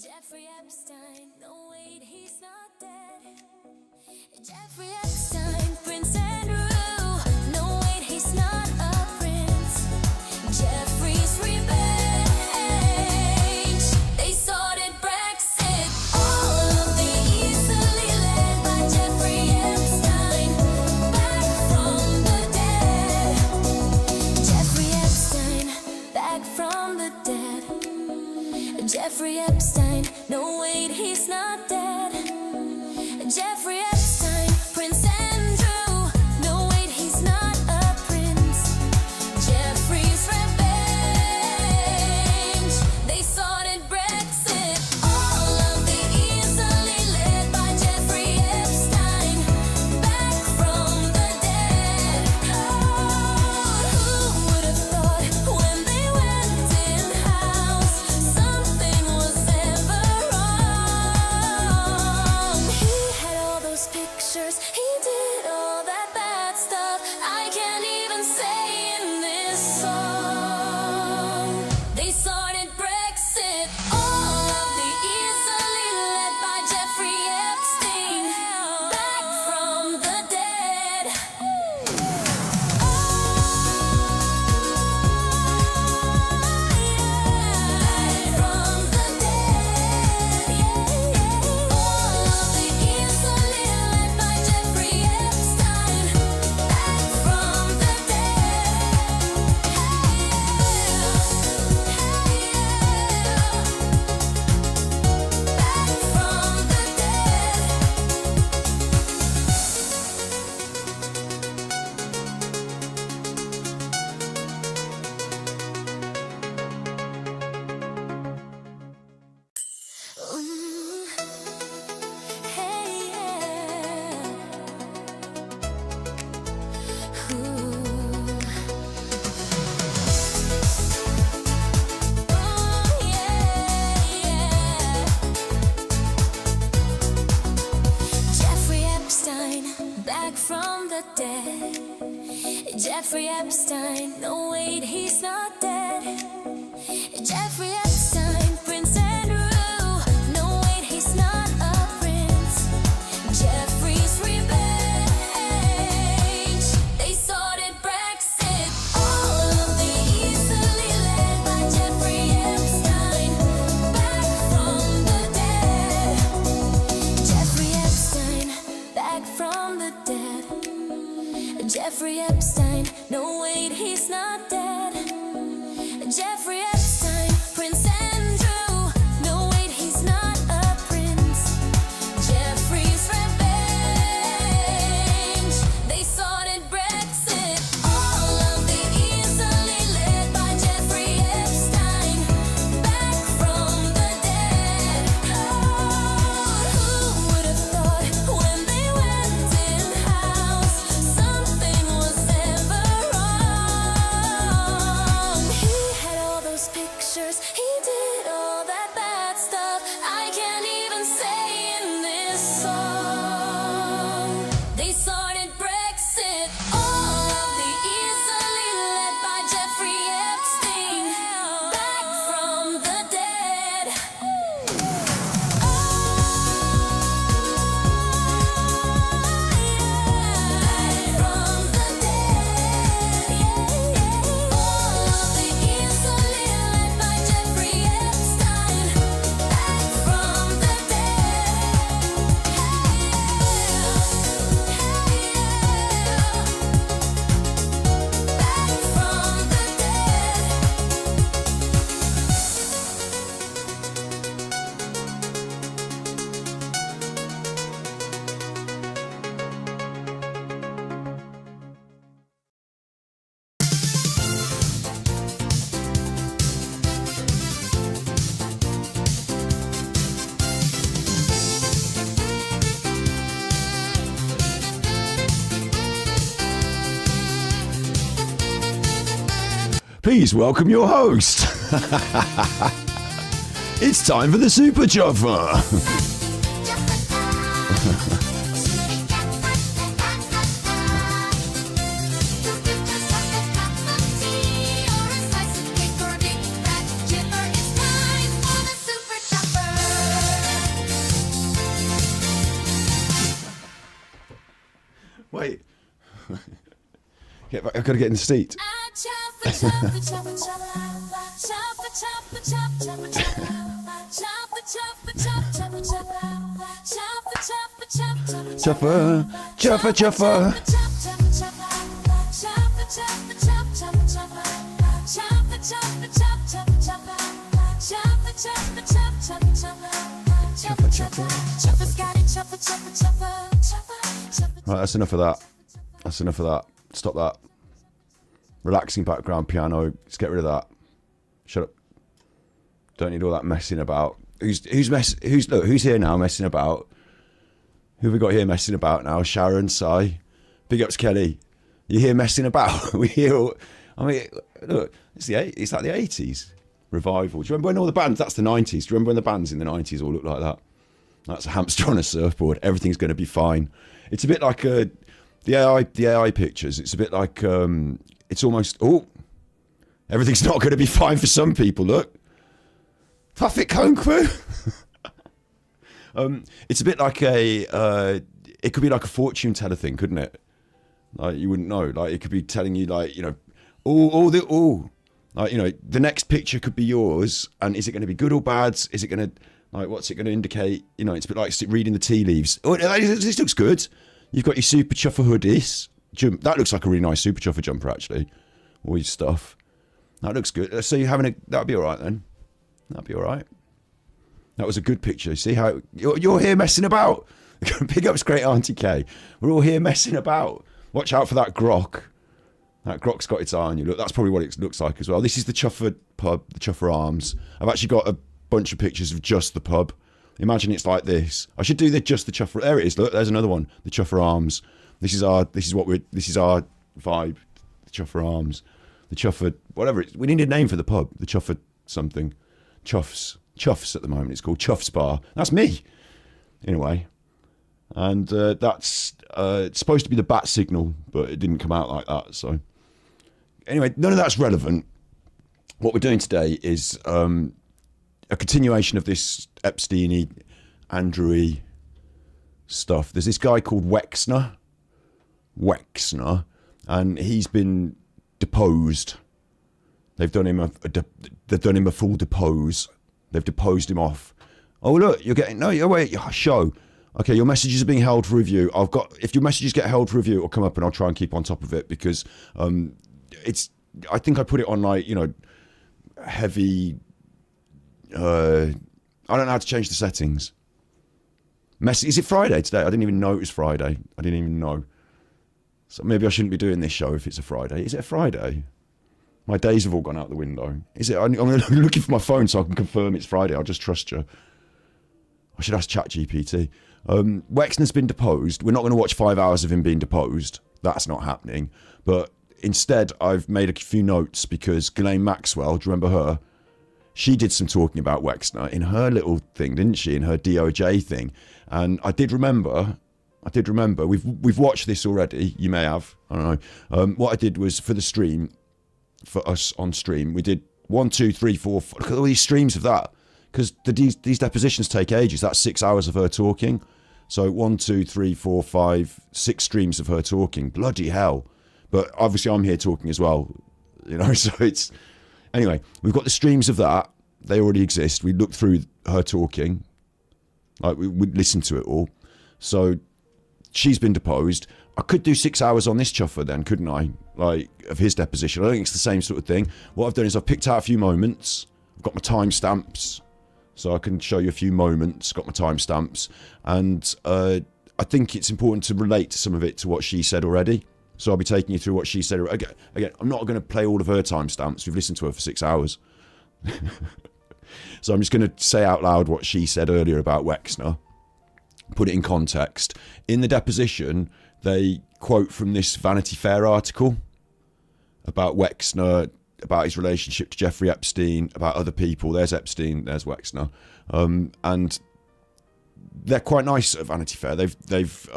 Jeffrey Epstein, no wait, he's not dead. Jeffrey Epstein, Prince Andrew, no wait, he's not a prince. Jeffrey's revenge, they sorted Brexit. All of the easily led by Jeffrey Epstein, back from the dead. Jeffrey Epstein, back from the dead. Jeffrey Epstein, no wait, he's not dead. Jeffrey Epstein, Prince Andrew, no wait, he's not a prince. Jeffrey's revenge, they sorted Brexit. All of the easily led by Jeffrey Epstein, back from the dead. Oh, who would have thought when they went in-house something was ever wrong? He had all those pictures, he did all that bad stuff I can't even say in this song. They sorted Brexit. All of the easily led by Jeffrey Epstein, back from the dead. From the dead. All of the easily led by Jeffrey Epstein, back from the dead. Back from the dead. Hey, yeah. Ooh. Oh, yeah, yeah. Jeffrey Epstein, back from the dead. Jeffrey Epstein, no wait, he's not dead. Jeffrey Epstein, Prince Andrew, no wait, he's not a prince. Jeffrey's revenge, they sorted Brexit. All of the easily led by Jeffrey Epstein, back from the dead. Jeffrey Epstein, back from the dead. Jeffrey Epstein, no wait, he's not dead. Jeffrey Epstein, Prince Andrew, no wait, he's not a prince. Jeffrey's revenge, they sorted Brexit. All of the easily led by Jeffrey Epstein, back from the dead. Oh, who would have thought when they went in-house something was ever wrong? He had all those pictures, he did all that bad stuff I can't even say in this song. They sorted Brexit. All of the easily led by Jeffrey Epstein, back from the dead. From the dead. All of the easily led by Jeffrey Epstein, back from the dead. Back from the dead. Please welcome your host. It's time for the Super Joffer. Or a slice of cake or a big fat chipper. It's time for the Super Chopper. I've got to get in the seat. Chuffer, chuffer, chuffer. Right, that's enough of that. That's enough of that. Stop that. Relaxing background piano. Let's get rid of that. Shut up. Don't need all that messing about. Who's here now messing about? Who have we got here messing about now? Sharon, Si. Big ups, Kelly. You here messing about? We hear. I mean, look, it's like the 80s revival. Do you remember when all the bands? That's the 90s. Do you remember when the bands in the 90s all looked like that? That's a hamster on a surfboard. Everything's going to be fine. It's a bit like the AI pictures. It's a bit like it's almost everything's not going to be fine for some people. Look, Puffit Kung Fu. It's a bit like it could be like a fortune teller thing, couldn't it? Like you wouldn't know. Like it could be telling you, like, you know, like, you know, the next picture could be yours, and is it going to be good or bad? Is it going to, like, what's it going to indicate? You know, it's a bit like reading the tea leaves. Oh, this looks good. You've got your Super Chuffer hoodies. That looks like a really nice Super Chuffer jumper, actually. All your stuff. That looks good. So you're having that'll be all right then. That'll be all right. That was a good picture. See how you're here messing about. Big ups, great Auntie K. We're all here messing about. Watch out for that grok. That grok's got its eye on you. Look, that's probably what it looks like as well. This is the Chuffer pub, the Chuffer Arms. I've actually got a bunch of pictures of just the pub. Imagine it's like this. I should do just the Chuffer. There it is. Look, there's another one. The Chuffer Arms. This is our vibe. The Chuffer Arms. The Chuffer, whatever. We need a name for the pub. The Chuffer something. Chuffs at the moment. It's called Chuffs Bar. That's me, in a way. And that's it's supposed to be the bat signal, but it didn't come out like that. So anyway, none of that's relevant. What we're doing today is a continuation of this Epstein-y, Andrew-y stuff. There's this guy called Wexner, and he's been deposed. They've done him a full depose. They've deposed him off. Oh look, show. Okay, your messages are being held for review. If your messages get held for review, it'll come up and I'll try and keep on top of it because I think I put it on, like, you know, heavy. I don't know how to change the settings. Is it Friday today? I didn't even know it was Friday. I didn't even know. So maybe I shouldn't be doing this show if it's a Friday. Is it a Friday? My days have all gone out the window. Is it? I'm looking for my phone so I can confirm it's Friday. I'll just trust you. I should ask ChatGPT. Wexner's been deposed. We're not going to watch 5 hours of him being deposed. That's not happening. But instead, I've made a few notes because Ghislaine Maxwell, do you remember her? She did some talking about Wexner in her little thing, didn't she? In her DOJ thing. And I did remember. We've watched this already. You may have. I don't know. What I did was for the stream, for us on stream, we did 1, 2, 3, 4. Look at all these streams of that. Because these depositions take ages. That's 6 hours of her talking. So 1, 2, 3, 4, 5, 6 streams of her talking. Bloody hell. But obviously I'm here talking as well. You know, so it's... Anyway, we've got the streams of that. They already exist. We looked through her talking. Like, we listened to it all. So she's been deposed. I could do 6 hours on this chuffer then, couldn't I? Like, of his deposition. I don't think it's the same sort of thing. What I've done is I've picked out a few moments. I've got my timestamps. So I can show you a few moments, got my timestamps, and I think it's important to relate some of it to what she said already. So I'll be taking you through what she said. Again, I'm not going to play all of her timestamps. We've listened to her for 6 hours. So I'm just going to say out loud what she said earlier about Wexner, put it in context. In the deposition, they quote from this Vanity Fair article about Wexner, about his relationship to Jeffrey Epstein, about other people. There's Epstein, there's Wexner. And they're quite nice at Vanity Fair. They've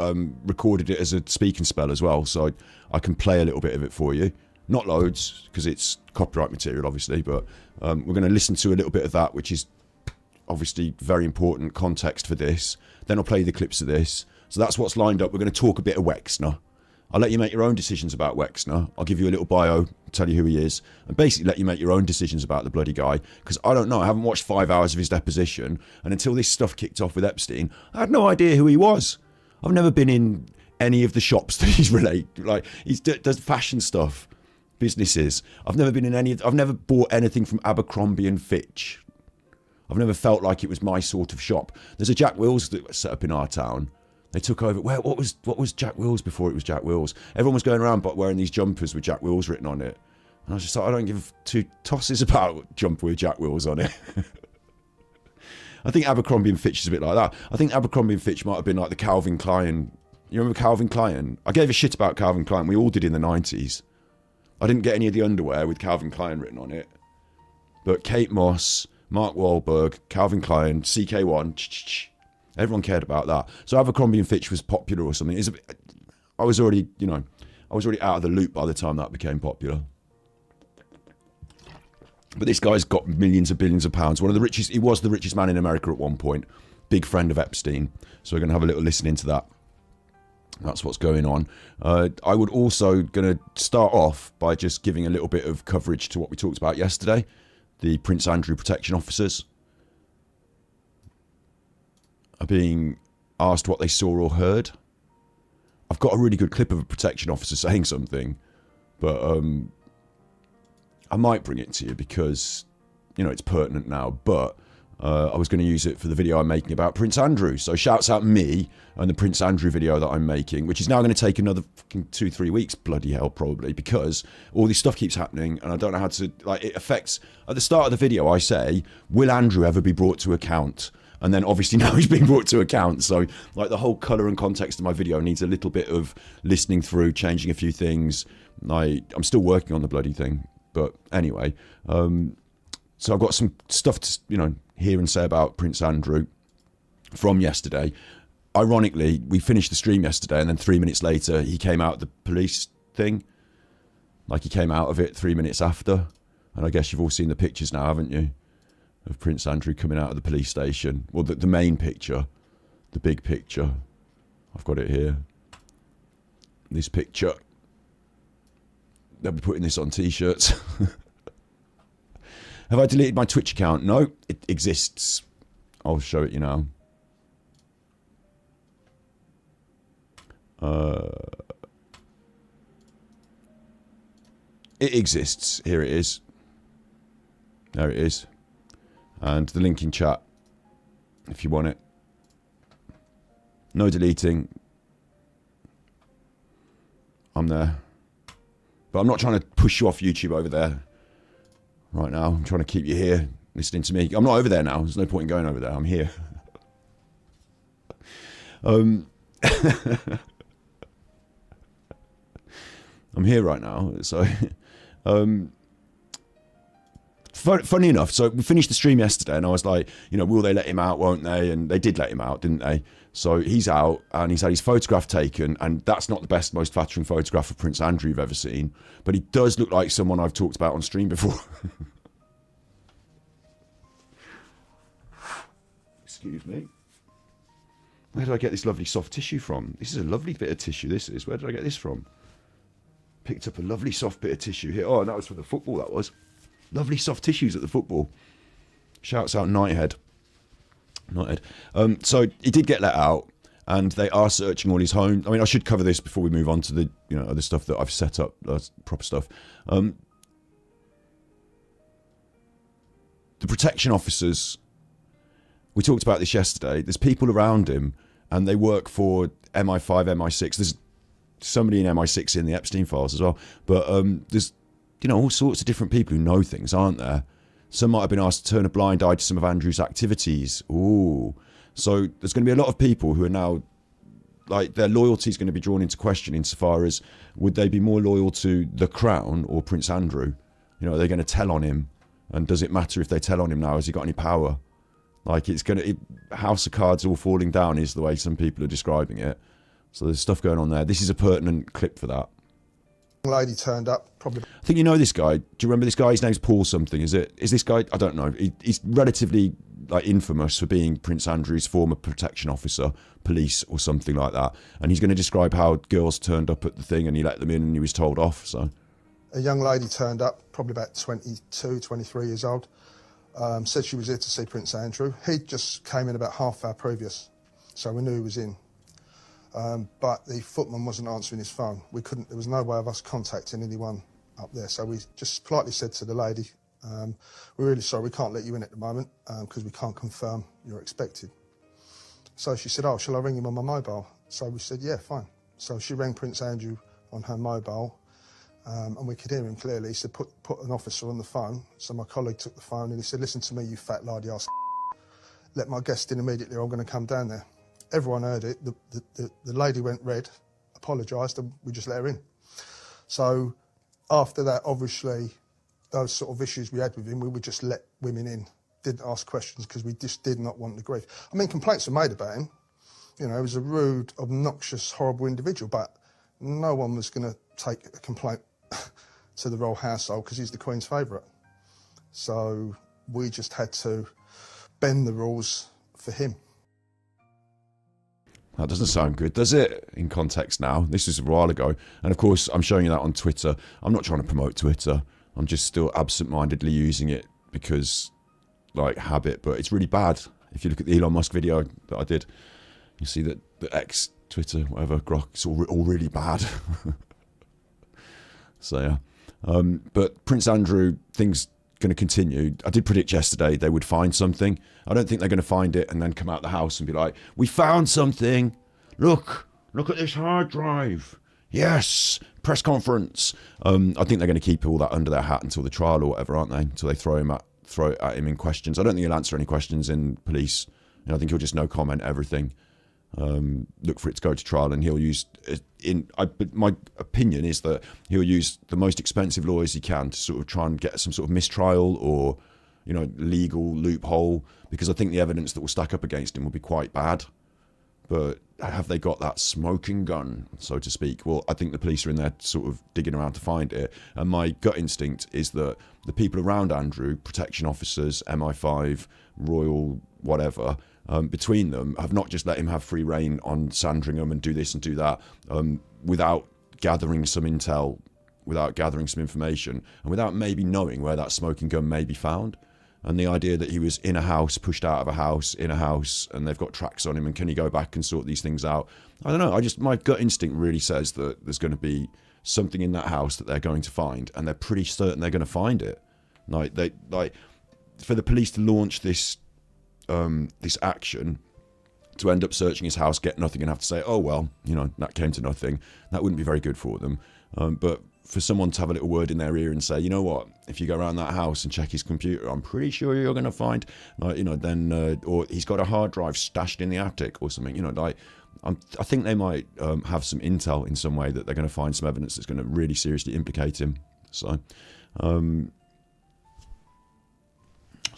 recorded it as a speak and spell as well, so I can play a little bit of it for you. Not loads, because it's copyright material, obviously, but we're going to listen to a little bit of that, which is obviously very important context for this. Then I'll play the clips of this. So that's what's lined up. We're going to talk a bit of Wexner. I'll let you make your own decisions about Wexner. I'll give you a little bio, tell you who he is, and basically let you make your own decisions about the bloody guy. Because I don't know, I haven't watched 5 hours of his deposition, and until this stuff kicked off with Epstein, I had no idea who he was. I've never been in any of the shops that he's related. Like, he does fashion stuff, businesses. I've never been in I've never bought anything from Abercrombie and Fitch. I've never felt like it was my sort of shop. There's a Jack Wills that was set up in our town. They took over. What was Jack Wills before it was Jack Wills? Everyone was going around but wearing these jumpers with Jack Wills written on it. And I was just like, I don't give two tosses about a jumper with Jack Wills on it. I think Abercrombie and Fitch is a bit like that. I think Abercrombie and Fitch might have been like the Calvin Klein. You remember Calvin Klein? I gave a shit about Calvin Klein. We all did in the 90s. I didn't get any of the underwear with Calvin Klein written on it. But Kate Moss, Mark Wahlberg, Calvin Klein, CK1, everyone cared about that. So Abercrombie and Fitch was popular or something. I was already out of the loop by the time that became popular. But this guy's got millions of billions of pounds. One of the richest. He was the richest man in America at one point. Big friend of Epstein. So we're going to have a little listen into that. That's what's going on. I would also going to start off by just giving a little bit of coverage to what we talked about yesterday. The Prince Andrew protection officers are being asked what they saw or heard. I've got a really good clip of a protection officer saying something, but I might bring it to you because, it's pertinent now, but I was going to use it for the video I'm making about Prince Andrew. So shouts out me and the Prince Andrew video that I'm making, which is now going to take another fucking 2-3 weeks, bloody hell, probably, because all this stuff keeps happening and I don't know how to, it affects, at the start of the video I say, will Andrew ever be brought to account? And then obviously now he's being brought to account. So the whole colour and context of my video needs a little bit of listening through, changing a few things. I'm still working on the bloody thing. But anyway, so I've got some stuff to, hear and say about Prince Andrew from yesterday. Ironically, we finished the stream yesterday and then 3 minutes later he came out of the police thing. He came out of it 3 minutes after. And I guess you've all seen the pictures now, haven't you? Of Prince Andrew coming out of the police station. Well, the main picture, the big picture. I've got it here. This picture. They'll be putting this on t-shirts. Have I deleted my Twitch account? No, it exists. I'll show it you now. It exists. Here it is. There it is. And the link in chat, if you want it. No deleting. I'm there. But I'm not trying to push you off YouTube over there right now. I'm trying to keep you here listening to me. I'm not over there now. There's no point in going over there. I'm here. I'm here right now. So, funny enough, so we finished the stream yesterday and I was like, will they let him out, won't they? And they did let him out, didn't they? So he's out and he's had his photograph taken, and that's not the best, most flattering photograph of Prince Andrew you've ever seen, but he does look like someone I've talked about on stream before. Excuse me. Where did I get this lovely soft tissue from? This is a lovely bit of tissue, this is. Where did I get this from? Picked up a lovely soft bit of tissue here. Oh, and that was for the football, that was. Lovely soft tissues at the football. Shouts out Nighthead. So he did get let out, and they are searching all his home. I mean, I should cover this before we move on to the other stuff that I've set up, proper stuff. The protection officers. We talked about this yesterday. There's people around him, and they work for MI5, MI6. There's somebody in MI6 in the Epstein files as well. But there's all sorts of different people who know things, aren't there? Some might have been asked to turn a blind eye to some of Andrew's activities. Ooh. So there's going to be a lot of people who are now, their loyalty is going to be drawn into question insofar as, would they be more loyal to the Crown or Prince Andrew? Are they going to tell on him? And does it matter if they tell on him now? Has he got any power? House of Cards all falling down is the way some people are describing it. So there's stuff going on there. This is a pertinent clip for that. Lady turned up, probably. I think you know this guy. Do you remember this guy? His name's Paul something. Is this guy? I don't know. He's relatively like infamous for being Prince Andrew's former protection officer, police or something like that. And he's going to describe how girls turned up at the thing and he let them in and he was told off. So A young lady turned up, probably about 22, 23 years old, said she was here to see Prince Andrew. He just came in about half hour previous, so we knew he was in. But the footman wasn't answering his phone. There was no way of us contacting anyone up there. So we just politely said to the lady, we're really sorry, we can't let you in at the moment because we can't confirm you're expected. So she said, oh, shall I ring him on my mobile? So we said, yeah, fine. So she rang Prince Andrew on her mobile and we could hear him clearly. He said, put an officer on the phone. So my colleague took the phone and he said, listen to me, you fat lardy ass. Let my guest in immediately or I'm going to come down there. Everyone heard it. The lady went red, apologised, and we just let her in. So after that, obviously, those sort of issues we had with him, we would just let women in, didn't ask questions because we just did not want the grief. I mean, complaints were made about him. You know, he was a rude, obnoxious, horrible individual, but no one was going to take a complaint to the royal household because he's the Queen's favourite. So we just had to bend the rules for him. That doesn't sound good, does it? In context now. This is a while ago. And of course, I'm showing you that on Twitter. I'm not trying to promote Twitter. I'm just still absent-mindedly using it because, like, habit. But it's really bad. If you look at the Elon Musk video that I did, you see that the X, Twitter, whatever, grok, it's all really bad. So, yeah. But Prince Andrew, things going to continue. I did predict yesterday they would find something. I don't think they're going to find it and then come out the house and be like, we found something. Look at this hard drive. Yes, press conference. I think they're going to keep all that under their hat until the trial or whatever, aren't they? Until they throw it at him in questions. I don't think he'll answer any questions in police. You know, I think he'll just no comment everything. Look for it to go to trial, and he'll use my opinion is that he'll use the most expensive lawyers he can to sort of try and get some sort of mistrial or, you know, legal loophole, because I think the evidence that will stack up against him will be quite bad. But have they got that smoking gun, so to speak? Well, I think the police are in there sort of digging around to find it. And my gut instinct is that the people around Andrew, protection officers, MI5, royal whatever, between them have not just let him have free rein on Sandringham and do this and do that without gathering some intel, without gathering some information, and without maybe knowing where that smoking gun may be found. And the idea that he was in a house, pushed out of a house, in a house, and they've got tracks on him, and can he go back and sort these things out? I don't know. My gut instinct really says that there's going to be something in that house that they're going to find, and they're pretty certain they're going to find it. For the police to launch this action, to end up searching his house, get nothing, and have to say, oh well, you know, that came to nothing, that wouldn't be very good for them. But for someone to have a little word in their ear and say, you know what, if you go around that house and check his computer, I'm pretty sure you're going to find, or he's got a hard drive stashed in the attic or something, you know, I think they might have some intel in some way that they're going to find some evidence that's going to really seriously implicate him. So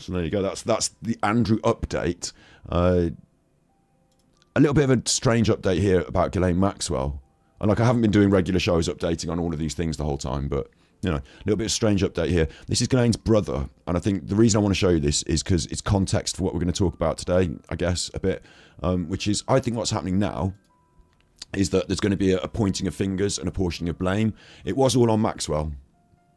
there you go. That's the Andrew update. A little bit of a strange update here about Ghislaine Maxwell. And I haven't been doing regular shows updating on all of these things the whole time, but, you know, a little bit of strange update here. This is Ghislaine's brother, and I think the reason I want to show you this is because it's context for what we're going to talk about today, I guess, a bit, which is, I think what's happening now is that there's going to be a pointing of fingers and a portioning of blame. It was all on Maxwell.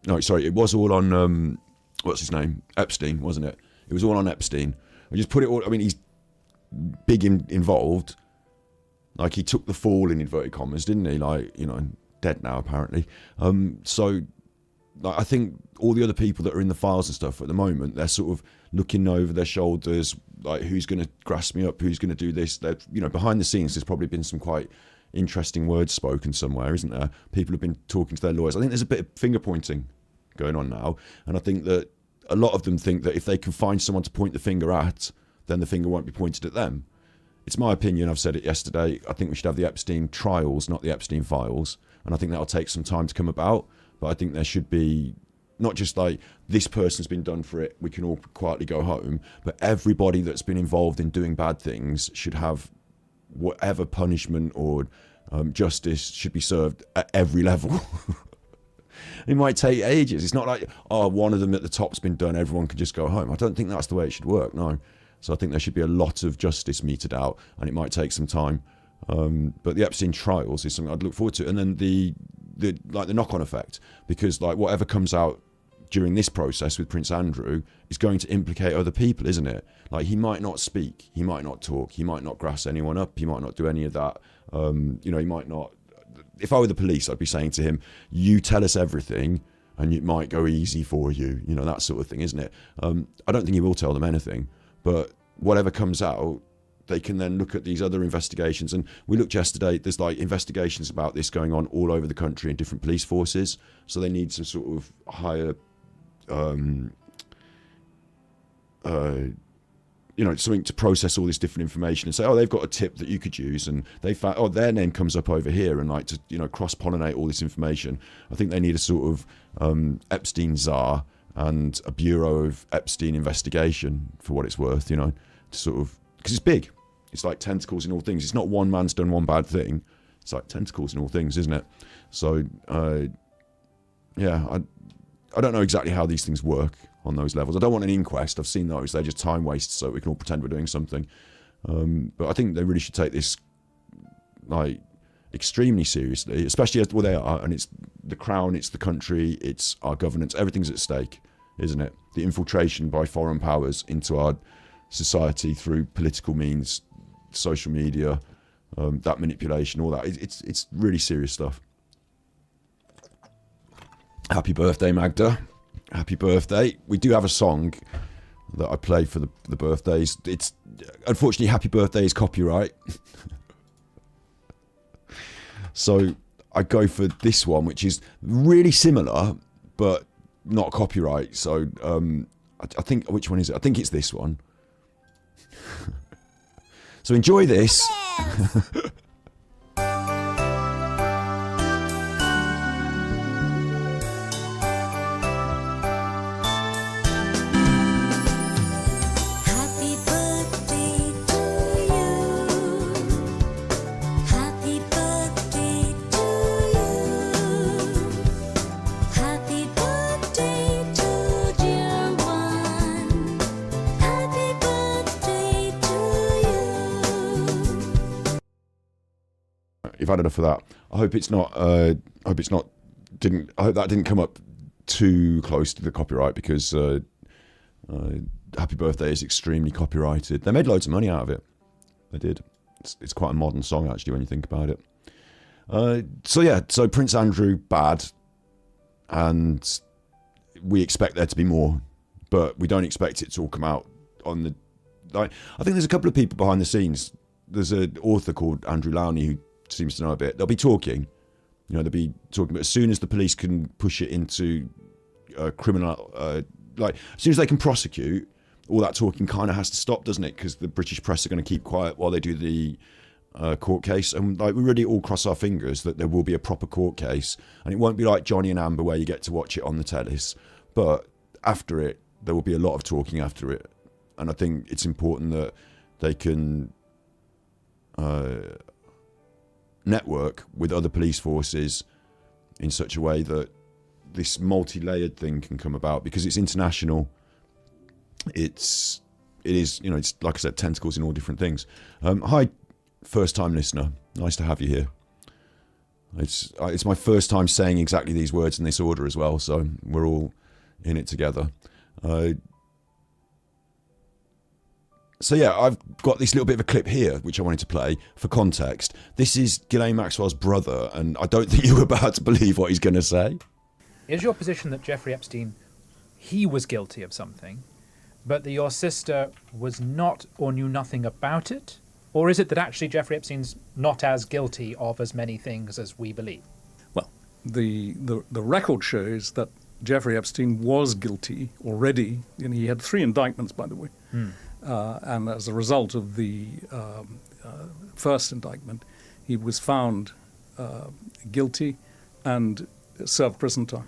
No, sorry, it was all on, what's his name? Epstein, wasn't it? It was all on Epstein. We just put it all, I mean, he's big involved. Like, he took the fall in inverted commas, didn't he? Like, you know, dead now, apparently. So, like, I think all the other people that are in the files and stuff at the moment, they're sort of looking over their shoulders, like, who's going to grasp me up? Who's going to do this? They're, you know, behind the scenes, there's probably been some quite interesting words spoken somewhere, isn't there? People have been talking to their lawyers. I think there's a bit of finger pointing going on now. And I think that a lot of them think that if they can find someone to point the finger at, then the finger won't be pointed at them. It's my opinion, I've said it yesterday, I think we should have the Epstein trials, not the Epstein files. And I think that'll take some time to come about. But I think there should be not just like, this person's been done for it, we can all quietly go home. But everybody that's been involved in doing bad things should have whatever punishment or justice should be served at every level. It might take ages. It's not like, oh, one of them at the top's been done, everyone can just go home. I don't think that's the way it should work, no. So I think there should be a lot of justice meted out, and it might take some time. But the Epstein trials is something I'd look forward to, and then the knock-on effect, because like whatever comes out during this process with Prince Andrew is going to implicate other people, isn't it? Like, he might not speak, he might not talk, he might not grass anyone up, he might not do any of that. He might not. If I were the police, I'd be saying to him, you tell us everything and it might go easy for you, that sort of thing, isn't it? I don't think he will tell them anything, but whatever comes out, they can then look at these other investigations. And we looked yesterday, there's like investigations about this going on all over the country in different police forces. So they need some sort of higher, something to process all this different information and say, oh, they've got a tip that you could use, and they found, oh, their name comes up over here, and like to, cross-pollinate all this information. I think they need a sort of Epstein czar and a bureau of Epstein investigation, for what it's worth, to sort of, because it's big. It's like tentacles in all things. It's not one man's done one bad thing. It's like tentacles in all things, isn't it? So, I don't know exactly how these things work on those levels. I don't want an inquest. I've seen those. They're just time wastes so we can all pretend we're doing something. But I think they really should take this like extremely seriously, especially as they are. And it's the crown, it's the country, it's our governance. Everything's at stake, isn't it? The infiltration by foreign powers into our society through political means, social media, that manipulation, all that. It's really serious stuff. Happy birthday, Magda. Happy birthday. We do have a song that I play for the birthdays. It's unfortunately, Happy Birthday is copyright. So I go for this one, which is really similar, but not copyright. So I think, which one is it? I think it's this one. So enjoy this. You've had enough of that. I hope that didn't come up too close to the copyright, because Happy Birthday is extremely copyrighted. They made loads of money out of it. They did. It's quite a modern song, actually, when you think about it. So Prince Andrew, bad, and we expect there to be more, but we don't expect it to all come out on the. I think there's a couple of people behind the scenes. There's an author called Andrew Lowney who seems to know a bit. They'll be talking, but as soon as the police can push it into criminal, as soon as they can prosecute, all that talking kind of has to stop, doesn't it? Because the British press are going to keep quiet while they do the court case, and we really all cross our fingers that there will be a proper court case, and it won't be like Johnny and Amber where you get to watch it on the tellies, but after it there will be a lot of talking after it, and I think it's important that they can network with other police forces in such a way that this multi-layered thing can come about, because it's international. It is, it's like I said, tentacles in all different things. Hi, first-time listener. Nice to have you here. It's my first time saying exactly these words in this order as well, so we're all in it together. So yeah, I've got this little bit of a clip here, which I wanted to play for context. This is Ghislaine Maxwell's brother, and I don't think you're about to believe what he's going to say. Is your position that Jeffrey Epstein, he was guilty of something, but that your sister was not or knew nothing about it? Or is it that actually Jeffrey Epstein's not as guilty of as many things as we believe? Well, the record shows that Jeffrey Epstein was guilty already. He had 3 indictments, by the way. And as a result of the first indictment, he was found guilty and served prison time.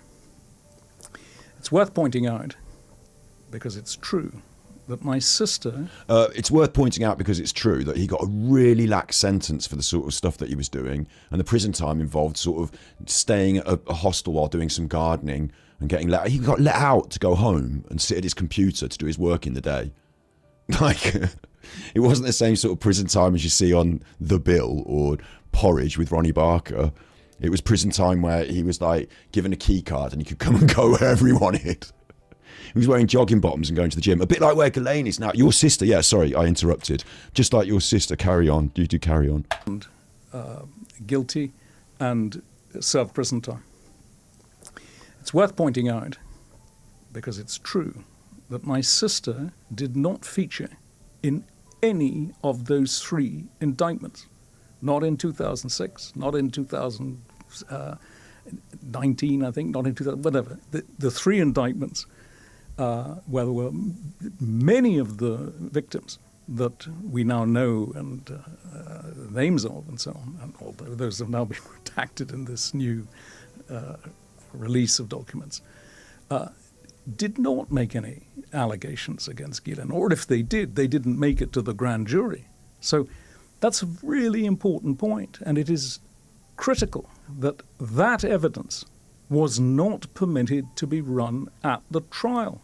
It's worth pointing out, because it's true, that my sister... it's worth pointing out because it's true that he got a really lax sentence for the sort of stuff that he was doing, and the prison time involved sort of staying at a hostel while doing some gardening and getting let... He got let out to go home and sit at his computer to do his work in the day. Like, it wasn't the same sort of prison time as you see on The Bill or Porridge with Ronnie Barker. It was prison time where he was like given a key card and he could come and go wherever he wanted. He was wearing jogging bottoms and going to the gym, a bit like where Ghislaine is now. Your sister, yeah, sorry, I interrupted. Just like your sister, carry on. You do carry on. Guilty and served prison time. It's worth pointing out, because it's true, that my sister did not feature in any of those three indictments. Not in 2006, not in 2019, I think, not in 2000, whatever. The three indictments where there were many of the victims that we now know and names of and so on, and although those have now been redacted in this new release of documents, did not make any allegations against Ghislaine, or if they did, they didn't make it to the grand jury. So that's a really important point, and it is critical that that evidence was not permitted to be run at the trial.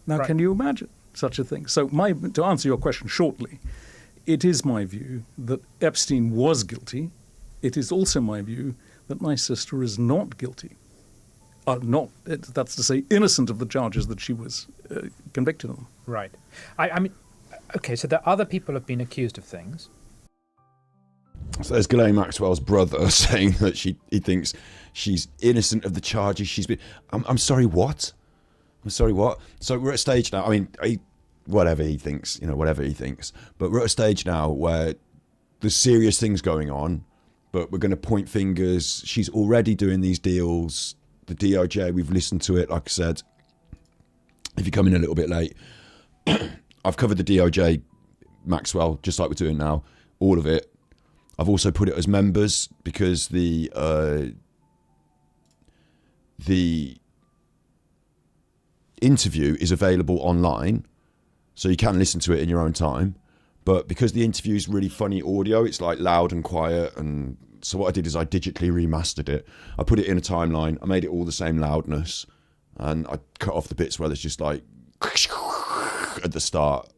Now, Right. Can you imagine such a thing? So to answer your question shortly, it is my view that Epstein was guilty. It is also my view that my sister is not guilty. That's to say, innocent of the charges that she was convicted of. Right. I mean, okay, so the other people have been accused of things. So there's Ghislaine Maxwell's brother saying that he thinks she's innocent of the charges she's been. I'm sorry, what? I'm sorry, what? So we're at a stage now. I mean, whatever he thinks, whatever he thinks. But we're at a stage now where there's serious things going on, but we're going to point fingers. She's already doing these deals. The DOJ, we've listened to it, like I said. If you come in a little bit late, I've covered the DOJ, Maxwell, just like we're doing now, all of it. I've also put it as members because the interview is available online, so you can listen to it in your own time. But because the interview is really funny audio, it's like loud and quiet. And so what I did is I digitally remastered it. I put it in a timeline. I made it all the same loudness, and I cut off the bits where there's just like at the start.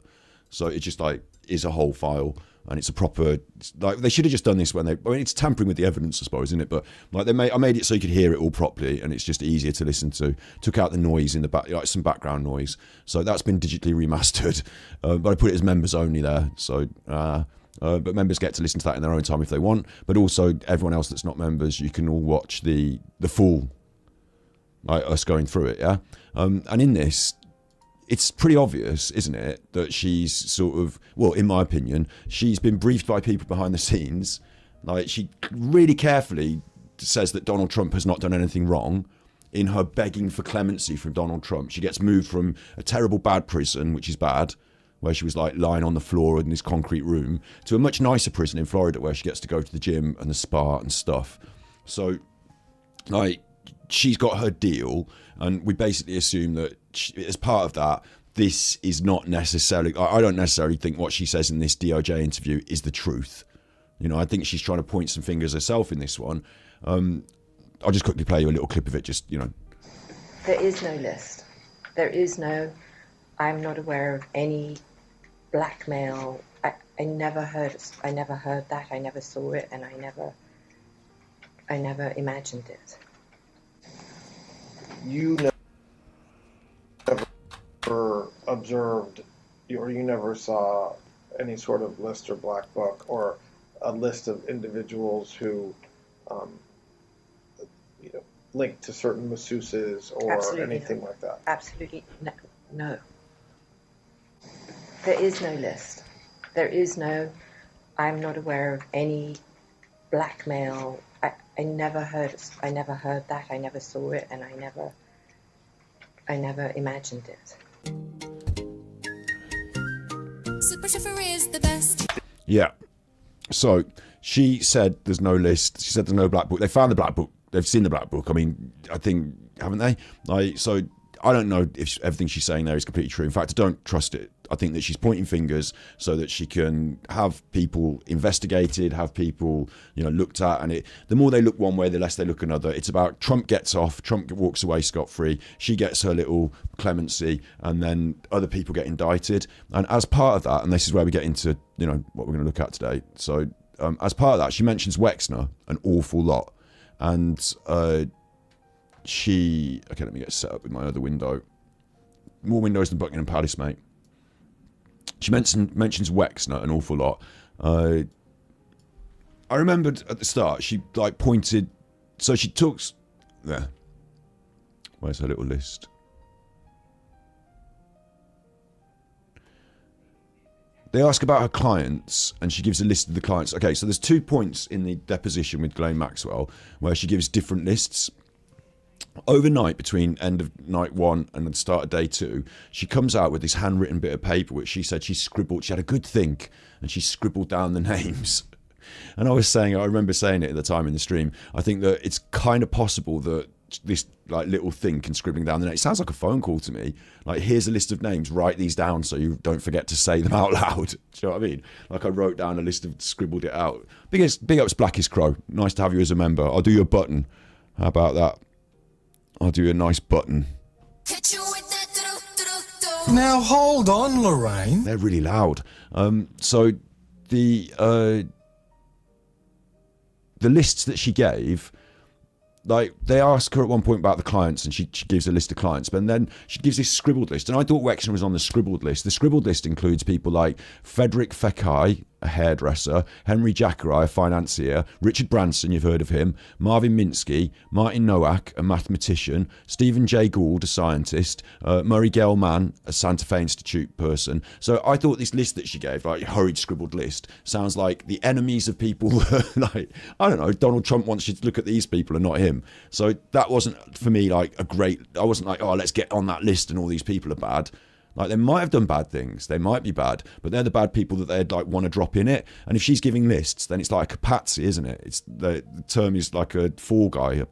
So it just like is a whole file. And it's a proper, like, they should have just done this when it's tampering with the evidence, I suppose, isn't it? But like I made it so you could hear it all properly, and it's just easier to listen to. Took out the noise in the back, like some background noise. So that's been digitally remastered, but I put it as members only there. So, but members get to listen to that in their own time if they want. But also everyone else that's not members, you can all watch the full, like us going through it, yeah. And in this, it's pretty obvious, isn't it, that she's sort of, well, in my opinion, she's been briefed by people behind the scenes. Like, she really carefully says that Donald Trump has not done anything wrong. In her begging for clemency from Donald Trump, she gets moved from a terrible bad prison, which is bad, where she was like lying on the floor in this concrete room, to a much nicer prison in Florida where she gets to go to the gym and the spa and stuff. So, like, she's got her deal, and we basically assume that as part of that, this is not necessarily, I don't necessarily think what she says in this DOJ interview is the truth. I think she's trying to point some fingers herself in this one. I'll just quickly play you a little clip of it, just, There is no list. There is no, I'm not aware of any blackmail. I never heard that, I never saw it, and I never imagined it. You never observed, or you never saw any sort of list or black book or a list of individuals who, linked to certain masseuses or Absolutely anything no. like that. Absolutely no. There is no list. There is no, I'm not aware of any blackmail. I never heard that, I never saw it, and I never imagined it. Super Chauffeur is the best. Yeah. So she said there's no list. She said there's no black book. They found the black book. They've seen the black book. I mean, I think, haven't they? So I don't know if everything she's saying there is completely true. In fact, I don't trust it. I think that she's pointing fingers so that she can have people investigated, have people, looked at. And the more they look one way, the less they look another. It's about Trump gets off, Trump walks away scot-free, she gets her little clemency, and then other people get indicted. And as part of that, and this is where we get into, what we're going to look at today. So as part of that, she mentions Wexner an awful lot. And okay, let me get set up with my other window. More windows than Buckingham Palace, mate. She mentions Wexner an awful lot. I remembered at the start, she pointed, so she talks, there. Where's her little list? They ask about her clients, and she gives a list of the clients. Okay, so there's 2 points in the deposition with Ghislaine Maxwell where she gives different lists. Overnight, between end of night 1 and the start of day 2, she comes out with this handwritten bit of paper which she said she scribbled. She had a good think, and she scribbled down the names. And I remember saying it at the time in the stream, I think that it's kind of possible that this little think and scribbling down the names, it sounds like a phone call to me. Here's a list of names, write these down so you don't forget to say them out loud. Do you know what I mean? I wrote down a list of, scribbled it out. Big ups Blackest Crow. Nice to have you as a member. I'll do you a button. How about that? I'll do a nice button. Now hold on, Lorraine. They're really loud. So the lists that she gave, they ask her at one point about the clients, and she gives a list of clients, but then she gives this scribbled list, and I thought Wexner was on the scribbled list. The scribbled list includes people like Frederick Fekai, a hairdresser, Henry Jackerai, a financier, Richard Branson, you've heard of him, Marvin Minsky, Martin Nowak, a mathematician, Stephen Jay Gould, a scientist, Murray Gale Mann, a Santa Fe Institute person. So I thought this list that she gave, hurried scribbled list, sounds like the enemies of people, I don't know, Donald Trump wants you to look at these people and not him. So that wasn't, for me, I wasn't let's get on that list and all these people are bad. They might have done bad things. They might be bad, but they're the bad people that they'd want to drop in it. And if she's giving lists, then it's like a patsy, isn't it? It's the term is like a fall guy,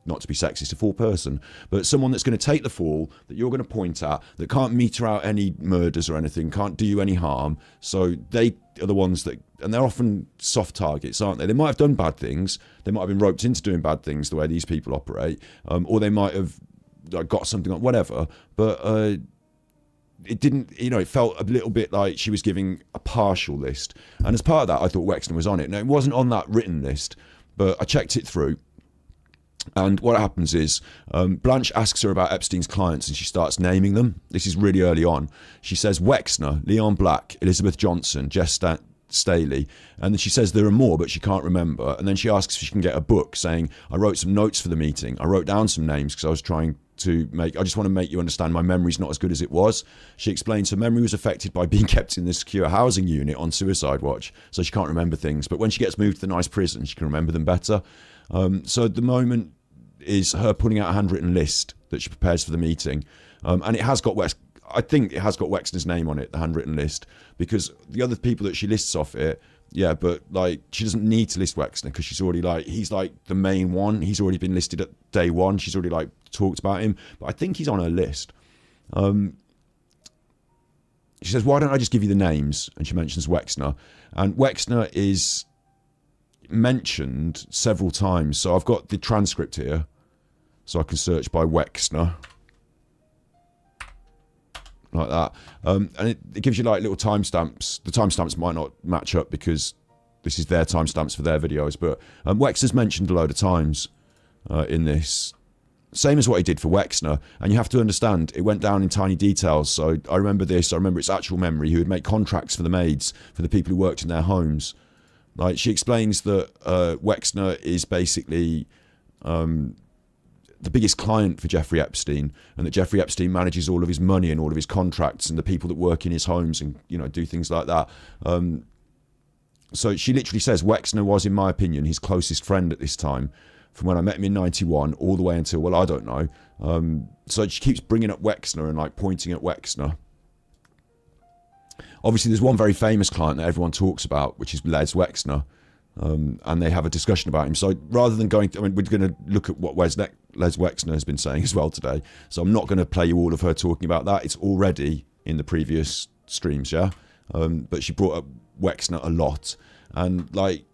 not to be sexist, a fall person, but someone that's going to take the fall that you're going to point at, that can't meter out any murders or anything, can't do you any harm. So they are the ones that, and they're often soft targets, aren't they? They might have done bad things. They might have been roped into doing bad things the way these people operate, or they might have got something on, whatever. But it didn't, it felt a little bit like she was giving a partial list. And as part of that, I thought Wexner was on it. Now, it wasn't on that written list, but I checked it through. And what happens is Blanche asks her about Epstein's clients, and she starts naming them. This is really early on. She says Wexner, Leon Black, Elizabeth Johnson, Jess Staley, and then she says there are more, but she can't remember. And then she asks if she can get a book, saying, I wrote some notes for the meeting. I wrote down some names because I was trying to I just want to make you understand my memory's not as good as it was. She explains her memory was affected by being kept in the secure housing unit on suicide watch, so she can't remember things. But when she gets moved to the nice prison, she can remember them better. So the moment is her putting out a handwritten list that she prepares for the meeting, and it has got I think it has got Wexner's name on it, the handwritten list, because the other people that she lists off it, yeah, but she doesn't need to list Wexner because she's already he's the main one. He's already been listed at day 1. She's already talked about him, but I think he's on her list. She says, why don't I just give you the names? And she mentions Wexner, and Wexner is mentioned several times. So I've got the transcript here, so I can search by Wexner. Like that, and it gives you little timestamps. The timestamps might not match up because this is their timestamps for their videos, but Wexner's mentioned a load of times in this, same as what he did for Wexner. And you have to understand, it went down in tiny details. So I remember this. I remember its actual memory. He would make contracts for the maids, for the people who worked in their homes. She explains that Wexner is basically the biggest client for Jeffrey Epstein, and that Jeffrey Epstein manages all of his money and all of his contracts and the people that work in his homes and do things like that. So she literally says Wexner was, in my opinion, his closest friend at this time, from when I met him in 91 all the way until, well, I don't know. So she keeps bringing up Wexner and pointing at Wexner. Obviously, there's one very famous client that everyone talks about, which is Les Wexner. And they have a discussion about him. So rather than we're going to look at what Les Wexner has been saying as well today. So I'm not going to play you all of her talking about that. It's already in the previous streams, yeah. But she brought up Wexner a lot, and like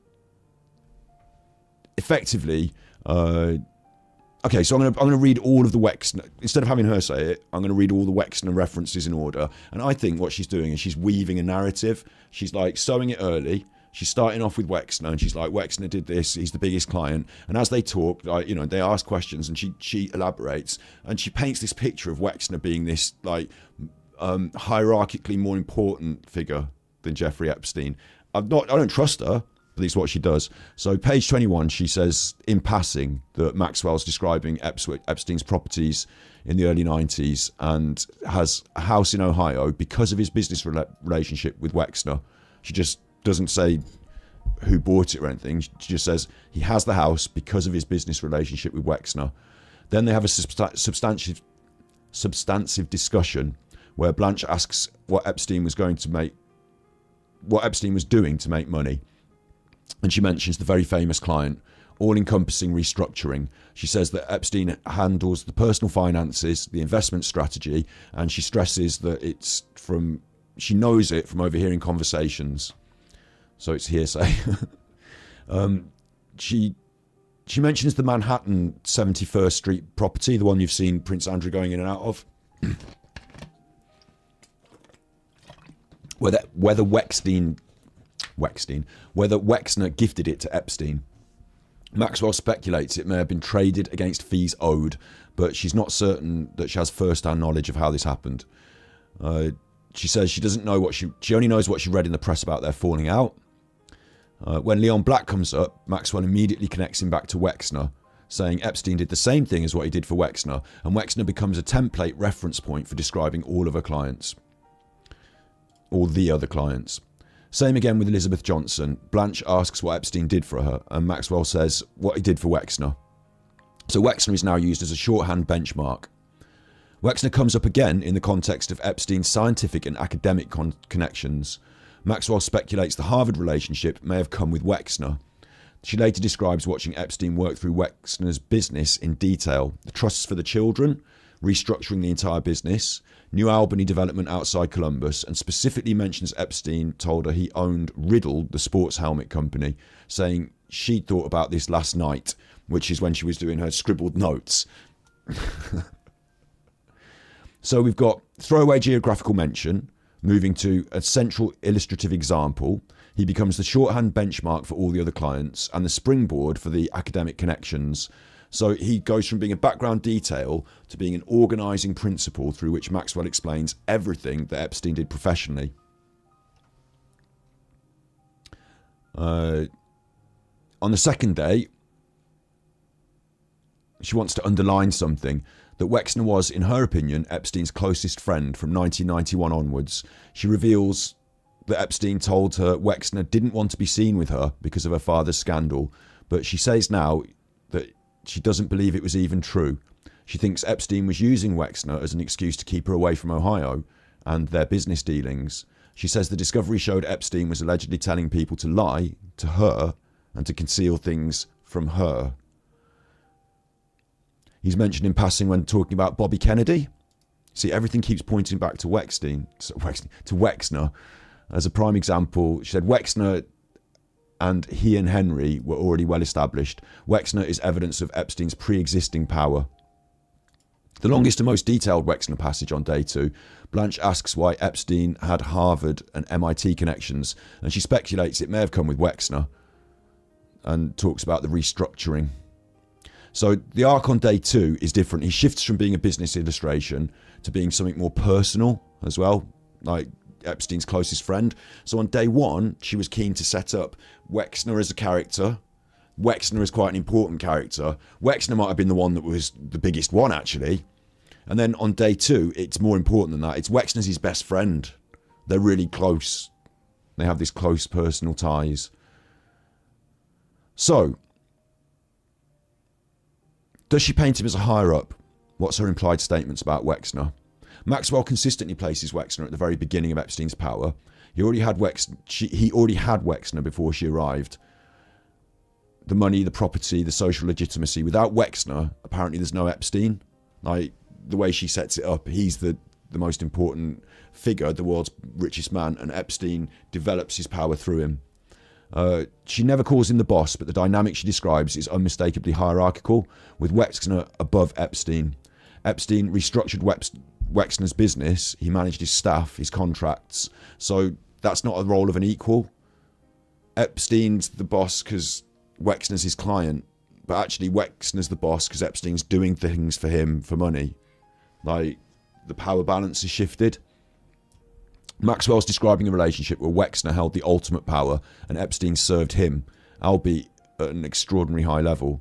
effectively. Okay, so I'm gonna read all of the Wexner, instead of having her say it, I'm gonna read all the Wexner references in order. And I think what she's doing is she's weaving a narrative. She's like sowing it early. She's starting off with Wexner, and she's like, Wexner did this, he's the biggest client. And as they talk, like, you know, they ask questions, and she elaborates, and she paints this picture of Wexner being this like hierarchically more important figure than Jeffrey Epstein. I don't trust her. At least what she does. So page 21, she says in passing that Maxwell's describing Epstein's properties in the early 90s and has a house in Ohio because of his business relationship with Wexner. She just doesn't say who bought it or anything. She just says he has the house because of his business relationship with Wexner. Then they have a substantive discussion where Blanche asks what Epstein was doing to make money. And she mentions the very famous client, all-encompassing restructuring. She says that Epstein handles the personal finances, the investment strategy, and she stresses that she knows it from overhearing conversations. So it's hearsay. She mentions the Manhattan 71st Street property, the one you've seen Prince Andrew going in and out of. Whether Wexner gifted it to Epstein. Maxwell speculates it may have been traded against fees owed, but she's not certain that she has first-hand knowledge of how this happened. She says she doesn't know she only knows what she read in the press about their falling out. When Leon Black comes up, Maxwell immediately connects him back to Wexner, saying Epstein did the same thing as what he did for Wexner, and Wexner becomes a template reference point for describing all of her clients. Or the other clients. Same again with Elizabeth Johnson. Blanche asks what Epstein did for her, and Maxwell says what he did for Wexner. So Wexner is now used as a shorthand benchmark. Wexner comes up again in the context of Epstein's scientific and academic connections. Maxwell speculates the Harvard relationship may have come with Wexner. She later describes watching Epstein work through Wexner's business in detail. The trusts for the children, restructuring the entire business, New Albany development outside Columbus, and specifically mentions Epstein told her he owned Riddle, the sports helmet company, saying she thought about this last night, which is when she was doing her scribbled notes. So we've got throwaway geographical mention, moving to a central illustrative example. He becomes the shorthand benchmark for all the other clients and the springboard for the academic connections. So he goes from being a background detail to being an organising principle through which Maxwell explains everything that Epstein did professionally. On the second day, she wants to underline something, that Wexner was, in her opinion, Epstein's closest friend from 1991 onwards. She reveals that Epstein told her Wexner didn't want to be seen with her because of her father's scandal, but she says now that she doesn't believe it was even true. She thinks Epstein was using Wexner as an excuse to keep her away from Ohio and their business dealings. She says the discovery showed Epstein was allegedly telling people to lie to her and to conceal things from her. He's mentioned in passing when talking about Bobby Kennedy. See, everything keeps pointing back to Wexner. As a prime example, she said Wexner and he and Henry were already well established. Wexner is evidence of Epstein's pre-existing power. The longest and most detailed Wexner passage on day 2, Blanche asks why Epstein had Harvard and MIT connections, and she speculates it may have come with Wexner, and talks about the restructuring. So the arc on day 2 is different. He shifts from being a business illustration to being something more personal as well, like Epstein's closest friend. So on day 1, she was keen to set up Wexner as a character. Wexner is quite an important character. Wexner might have been the one that was the biggest one, actually. And then on day 2, it's more important than that. It's Wexner's his best friend. They're really close. They have this close personal ties. So, does she paint him as a higher-up? What's her implied statements about Wexner? Maxwell consistently places Wexner at the very beginning of Epstein's power. He already had Wexner before she arrived. The money, the property, the social legitimacy. Without Wexner, apparently there's no Epstein. Like, the way she sets it up, he's the the most important figure, the world's richest man, and Epstein develops his power through him. She never calls him the boss, but the dynamic she describes is unmistakably hierarchical, with Wexner above Epstein. Epstein restructured Wexner's business. He managed his staff, his contracts. So that's not a role of an equal. Epstein's the boss because Wexner's his client, but actually Wexner's the boss because Epstein's doing things for him for money. Like, the power balance is shifted. Maxwell's describing a relationship where Wexner held the ultimate power and Epstein served him, albeit at an extraordinary high level.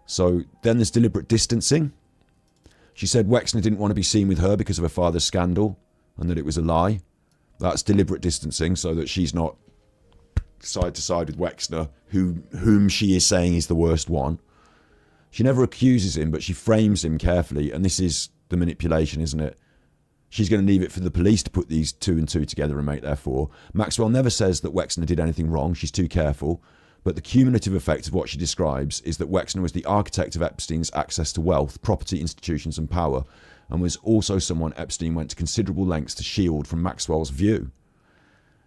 So then there's deliberate distancing. She said Wexner didn't want to be seen with her because of her father's scandal and that it was a lie. That's deliberate distancing so that she's not side to side with Wexner, whom she is saying is the worst one. She never accuses him, but she frames him carefully, and this is the manipulation, isn't it? She's going to leave it for the police to put these two and two together and make their four. Maxwell never says that Wexner did anything wrong. She's too careful. But the cumulative effect of what she describes is that Wexner was the architect of Epstein's access to wealth, property, institutions and power, and was also someone Epstein went to considerable lengths to shield from Maxwell's view.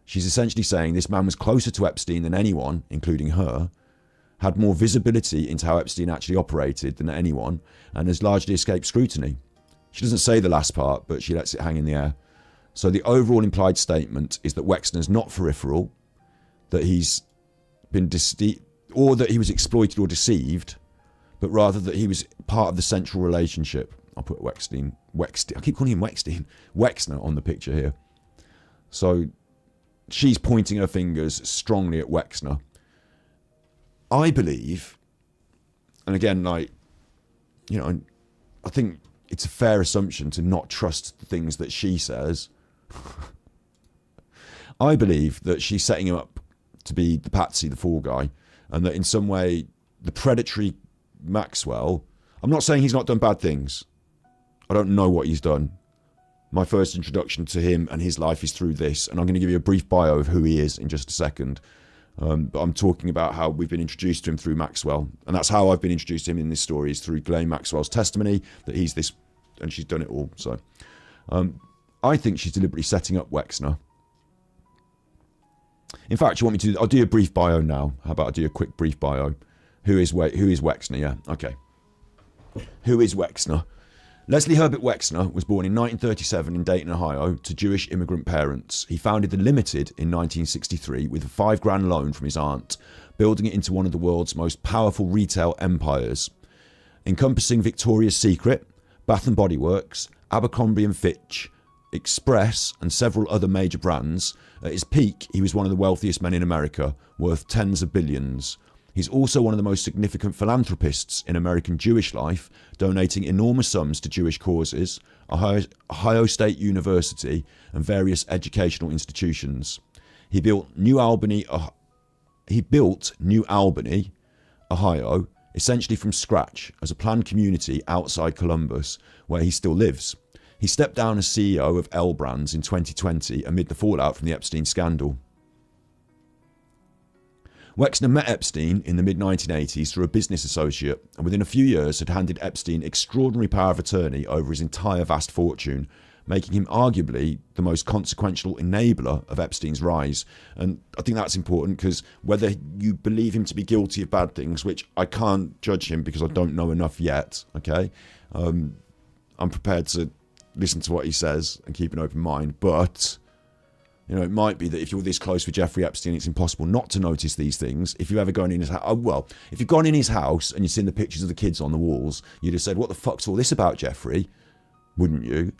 She's essentially saying this man was closer to Epstein than anyone, including her, had more visibility into how Epstein actually operated than anyone, and has largely escaped scrutiny. She doesn't say the last part, but she lets it hang in the air. So the overall implied statement is that Wexner's not peripheral, that he's been or that he was exploited or deceived, but rather that he was part of the central relationship. I'll put Wexner on the picture here. So she's pointing her fingers strongly at Wexner. I believe, and again, like, you know, I think it's a fair assumption to not trust the things that she says. I believe that she's setting him up to be the patsy, the fall guy, and that in some way the predatory Maxwell, I'm not saying he's not done bad things. I don't know what he's done. My first introduction to him and his life is through this, and I'm going to give you a brief bio of who he is in just a second. But I'm talking about how we've been introduced to him through Maxwell, and that's how I've been introduced to him in this story, is through Ghislaine Maxwell's testimony that he's this, and she's done it all. So I think she's deliberately setting up Wexner. In fact, you want me to? I'll do a brief bio now. How about I do a quick brief bio? Who is Wexner? Yeah, okay. Who is Wexner? Leslie Herbert Wexner was born in 1937 in Dayton, Ohio, to Jewish immigrant parents. He founded The Limited in 1963 with a $5,000 loan from his aunt, building it into one of the world's most powerful retail empires. Encompassing Victoria's Secret, Bath & Body Works, Abercrombie & Fitch, Express and several other major brands, at his peak he was one of the wealthiest men in America, worth tens of billions. He's also one of the most significant philanthropists in American Jewish life, donating enormous sums to Jewish causes, Ohio State University and various educational institutions. He built New Albany, Ohio, essentially from scratch as a planned community outside Columbus, where he still lives. He stepped down as CEO of L Brands in 2020 amid the fallout from the Epstein scandal. Wexner met Epstein in the mid-1980s through a business associate, and within a few years had handed Epstein extraordinary power of attorney over his entire vast fortune, making him arguably the most consequential enabler of Epstein's rise. And I think that's important because whether you believe him to be guilty of bad things, which I can't judge him because I don't know enough yet, okay? I'm prepared to listen to what he says and keep an open mind, but you know, it might be that if you're this close with Jeffrey Epstein, it's impossible not to notice these things. If you've ever gone in his house, if you've gone in his house and you've seen the pictures of the kids on the walls, you'd have said, what the fuck's all this about, Jeffrey? Wouldn't you?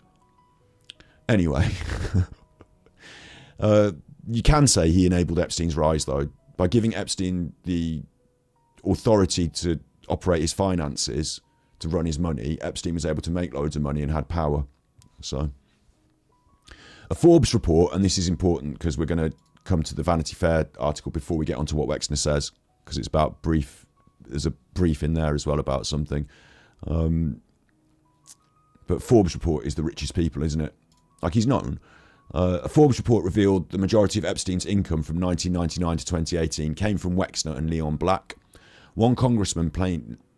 Anyway, you can say he enabled Epstein's rise, though, by giving Epstein the authority to operate his finances, to run his money. Epstein was able to make loads of money and had power. So a Forbes report, and this is important because we're going to come to the Vanity Fair article before we get onto what Wexner says, because it's about brief. There's a brief in there as well about something. But Forbes report is the richest people, isn't it? Like, he's known. A Forbes report revealed the majority of Epstein's income from 1999 to 2018 came from Wexner and Leon Black. One congressman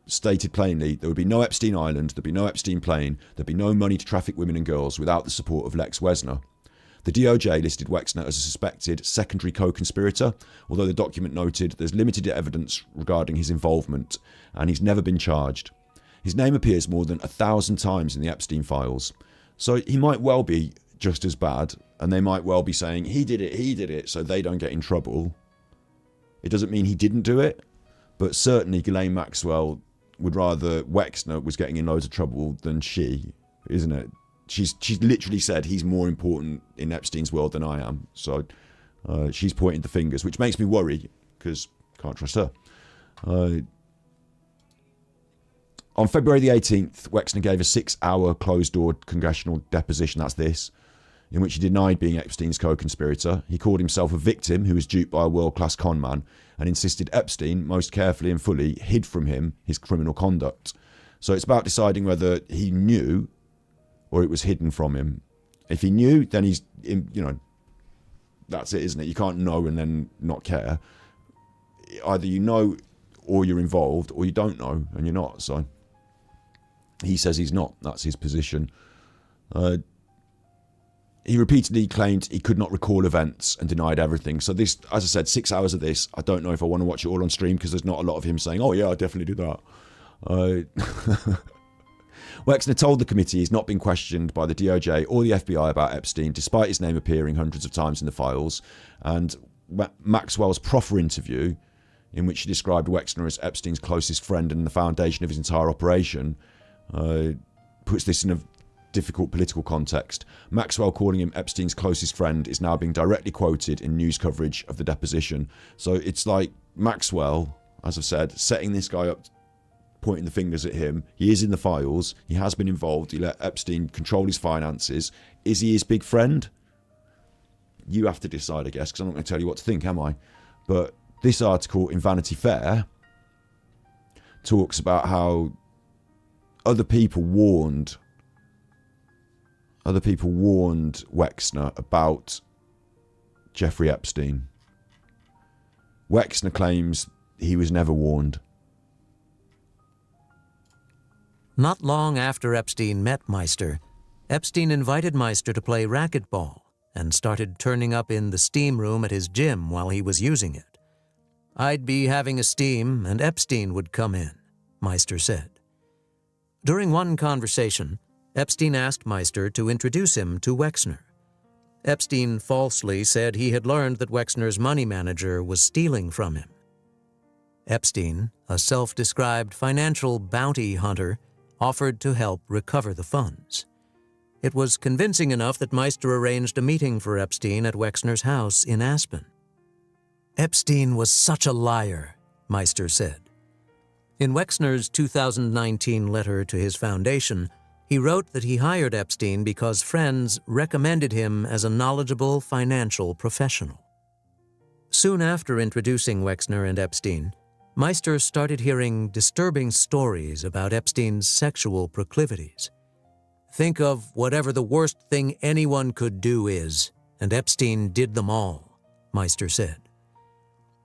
stated plainly, there would be no Epstein Island, there'd be no Epstein plane, there'd be no money to traffic women and girls without the support of Lex Wexner. The DOJ listed Wexner as a suspected secondary co-conspirator, although the document noted there's limited evidence regarding his involvement, and he's never been charged. His name appears more than 1,000 times in the Epstein files, so he might well be just as bad, and they might well be saying, he did it, so they don't get in trouble. It doesn't mean he didn't do it, but certainly Ghislaine Maxwell would rather Wexner was getting in loads of trouble than she, isn't it? She's literally said he's more important in Epstein's world than I am. So she's pointing the fingers, which makes me worry because can't trust her. On February the 18th, Wexner gave a 6-hour closed-door congressional deposition, that's this, in which he denied being Epstein's co-conspirator. He called himself a victim who was duped by a world-class con man and insisted Epstein, most carefully and fully, hid from him his criminal conduct. So it's about deciding whether he knew or it was hidden from him. If he knew, then he's, that's it, isn't it? You can't know and then not care. Either you know or you're involved, or you don't know and you're not. So he says he's not. That's his position. He repeatedly claimed he could not recall events and denied everything. So this, as I said, 6 hours of this, I don't know if I want to watch it all on stream because there's not a lot of him saying, oh yeah, I definitely did that. Wexner told the committee he's not been questioned by the DOJ or the FBI about Epstein, despite his name appearing hundreds of times in the files. And Maxwell's proffer interview, in which he described Wexner as Epstein's closest friend and the foundation of his entire operation, puts this in a difficult political context. Maxwell calling him Epstein's closest friend is now being directly quoted in news coverage of the deposition. So it's like Maxwell, as I've said, setting this guy up, pointing the fingers at him. He is in the files. He has been involved. He let Epstein control his finances. Is he his big friend? You have to decide, I guess, because I'm not going to tell you what to think, am I? But this article in Vanity Fair talks about how other people warned Wexner about Jeffrey Epstein. Wexner claims he was never warned. Not long after Epstein met Meister, Epstein invited Meister to play racquetball and started turning up in the steam room at his gym while he was using it. I'd be having a steam and Epstein would come in, Meister said. During one conversation, Epstein asked Meister to introduce him to Wexner. Epstein falsely said he had learned that Wexner's money manager was stealing from him. Epstein, a self-described financial bounty hunter, offered to help recover the funds. It was convincing enough that Meister arranged a meeting for Epstein at Wexner's house in Aspen. Epstein was such a liar, Meister said. In Wexner's 2019 letter to his foundation, he wrote that he hired Epstein because friends recommended him as a knowledgeable financial professional. Soon after introducing Wexner and Epstein, Meister started hearing disturbing stories about Epstein's sexual proclivities. Think of whatever the worst thing anyone could do is, and Epstein did them all, Meister said.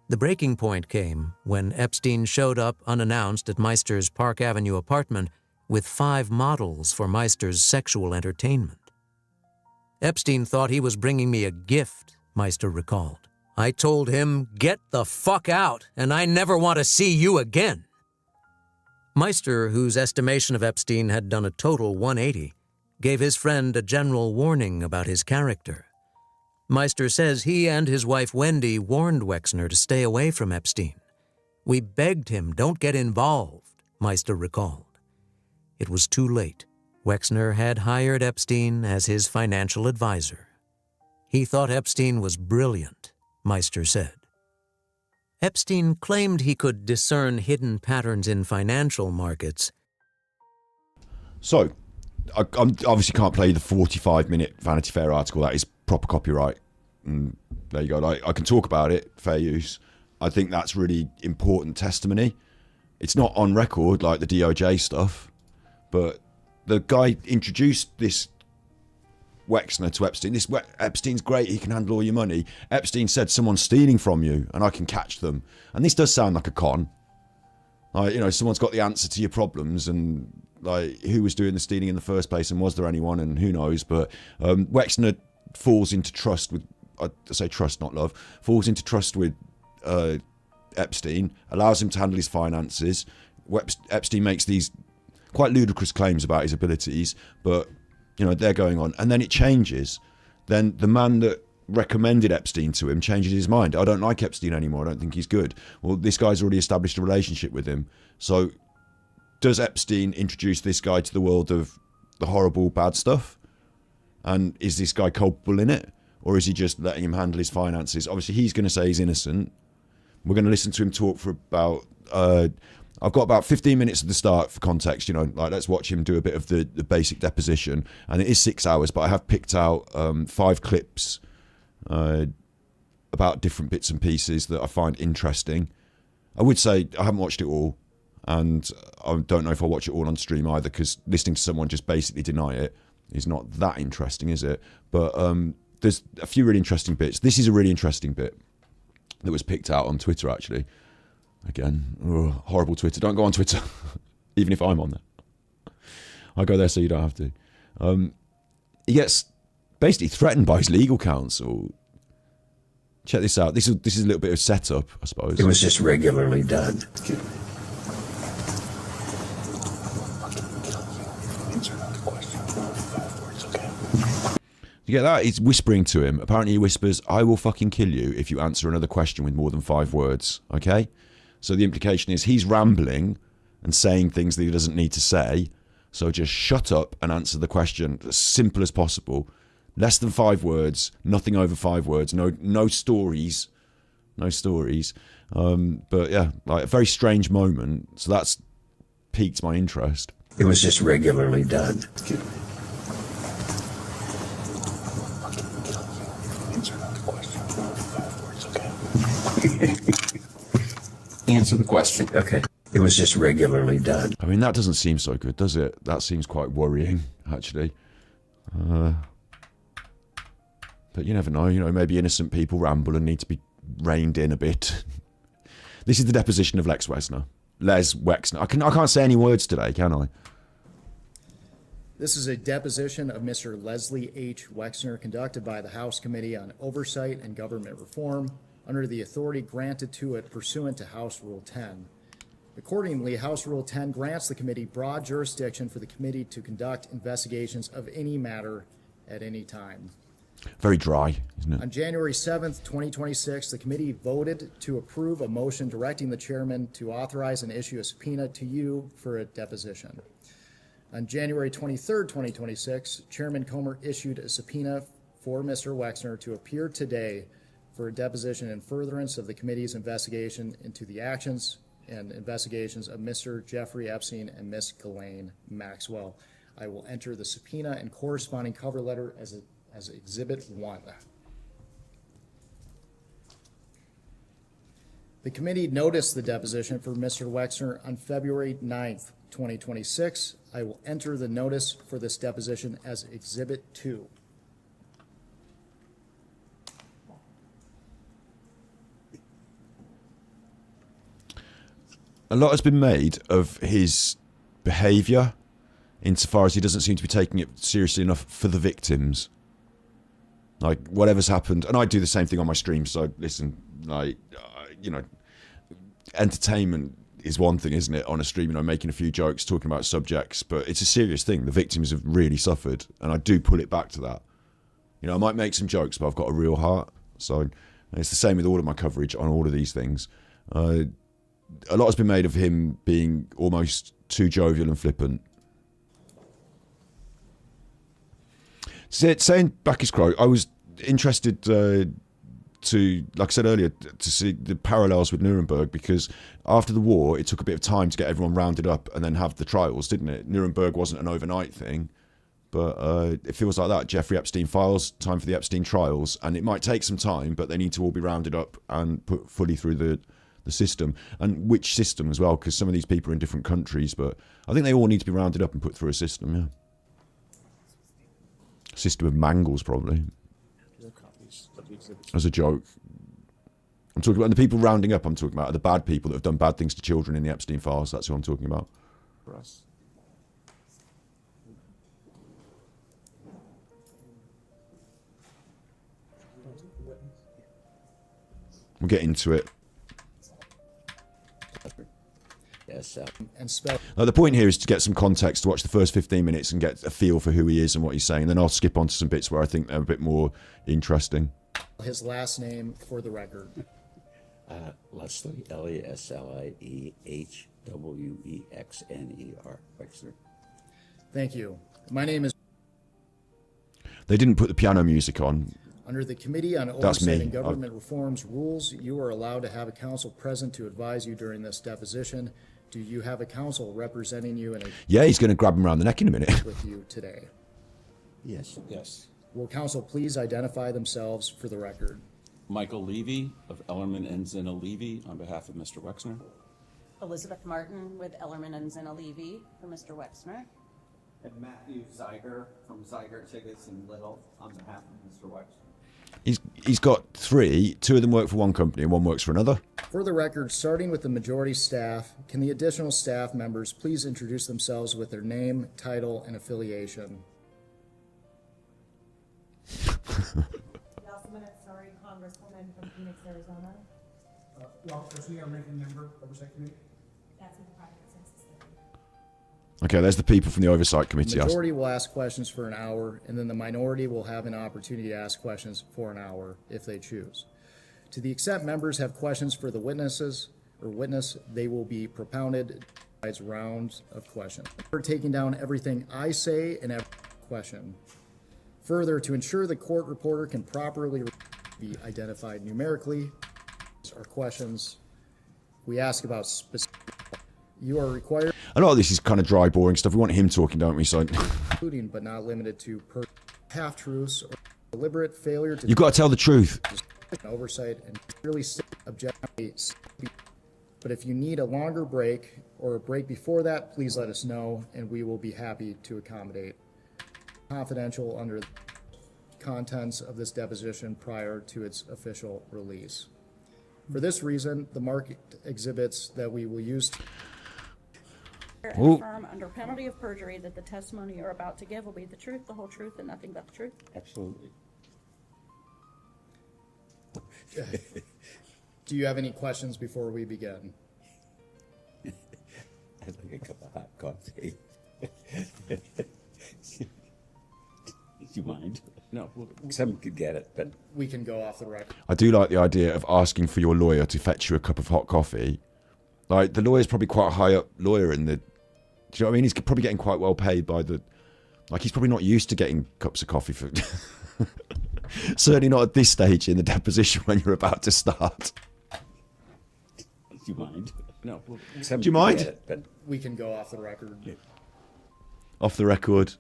The breaking point came when Epstein showed up unannounced at Meister's Park Avenue apartment with 5 models for Meister's sexual entertainment. Epstein thought he was bringing me a gift, Meister recalled. I told him, "Get the fuck out, and I never want to see you again." Meister, whose estimation of Epstein had done a total 180, gave his friend a general warning about his character. Meister says he and his wife Wendy warned Wexner to stay away from Epstein. "We begged him, don't get involved," Meister recalled. It was too late. Wexner had hired Epstein as his financial advisor. He thought Epstein was brilliant, Meister said. Epstein claimed he could discern hidden patterns in financial markets. So, I obviously can't play the 45-minute Vanity Fair article. That is proper copyright. And there you go. I can talk about it, fair use. I think that's really important testimony. It's not on record like the DOJ stuff, but the guy introduced this Wexner to Epstein. Epstein's great, he can handle all your money. Epstein said someone's stealing from you and I can catch them. And this does sound like a con. Like, you know, someone's got the answer to your problems, and like, who was doing the stealing in the first place, and was there anyone, and who knows? But Wexner falls into trust with, I say trust, not love, falls into trust with Epstein, allows him to handle his finances. Epstein makes these quite ludicrous claims about his abilities, but, you know, they're going on. And then it changes. Then the man that recommended Epstein to him changes his mind. I don't like Epstein anymore. I don't think he's good. Well, this guy's already established a relationship with him. So does Epstein introduce this guy to the world of the horrible, bad stuff? And is this guy culpable in it? Or is he just letting him handle his finances? Obviously, he's going to say he's innocent. We're going to listen to him talk for about... I've got about 15 minutes at the start for context, you know, like, let's watch him do a bit of the basic deposition. And it is 6 hours, but I have picked out 5 clips about different bits and pieces that I find interesting. I would say I haven't watched it all, and I don't know if I'll watch it all on stream either, because listening to someone just basically deny it is not that interesting, is it? But there's a few really interesting bits. This is a really interesting bit that was picked out on Twitter, actually. Again, horrible Twitter. Don't go on Twitter, even if I'm on there. I go there so you don't have to. He gets basically threatened by his legal counsel. Check this out. This is a little bit of setup, I suppose. It was just regularly done. You get that? He's whispering to him. Apparently he whispers, "I will fucking kill you if you answer another question with more than 5 words." Okay? So the implication is he's rambling and saying things that he doesn't need to say. So just shut up and answer the question as simple as possible. Less than 5 words, nothing over 5 words, no stories. No stories. But yeah, like a very strange moment. So that's piqued my interest. It was just regularly done. Answer the question. Okay. It was just regularly done. I mean, that doesn't seem so good, does it? That seems quite worrying, actually. But you never know. You know, maybe innocent people ramble and need to be reined in a bit. This is the deposition of Les Wexner. I can't say any words today, can I? This is a deposition of Mr. Leslie H. Wexner conducted by the House Committee on Oversight and Government Reform under the authority granted to it pursuant to House Rule 10. Accordingly, House Rule 10 grants the committee broad jurisdiction for the committee to conduct investigations of any matter at any time. Very dry, isn't it? On January 7th, 2026, the committee voted to approve a motion directing the chairman to authorize and issue a subpoena to you for a deposition. On January 23rd, 2026, Chairman Comer issued a subpoena for Mr. Wexner to appear today for a deposition in furtherance of the committee's investigation into the actions and investigations of Mr. Jeffrey Epstein and Ms. Ghislaine Maxwell. I will enter the subpoena and corresponding cover letter as Exhibit 1. The committee noticed the deposition for Mr. Wexner on February 9th, 2026. I will enter the notice for this deposition as Exhibit 2. A lot has been made of his behaviour insofar as he doesn't seem to be taking it seriously enough for the victims. Like, whatever's happened, and I do the same thing on my stream, so listen, like, you know, entertainment is one thing, isn't it, on a stream, you know, making a few jokes, talking about subjects, but it's a serious thing. The victims have really suffered, and I do pull it back to that. You know, I might make some jokes, but I've got a real heart, so it's the same with all of my coverage on all of these things. A lot has been made of him being almost too jovial and flippant. Saying back his crow, I was interested to, like I said earlier, to see the parallels with Nuremberg, because after the war, it took a bit of time to get everyone rounded up and then have the trials, didn't it? Nuremberg wasn't an overnight thing, but it feels like that. Jeffrey Epstein files, time for the Epstein trials, and it might take some time, but they need to all be rounded up and put fully through the system. And which system as well, because some of these people are in different countries, but I think they all need to be rounded up and put through a system, yeah. System of mangles, probably. As a joke. I'm talking about the people rounding up. I'm talking about the bad people that have done bad things to children in the Epstein files. That's who I'm talking about. For us. We'll get into it. Yes. And spell The point here is to get some context, to watch the first 15 minutes and get a feel for who he is and what he's saying. And then I'll skip on to some bits where I think they're a bit more interesting. his last name for the record. Leslie, LeslieHwexner. Wexner. Thank you. My name is. They didn't put the piano music on. Under the Committee on That's Oversight me. and Government Reform's rules, you are allowed to have a counsel present to advise you during this deposition. Do you have a counsel representing you in a Yeah, he's going to grab him around the neck in a minute. with you today? Yes. Yes. Will counsel please identify themselves for the record? Michael Levy of Ellerman and Zina Levy on behalf of Mr. Wexner. Elizabeth Martin with Ellerman and Zina Levy for Mr. Wexner. And Matthew Zeiger from Zeiger Tickets and Little on behalf of Mr. Wexner. He's got three. Two of them work for one company and one works for another. For the record, starting with the majority staff, can the additional staff members please introduce themselves with their name, title, and affiliation? Sorry, Congresswoman from Phoenix, Arizona. Ralph Chrisley, our ranking member, Oversight Committee. That's with the private census. Okay, there's the people from the Oversight Committee. The majority will ask questions for an hour, and then the minority will have an opportunity to ask questions for an hour if they choose. To the extent members have questions for the witnesses or witness, they will be propounded as rounds of questions. We're taking down everything I say and every question. Further, to ensure the court reporter can properly be identified numerically, our questions we ask about specific. You are required. A lot of this is kind of dry, boring stuff. We want him talking, don't we? So, including but not limited to half-truths or deliberate failure to. you've got to tell the truth. Oversight and clearly objectively. But if you need a longer break or a break before that, please let us know, and we will be happy to accommodate. Confidential under the contents of this deposition prior to its official release. For this reason, the marked exhibits that we will use. Affirm under penalty of perjury that the testimony you're about to give will be the truth, the whole truth, and nothing but the truth. Absolutely. Do you have any questions before we begin? I'd like a cup of hot coffee. Do you mind? No, someone could get it, but We can go off the record. I do like the idea of asking for your lawyer to fetch you a cup of hot coffee. Like, the lawyer's probably quite a high up lawyer in the. Do you know what I mean? He's probably getting quite well paid by the. Like, he's probably not used to getting cups of coffee for. Certainly not at this stage in the deposition when you're about to start. do you mind? No, Do you mind? Get it, but We can go off the record. Off the record.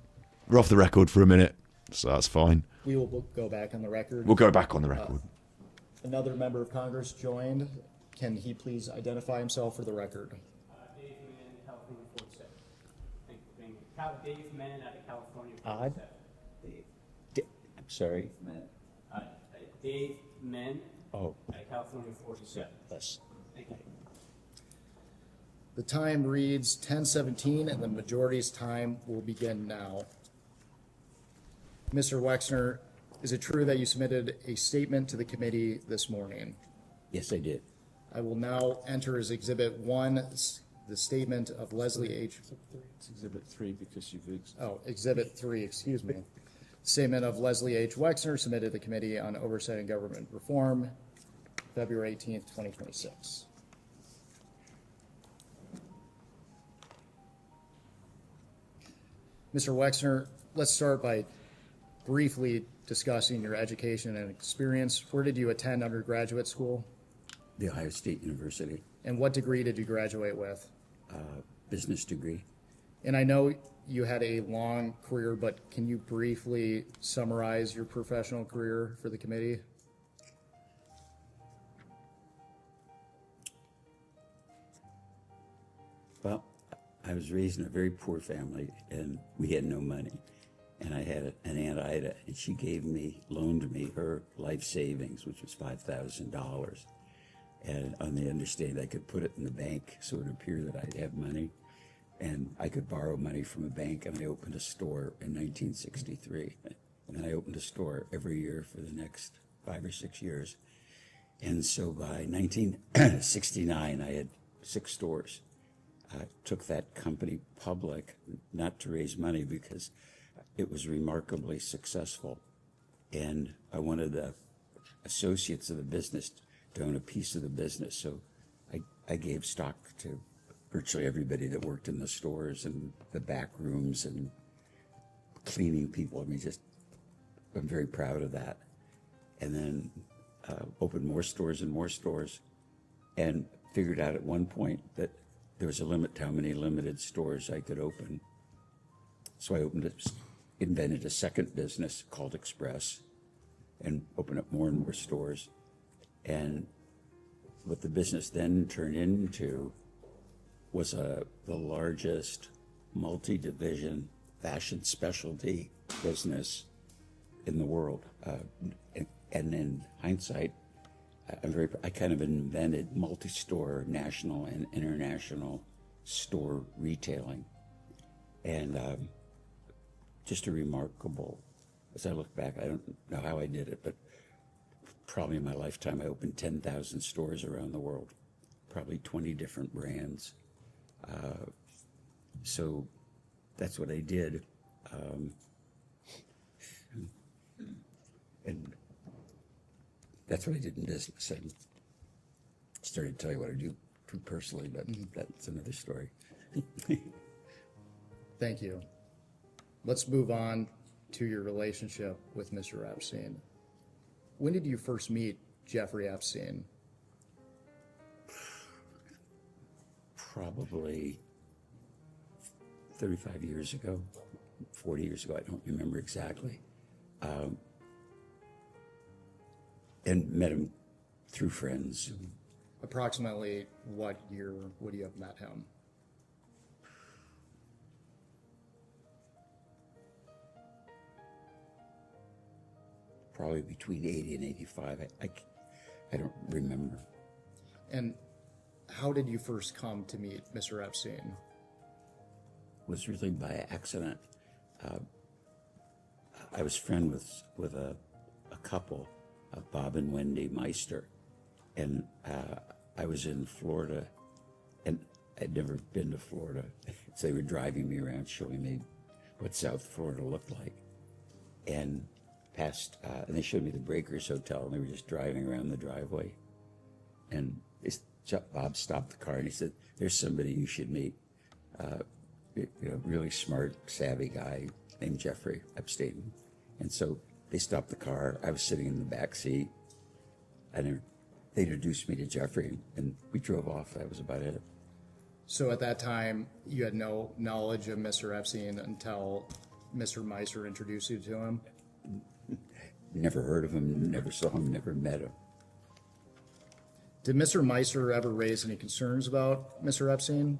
We're off the record for a minute, so that's fine. We will go back on the record. We'll go back on the record. Another member of Congress joined. Can he please identify himself for the record? Dave Mann, California 47. Thank you for being here. Dave Mann out of California Odd. 47. I'm sorry. Dave Mann Oh, out of California 47. less. Thank you. The time reads 10:17, and the majority's time will begin now. Mr. Wexner, is it true that you submitted a statement to the committee this morning? Yes, I did. I will now enter as Exhibit 1, the statement of Leslie H. It's Exhibit 3 because you've. Exhibit 3, excuse me. Statement of Leslie H. Wexner submitted to the Committee on Oversight and Government Reform, February 18th, 2026. Mr. Wexner, let's start by briefly discussing your education and experience. Where did you attend undergraduate school? The Ohio State University. And what degree did you graduate with? Business degree. And I know you had a long career, but can you briefly summarize your professional career for the committee? Well, I was raised in a very poor family, and we had no money. And I had an Aunt Ida, and she loaned me her life savings, which was $5,000. and on the understanding I could put it in the bank so it would appear that I have money, and I could borrow money from a bank, and I opened a store in 1963. And I opened a store every year for the next 5 or 6 years. And so by 1969, I had 6 stores. I took that company public, not to raise money, because it was remarkably successful. And I wanted the associates of the business to own a piece of the business. So I gave stock to virtually everybody that worked in the stores and the back rooms and cleaning people. I mean, I'm very proud of that. And then opened more stores and more stores, and figured out at one point that there was a limit to how many limited stores I could open. So I invented a second business called Express, and opened up more and more stores. And what the business then turned into was the largest multi-division fashion specialty business in the world. And in hindsight, I kind of invented multi-store national and international store retailing. And just a remarkable, as I look back, I don't know how I did it, but probably in my lifetime I opened 10,000 stores around the world, probably 20 different brands. So that's what I did. And that's what I did in business. I started to tell you what I do personally, but that's another story. Thank you. Let's move on to your relationship with Mr. Epstein. When did you first meet Jeffrey Epstein? Probably 35 years ago, 40 years ago, I don't remember exactly. And met him through friends. Approximately what year would you have met him? Probably between 80 and 85. I don't remember. And how did you first come to meet Mr. Epstein? It was really by accident. I was friends with a couple, Bob and Wendy Meister, and I was in Florida, and I'd never been to Florida, so they were driving me around showing me what South Florida looked like, and they showed me the Breakers Hotel, and they were just driving around the driveway, and Bob stopped the car and he said, "There's somebody you should meet, really smart, savvy guy named Jeffrey Epstein." And so they stopped the car. I was sitting in the back seat, and they introduced me to Jeffrey, and we drove off. That was about it. So at that time, you had no knowledge of Mr. Epstein until Mr. Meister introduced you to him? Never heard of him, never saw him, never met him. Did Mr. Meister ever raise any concerns about Mr. Epstein?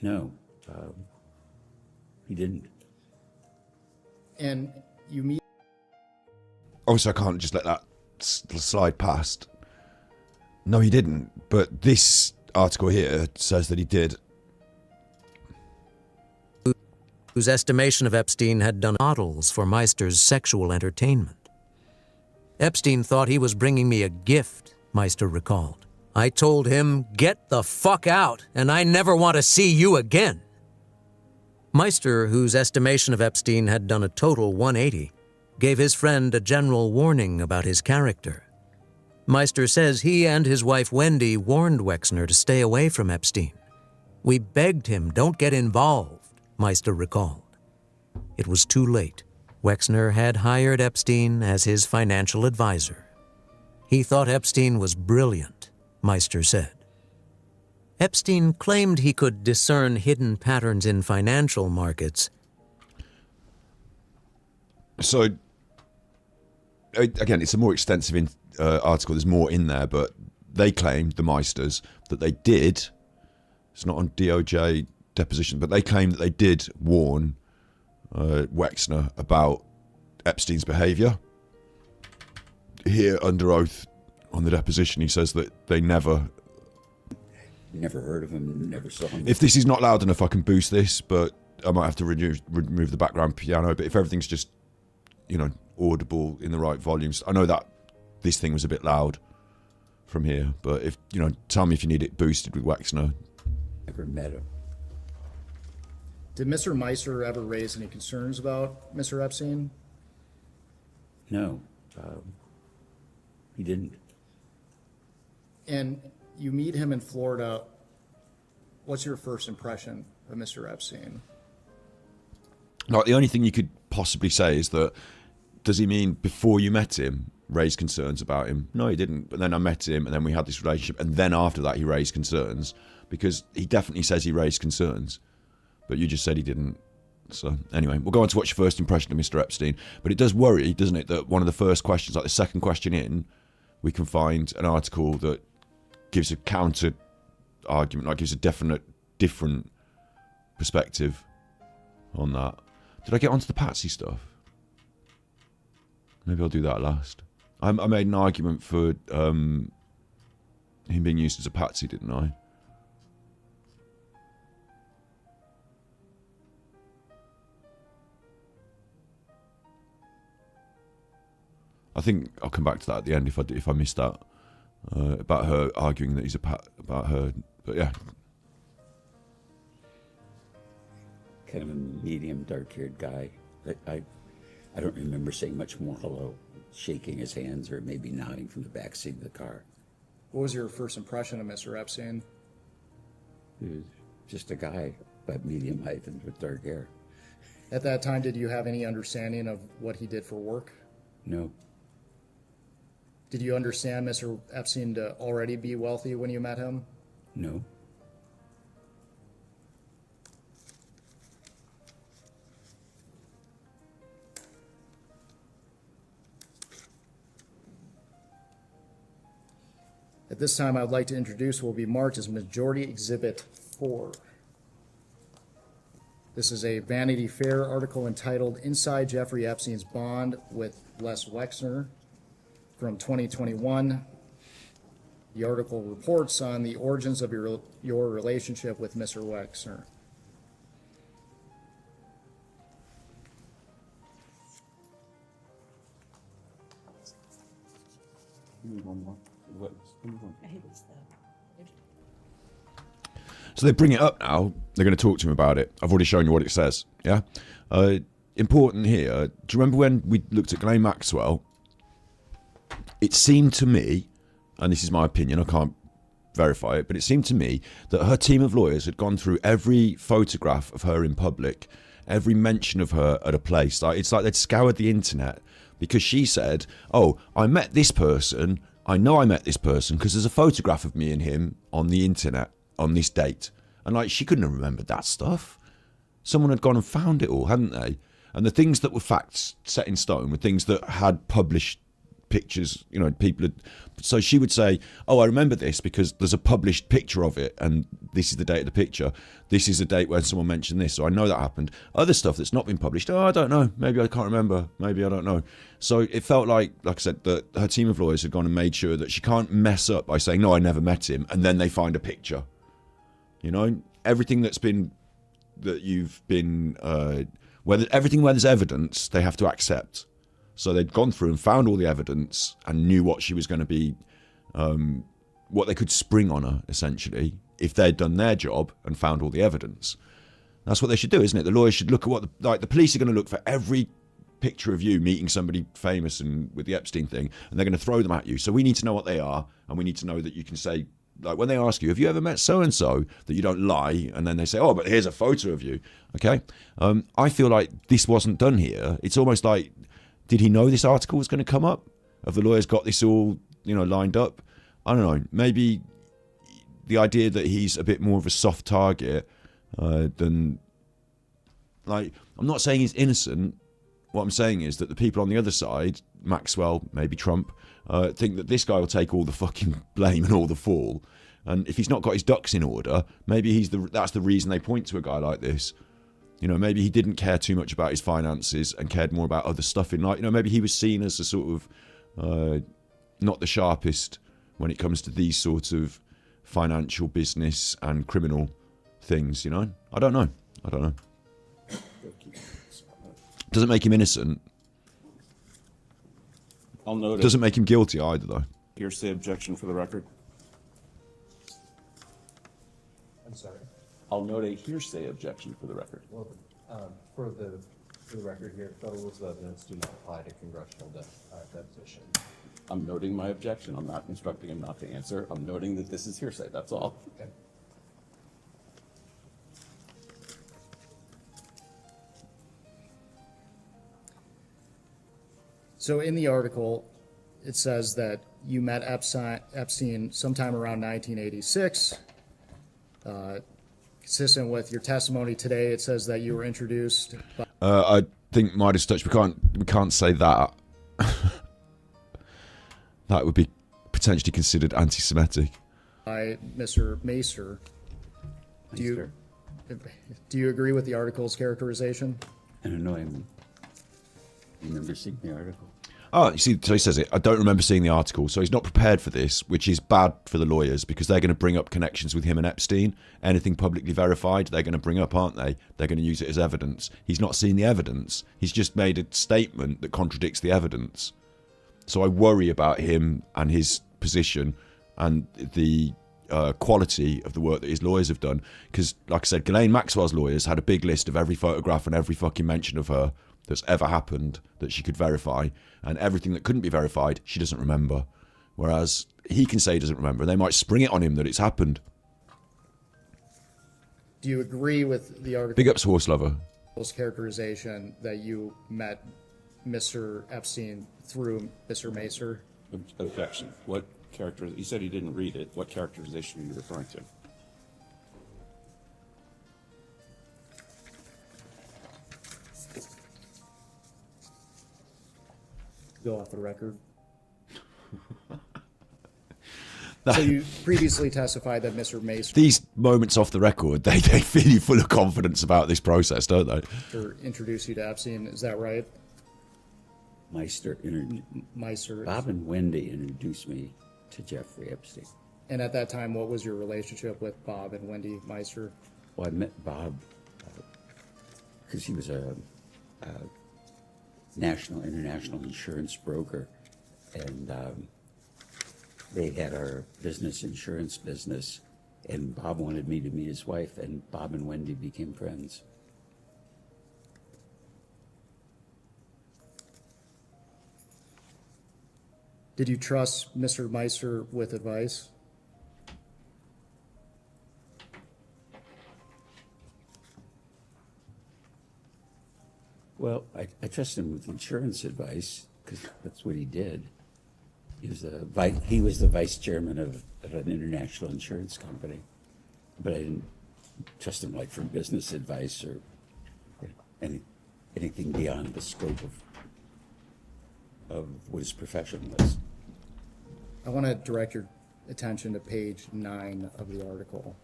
No, he didn't. And you meet... Obviously, I can't just let that slide past. No, he didn't. But this article here says that he did. Whose estimation of Epstein had done models for Meister's sexual entertainment. Epstein thought he was bringing me a gift, Meister recalled. I told him, "Get the fuck out, and I never want to see you again." Meister, whose estimation of Epstein had done a total 180, gave his friend a general warning about his character. Meister says he and his wife Wendy warned Wexner to stay away from Epstein. "We begged him, don't get involved," Meister recalled. It was too late. Wexner had hired Epstein as his financial advisor. He thought Epstein was brilliant, Meister said. Epstein claimed he could discern hidden patterns in financial markets. So, again, it's a more extensive article. There's more in there, but they claimed, the Meisters, that they did. It's not on DOJ deposition, but they claimed that they did warn Wexner about Epstein's behaviour. Here, under oath, on the deposition, he says that they never heard of him, never saw him. If this is not loud enough, I can boost this, but I might have to remove the background piano. But if everything's just, audible in the right volumes, I know that this thing was a bit loud from here. But if tell me if you need it boosted with Wexner. Never met him. Did Mr. Meister ever raise any concerns about Mr. Epstein? No, he didn't. And you meet him in Florida. What's your first impression of Mr. Epstein? Like, the only thing you could possibly say is that, does he mean before you met him, raise concerns about him? No, he didn't. But then I met him, and then we had this relationship, and then after that he raised concerns, because he definitely says he raised concerns. But you just said he didn't. So anyway, we'll go on to what's your first impression of Mr. Epstein. But it does worry, doesn't it, that one of the first questions, like the second question in, we can find an article that gives a counter argument, like gives a different perspective on that. Did I get onto the Patsy stuff? Maybe I'll do that last. I made an argument for him being used as a patsy, didn't I? I think I'll come back to that at the end if I missed that, about her arguing that he's about her. But yeah, kind of a medium dark-haired guy. I don't remember saying much more hello, shaking his hands, or maybe nodding from the back seat of the car. What was your first impression of Mr. Epstein? He was just a guy, about medium height and with dark hair. At that time, did you have any understanding of what he did for work? No. Did you understand Mr. Epstein to already be wealthy when you met him? No. At this time, I would like to introduce what will be marked as Majority Exhibit 4. This is a Vanity Fair article entitled Inside Jeffrey Epstein's Bond with Les Wexner from 2021. The article reports on the origins of your relationship with Mr. Wexner. One more. So they bring it up now. They're going to talk to him about it. I've already shown you what it says. Yeah. Important here. Do you remember when we looked at Ghislaine Maxwell? It seemed to me, and this is my opinion, I can't verify it, but it seemed to me that her team of lawyers had gone through every photograph of her in public, every mention of her at a place. Like, it's like they'd scoured the internet, because she said, oh, I met this person. I know I met this person because there's a photograph of me and him on the internet on this date. And like, she couldn't have remembered that stuff. Someone had gone and found it all, hadn't they? And the things that were facts set in stone were things that had published pictures, people had. So she would say, oh, I remember this because there's a published picture of it, and this is the date of the picture. This is the date when someone mentioned this, so I know that happened. Other stuff that's not been published, oh, I don't know, maybe I can't remember, maybe I don't know. So it felt like I said, that her team of lawyers had gone and made sure that she can't mess up by saying, no, I never met him, and then they find a picture. Everything that's been, that you've been, everything where there's evidence, they have to accept. So they'd gone through and found all the evidence and knew what she was going to be, what they could spring on her, essentially, if they'd done their job and found all the evidence. That's what they should do, isn't it? The lawyers should look at what, the police are going to look for every picture of you meeting somebody famous and with the Epstein thing, and they're going to throw them at you. So we need to know what they are, and we need to know that you can say, like when they ask you, have you ever met so-and-so, that you don't lie, and then they say, oh, but here's a photo of you, okay? I feel like this wasn't done here. It's almost like, did he know this article was going to come up? Have the lawyers got this all, lined up? I don't know. Maybe the idea that he's a bit more of a soft target than... Like, I'm not saying he's innocent. What I'm saying is that the people on the other side, Maxwell, maybe Trump, think that this guy will take all the fucking blame and all the fall. And if he's not got his ducks in order, maybe that's the reason they point to a guy like this. Maybe he didn't care too much about his finances and cared more about other stuff in life. Maybe he was seen as a sort of, not the sharpest when it comes to these sort of financial, business and criminal things, you know? I don't know. Doesn't make him innocent. I'll note Doesn't make him guilty either, though. Hearsay objection for the record. I'm sorry. I'll note a hearsay objection for the record. Well, for the record here, federal rules of evidence do not apply to congressional deposition. I'm noting my objection. I'm not instructing him not to answer. I'm noting that this is hearsay. That's all. Okay. So in the article, it says that you met Epstein sometime around 1986. Consistent with your testimony today, it says that you were introduced by I think Midas touch. We can't say that. That would be potentially considered anti-Semitic. by Mr. Macer. Do you agree with the article's characterization? I don't know. I remember seeing the article. Oh, you see, so he says it. I don't remember seeing the article. So he's not prepared for this, which is bad for the lawyers because they're going to bring up connections with him and Epstein. Anything publicly verified, they're going to bring up, aren't they? They're going to use it as evidence. He's not seen the evidence. He's just made a statement that contradicts the evidence. So I worry about him and his position and the quality of the work that his lawyers have done. Because, like I said, Ghislaine Maxwell's lawyers had a big list of every photograph and every fucking mention of her that's ever happened that she could verify, and everything that couldn't be verified she doesn't remember, whereas he can say he doesn't remember. They might spring it on him that it's happened. Do you agree with the article's Big ups Horse Lover. characterization that you met Mr. Epstein through Mr. Macer? Objection. What character? You said he didn't read it. What characterization are you referring to? Go off the record. So you previously testified that Mr. Macer These moments off the record, they feel you full of confidence about this process, don't they? introduced you to Epstein. Is that right? Meister. Bob and Wendy introduced me to Jeffrey Epstein. And at that time, what was your relationship with Bob and Wendy Meister? Well, I met Bob because he was a international insurance broker, and they had our insurance business, and Bob wanted me to meet his wife, and Bob and Wendy became friends. Did you trust Mr. Meister with advice? Well, I trust him with insurance advice because that's what he did. He was the vice chairman of an international insurance company, but I didn't trust him like for business advice or anything beyond the scope of what his profession was. I want to direct your attention to page 9 of the article.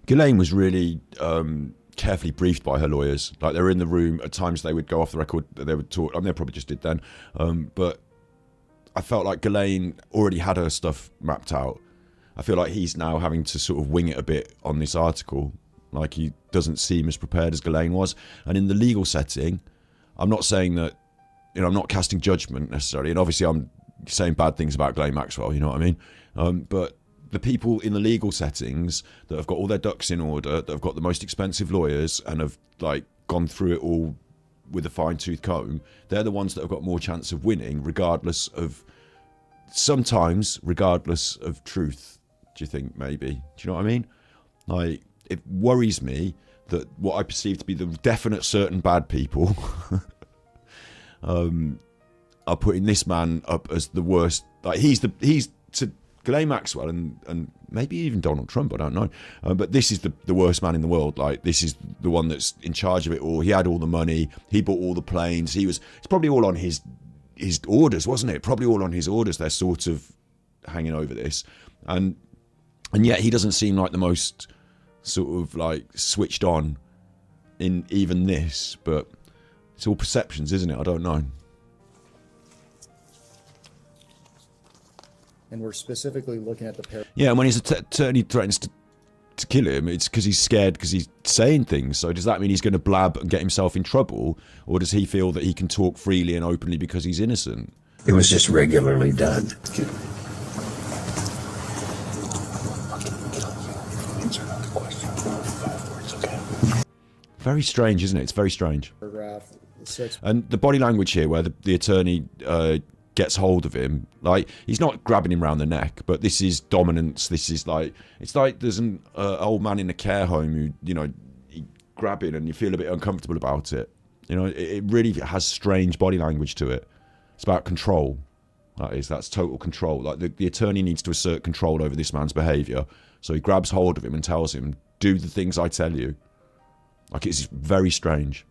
Ghislaine was really carefully briefed by her lawyers. Like, they were in the room. At times they would go off the record. They would talk. I mean, they probably just did then. But I felt like Ghislaine already had her stuff mapped out. I feel like he's now having to sort of wing it a bit on this article. Like, he doesn't seem as prepared as Ghislaine was. And in the legal setting, I'm not saying that, I'm not casting judgment necessarily. And obviously I'm saying bad things about Ghislaine Maxwell, you know what I mean? But the people in the legal settings that have got all their ducks in order, that have got the most expensive lawyers and have like gone through it all with a fine-tooth comb, they're the ones that have got more chance of winning, sometimes regardless of truth. Do you think, maybe? Do you know what I mean? Like, it worries me that what I perceive to be the definite certain bad people are putting this man up as the worst. Like, he's to Ghislaine Maxwell and maybe even Donald Trump, I don't know. But this is the worst man in the world. Like, this is the one that's in charge of it all. He had all the money. He bought all the planes. It's probably all on his orders, wasn't it? Probably all on his orders. They're sort of hanging over this. And yet he doesn't seem like the most sort of like switched on in even this, but it's all perceptions, isn't it? I don't know. And we're specifically looking at the pair. Yeah, and when his attorney threatens to kill him, it's because he's scared because he's saying things. So does that mean he's going to blab and get himself in trouble? Or does he feel that he can talk freely and openly because he's innocent? It was just regularly done. Very strange, isn't it? It's very strange. Paragraph 6. And the body language here, where the attorney gets hold of him, like, he's not grabbing him around the neck, but this is dominance. This is like, it's like there's an old man in a care home who, you know, you grab it and you feel a bit uncomfortable about it. You know, it really has strange body language to it. It's about control. That's total control. Like the attorney needs to assert control over this man's behaviour. So he grabs hold of him and tells him, do the things I tell you. Like, it's very strange.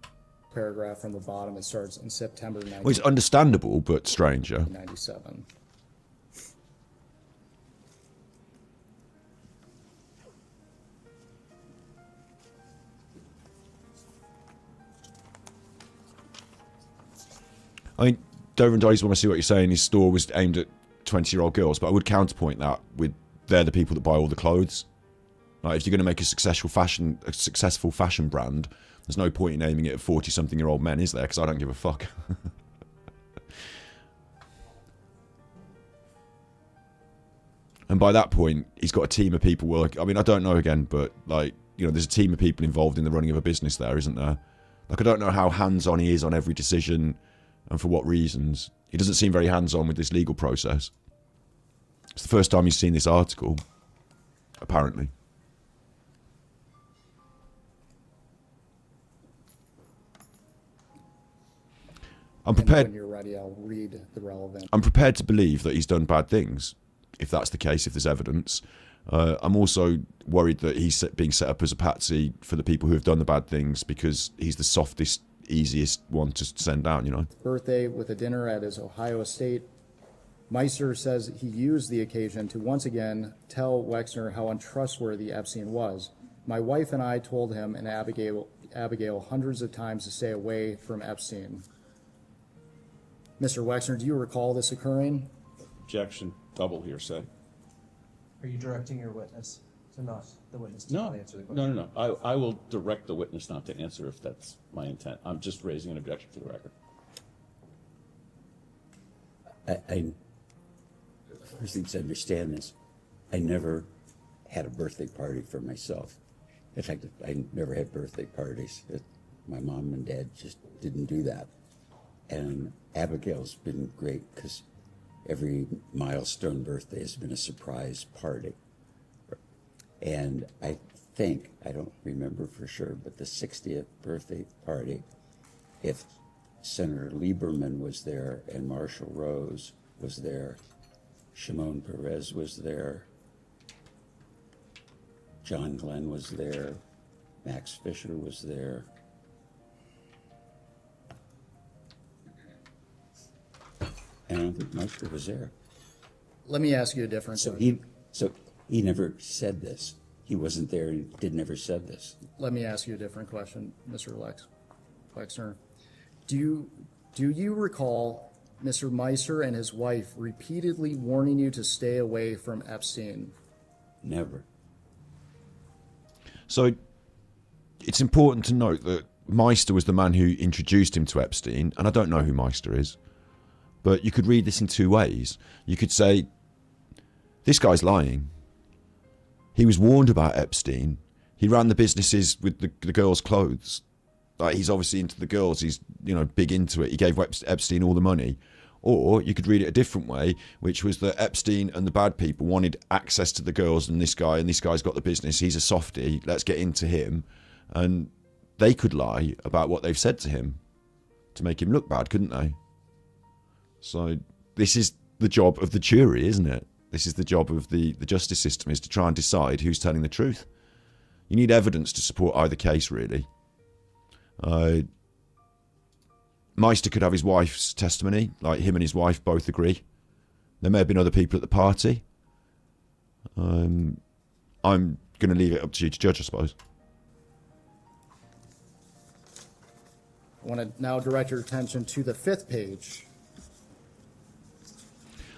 Paragraph from the bottom, it starts in September 1997. Well, it's understandable, but stranger. I mean, Dover and Dice, when I see what you're saying, his store was aimed at 20-year-old girls, but I would counterpoint that with they're the people that buy all the clothes. Like, if you're going to make a successful fashion brand, there's no point in aiming it at 40-something-year-old men, is there? Because I don't give a fuck. And by that point, he's got a team of people working. I mean, I don't know again, but, like, you know, there's a team of people involved in the running of a business there, isn't there? Like, I don't know how hands-on he is on every decision and for what reasons. He doesn't seem very hands-on with this legal process. It's the first time he's seen this article, apparently. I'm prepared. When you're ready, I'll read the relevant. I'm prepared to believe that he's done bad things, if that's the case, if there's evidence. I'm also worried that he's being set up as a patsy for the people who have done the bad things because he's the softest, easiest one to send down, you know. Birthday with a dinner at his Ohio estate. Meister says he used the occasion to once again tell Wexner how untrustworthy Epstein was. My wife and I told him and Abigail hundreds of times to stay away from Epstein. Mr. Wexner, do you recall this occurring? Objection, double hearsay. Are you directing your witness to not the witness to not answer the question? No. I will direct the witness not to answer if that's my intent. I'm just raising an objection for the record. I first thing to understand this, I never had a birthday party for myself. In fact, I never had birthday parties. My mom and dad just didn't do that. And Abigail's been great because every milestone birthday has been a surprise party. And I think, I don't remember for sure, but the 60th birthday party, if Senator Lieberman was there and Marshall Rose was there, Shimon Peres was there, John Glenn was there, Max Fisher was there. And I don't think Meister was there. Let me ask you a different So question. he never said this. He wasn't there. He never said this. Let me ask you a different question, Mr. Wexner. Do you recall Mr. Meister and his wife repeatedly warning you to stay away from Epstein? Never. So it's important to note that Meister was the man who introduced him to Epstein, and I don't know who Meister is. But you could read this in two ways. You could say, this guy's lying. He was warned about Epstein. He ran the businesses with the girls' clothes. Like, he's obviously into the girls. He's, you know, big into it. He gave Epstein all the money. Or you could read it a different way, which was that Epstein and the bad people wanted access to the girls and this guy's got the business. He's a softie. Let's get into him. And they could lie about what they've said to him to make him look bad, couldn't they? So this is the job of the jury, isn't it? This is the job of the justice system, is to try and decide who's telling the truth. You need evidence to support either case, really. Meister could have his wife's testimony, like him and his wife both agree. There may have been other people at the party. I'm going to leave it up to you to judge, I suppose. I want to now direct your attention to the 5th page.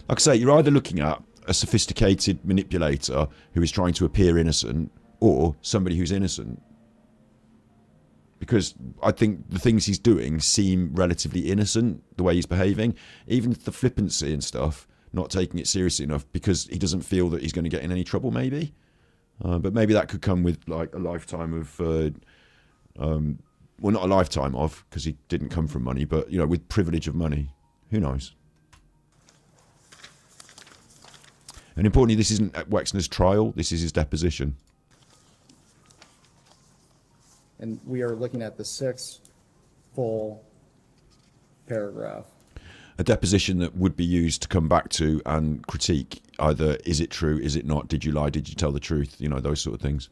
Like I say, you're either looking at a sophisticated manipulator who is trying to appear innocent or somebody who's innocent. Because I think the things he's doing seem relatively innocent, the way he's behaving. Even the flippancy and stuff, not taking it seriously enough because he doesn't feel that he's going to get in any trouble, maybe. But maybe that could come with like a lifetime of, well, not a lifetime of, because he didn't come from money, but, you know, with privilege of money. Who knows? And importantly, this isn't Wexner's trial, this is his deposition. And we are looking at the 6th full paragraph. A deposition that would be used to come back to and critique either, is it true, is it not, did you lie, did you tell the truth, you know, those sort of things.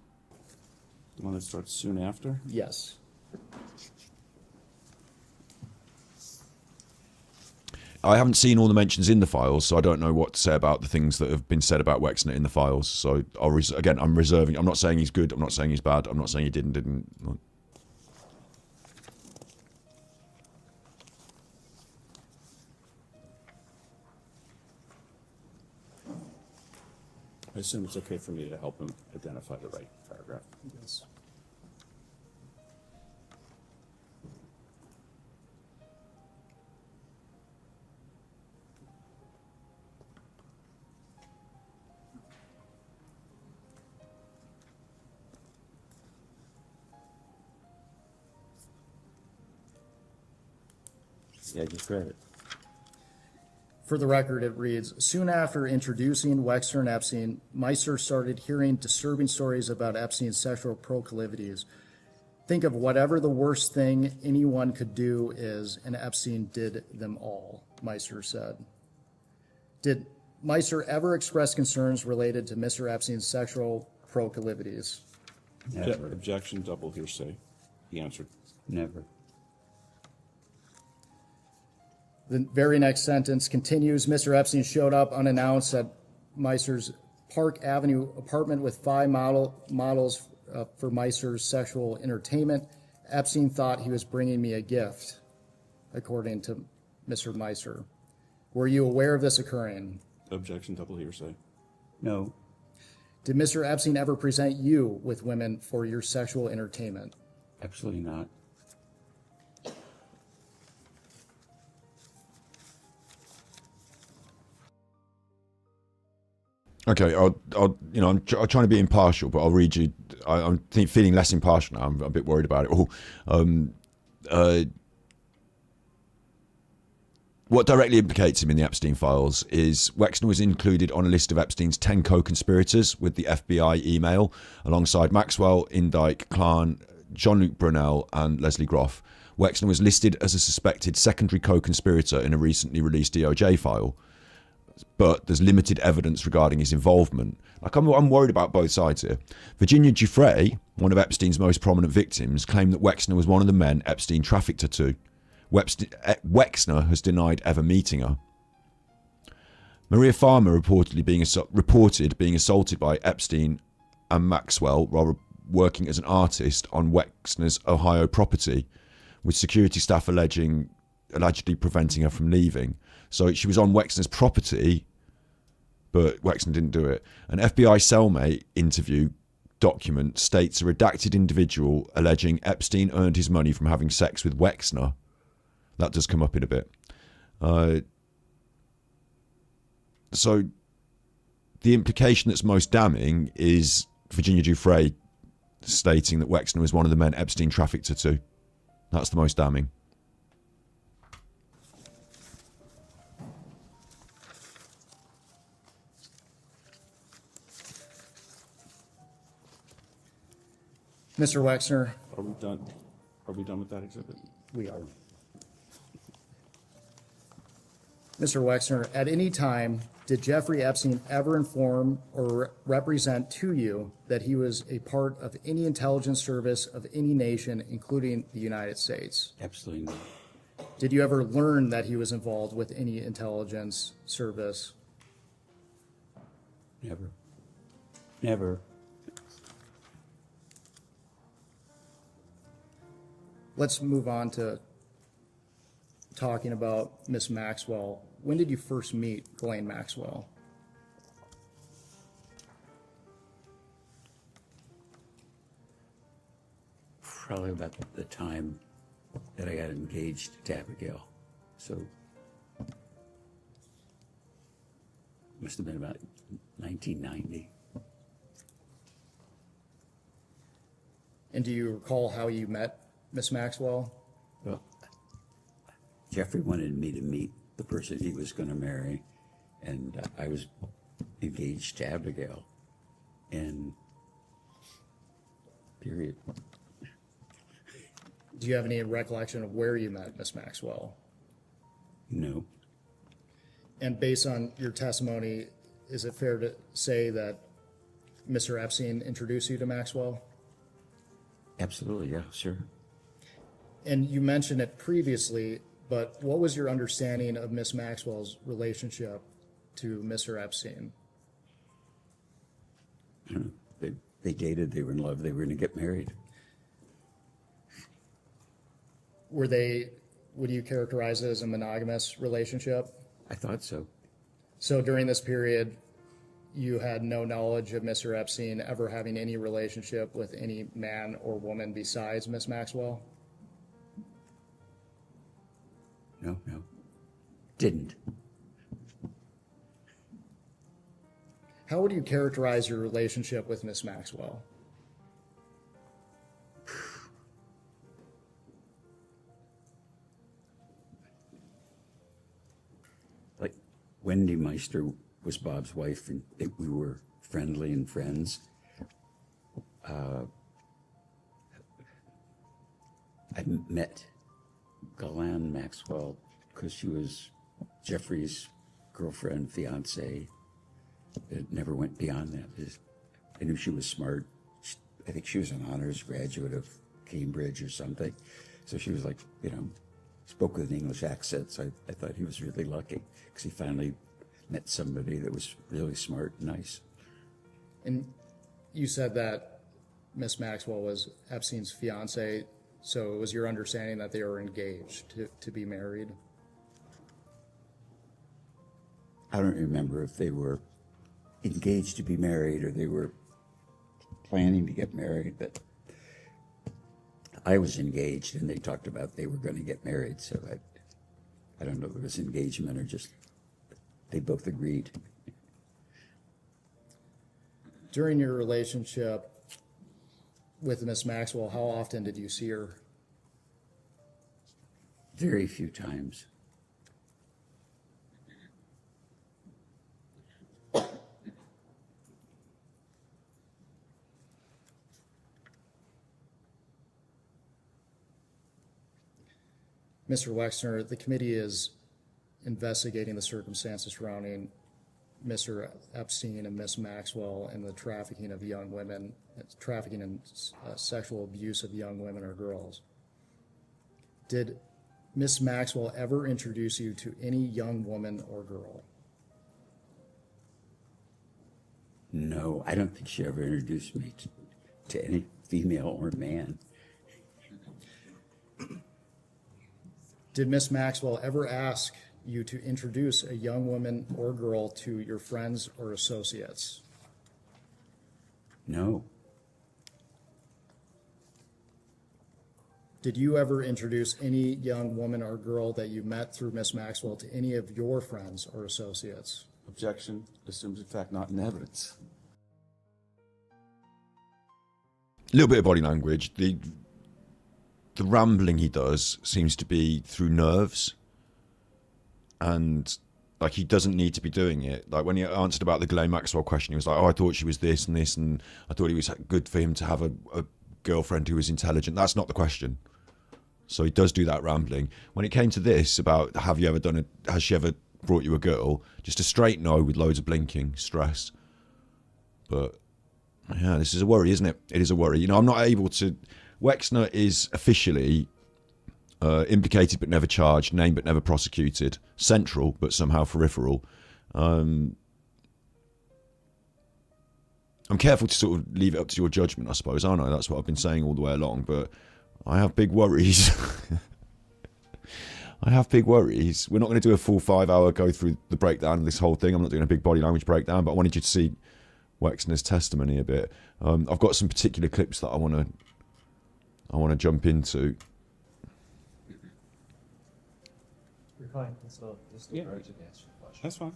The one that starts soon after? Yes. I haven't seen all the mentions in the files, so I don't know what to say about the things that have been said about Wexner in the files. So again, I'm reserving. I'm not saying he's good. I'm not saying he's bad. I'm not saying he didn't. I assume it's okay for me to help him identify the right paragraph. Yes. Yeah, I just read it. For the record, it reads, soon after introducing Wexner and Epstein, Meister started hearing disturbing stories about Epstein's sexual proclivities. Think of whatever the worst thing anyone could do is, and Epstein did them all, Meister said. Did Meister ever express concerns related to Mr. Epstein's sexual proclivities? Never. Objection, double hearsay. He answered. Never. The very next sentence continues, Mr. Epstein showed up unannounced at Meister's Park Avenue apartment with 5 models for Meister's sexual entertainment. Epstein thought he was bringing me a gift, according to Mr. Meister. Were you aware of this occurring? Objection, double hearsay. No. Did Mr. Epstein ever present you with women for your sexual entertainment? Absolutely not. Okay, I'll you know, I'm trying to be impartial, but I'll read you. I'm feeling less impartial now. I'm a bit worried about it all. What directly implicates him in the Epstein files is Wexner was included on a list of Epstein's 10 co-conspirators with the FBI email, alongside Maxwell, Indike, Klan, Jean-Luc Brunel, and Leslie Groff. Wexner was listed as a suspected secondary co-conspirator in a recently released DOJ file, but there's limited evidence regarding his involvement. Like, I'm worried about both sides here. Virginia Giuffre, one of Epstein's most prominent victims, claimed that Wexner was one of the men Epstein trafficked her to. Wexner has denied ever meeting her. Maria Farmer reported being assaulted by Epstein and Maxwell while working as an artist on Wexner's Ohio property, with security staff allegedly preventing her from leaving. So she was on Wexner's property, but Wexner didn't do it. An FBI cellmate interview document states a redacted individual alleging Epstein earned his money from having sex with Wexner. That does come up in a bit. So the implication that's most damning is Virginia Giuffre stating that Wexner was one of the men Epstein trafficked her to. That's the most damning. Mr. Wexner. Are we done? Are we done with that exhibit? We are. Mr. Wexner, at any time, did Jeffrey Epstein ever inform or represent to you that he was a part of any intelligence service of any nation, including the United States? Absolutely not. Did you ever learn that he was involved with any intelligence service? Never. Never. Let's move on to talking about Miss Maxwell. When did you first meet Ghislaine Maxwell? Probably about the time that I got engaged to Abigail. So must have been about 1990. And do you recall how you met Miss Maxwell? Well, Jeffrey wanted me to meet the person he was going to marry, and I was engaged to Abigail. And period. Do you have any recollection of where you met Miss Maxwell? No. And based on your testimony, is it fair to say that Mr. Epstein introduced you to Maxwell? Absolutely, yeah, sure. And you mentioned it previously, but what was your understanding of Miss Maxwell's relationship to Mr. Epstein? I don't know. They dated, they were in love, they were going to get married. Were they, would you characterize it as a monogamous relationship? I thought so. So during this period, you had no knowledge of Mr. Epstein ever having any relationship with any man or woman besides Miss Maxwell? No. Didn't. How would you characterize your relationship with Miss Maxwell? Like, Wendy Meister was Bob's wife, and we were friendly and friends. I met Ghislaine Maxwell because she was Jeffrey's girlfriend, fiance. It never went beyond that. I knew she was smart. I think she was an honors graduate of Cambridge or something. So she was like, spoke with an English accent. So I thought he was really lucky because he finally met somebody that was really smart and nice. And you said that Miss Maxwell was Epstein's fiance, so it was your understanding that they were engaged to be married? I don't remember if they were engaged to be married or they were planning to get married, but I was engaged and they talked about they were going to get married, so I don't know if it was engagement or just they both agreed. During your relationship with Miss Maxwell, how often did you see her? Very few times. Mr. Wexner, the committee is investigating the circumstances surrounding Mr. Epstein and Miss Maxwell and the trafficking of young women, trafficking and sexual abuse of young women or girls. Did Miss Maxwell ever introduce you to any young woman or girl? No, I don't think she ever introduced me to any female or man. Did Miss Maxwell ever ask you to introduce a young woman or girl to your friends or associates? No. Did you ever introduce any young woman or girl that you met through Miss Maxwell to any of your friends or associates? Objection. Assumes in fact not in evidence. A little bit of body language. The rambling he does seems to be through nerves, and like he doesn't need to be doing it. Like when he answered about the Ghislaine Maxwell question, he was like, "Oh, I thought she was this and this, and I thought it was good for him to have a girlfriend who was intelligent." That's not the question. So he does do that rambling. When it came to this about has she ever brought you a girl? Just a straight no with loads of blinking, stress. But yeah, this is a worry, isn't it? It is a worry. I'm not able to. Wexner is officially implicated but never charged, named but never prosecuted, central but somehow peripheral. I'm careful to sort of leave it up to your judgment, I suppose. I know that's what I've been saying all the way along, but I have big worries. I have big worries. We're not going to do a full 5 hour go through the breakdown of this whole thing. I'm not doing a big body language breakdown, but I wanted you to see Wexner's testimony a bit. I've got some particular clips that I want to jump into. You're fine. So just to answer the question. That's fine.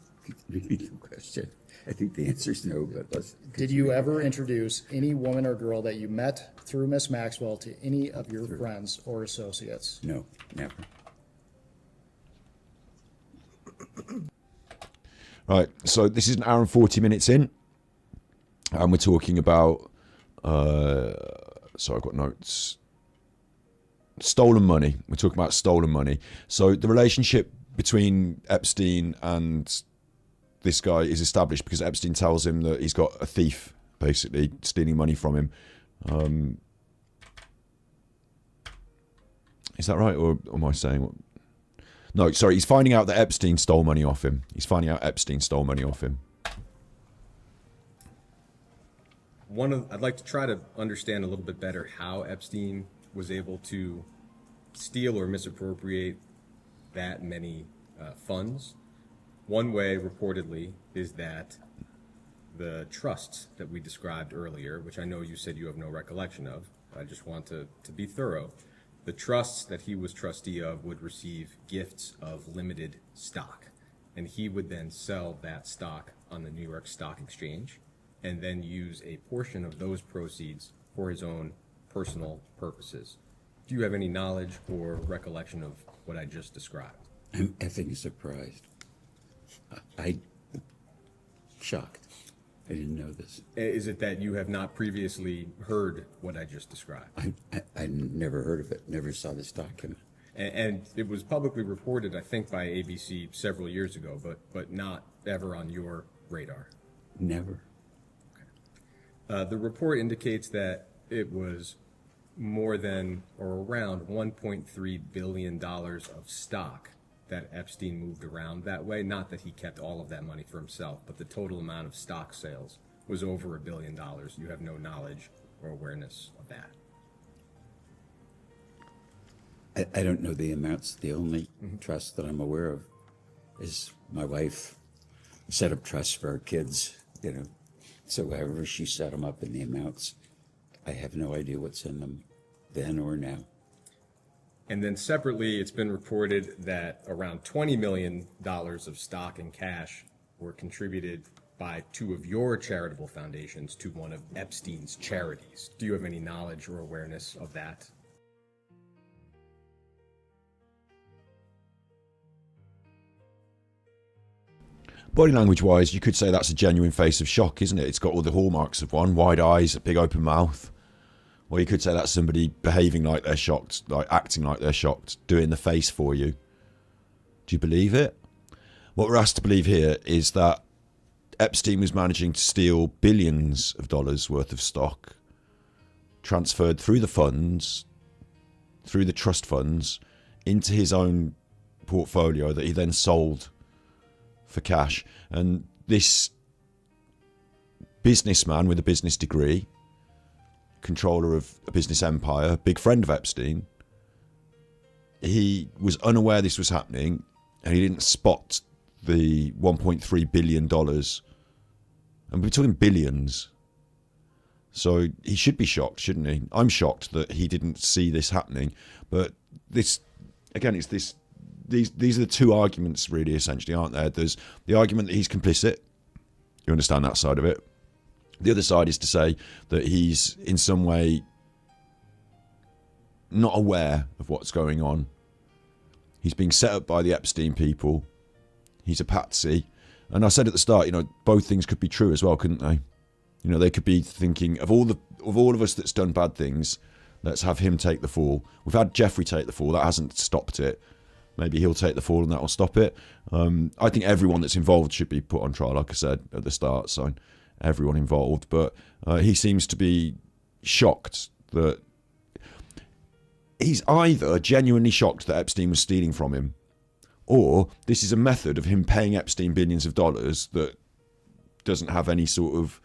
Repeat the question. I think the answer is no, but let's. Did you ever introduce any woman or girl that you met through Miss Maxwell to any of your friends or associates? No, never. Right, so this is an hour and 40 minutes in, and we're talking about, I've got notes. Stolen money. We're talking about stolen money. So the relationship between Epstein and this guy is established because Epstein tells him that he's got a thief, basically, stealing money from him. Is that right, or am I saying what? No, sorry, he's finding out that Epstein stole money off him. I'd like to try to understand a little bit better how Epstein was able to steal or misappropriate that many funds. One way, reportedly, is that the trusts that we described earlier, which I know you said you have no recollection of, I just want to be thorough. The trusts that he was trustee of would receive gifts of limited stock, and he would then sell that stock on the New York Stock Exchange and then use a portion of those proceeds for his own personal purposes. Do you have any knowledge or recollection of what I just described? I'm effing surprised. I shocked. I didn't know this. Is it that you have not previously heard what I just described? I never heard of it, never saw this document. And it was publicly reported, I think, by ABC several years ago, but not ever on your radar? Never. Okay. The report indicates that it was more than or around $1.3 billion of stock that Epstein moved around that way. Not that he kept all of that money for himself, but the total amount of stock sales was over $1 billion. You have no knowledge or awareness of that. I don't know the amounts. The only trust that I'm aware of is my wife set up trusts for our kids, so however she set them up in the amounts, I have no idea what's in them then or now. And then separately, it's been reported that around $20 million of stock and cash were contributed by two of your charitable foundations to one of Epstein's charities. Do you have any knowledge or awareness of that? Body language wise, you could say that's a genuine face of shock, isn't it? It's got all the hallmarks of one: wide eyes, a big open mouth. Or you could say that's somebody behaving like they're shocked, like acting like they're shocked, doing the face for you. Do you believe it? What we're asked to believe here is that Epstein was managing to steal billions of dollars worth of stock, transferred through the funds, through the trust funds, into his own portfolio that he then sold for cash. And this businessman with a business degree, controller of a business empire, big friend of Epstein, he was unaware this was happening, and he didn't spot the $1.3 billion. And we're talking billions. So he should be shocked, shouldn't he? I'm shocked that he didn't see this happening. But this, again, it's this. These are the two arguments, really, essentially, aren't there? There's the argument that he's complicit. You understand that side of it. The other side is to say that he's in some way not aware of what's going on. He's being set up by the Epstein people. He's a patsy. And I said at the start, both things could be true as well, couldn't they? They could be thinking of all of us that's done bad things, let's have him take the fall. We've had Jeffrey take the fall. That hasn't stopped it. Maybe he'll take the fall and that will stop it. I think everyone that's involved should be put on trial, like I said at the start. So everyone involved. But he seems to be shocked that he's either genuinely shocked that Epstein was stealing from him, or this is a method of him paying Epstein billions of dollars that doesn't have any sort of,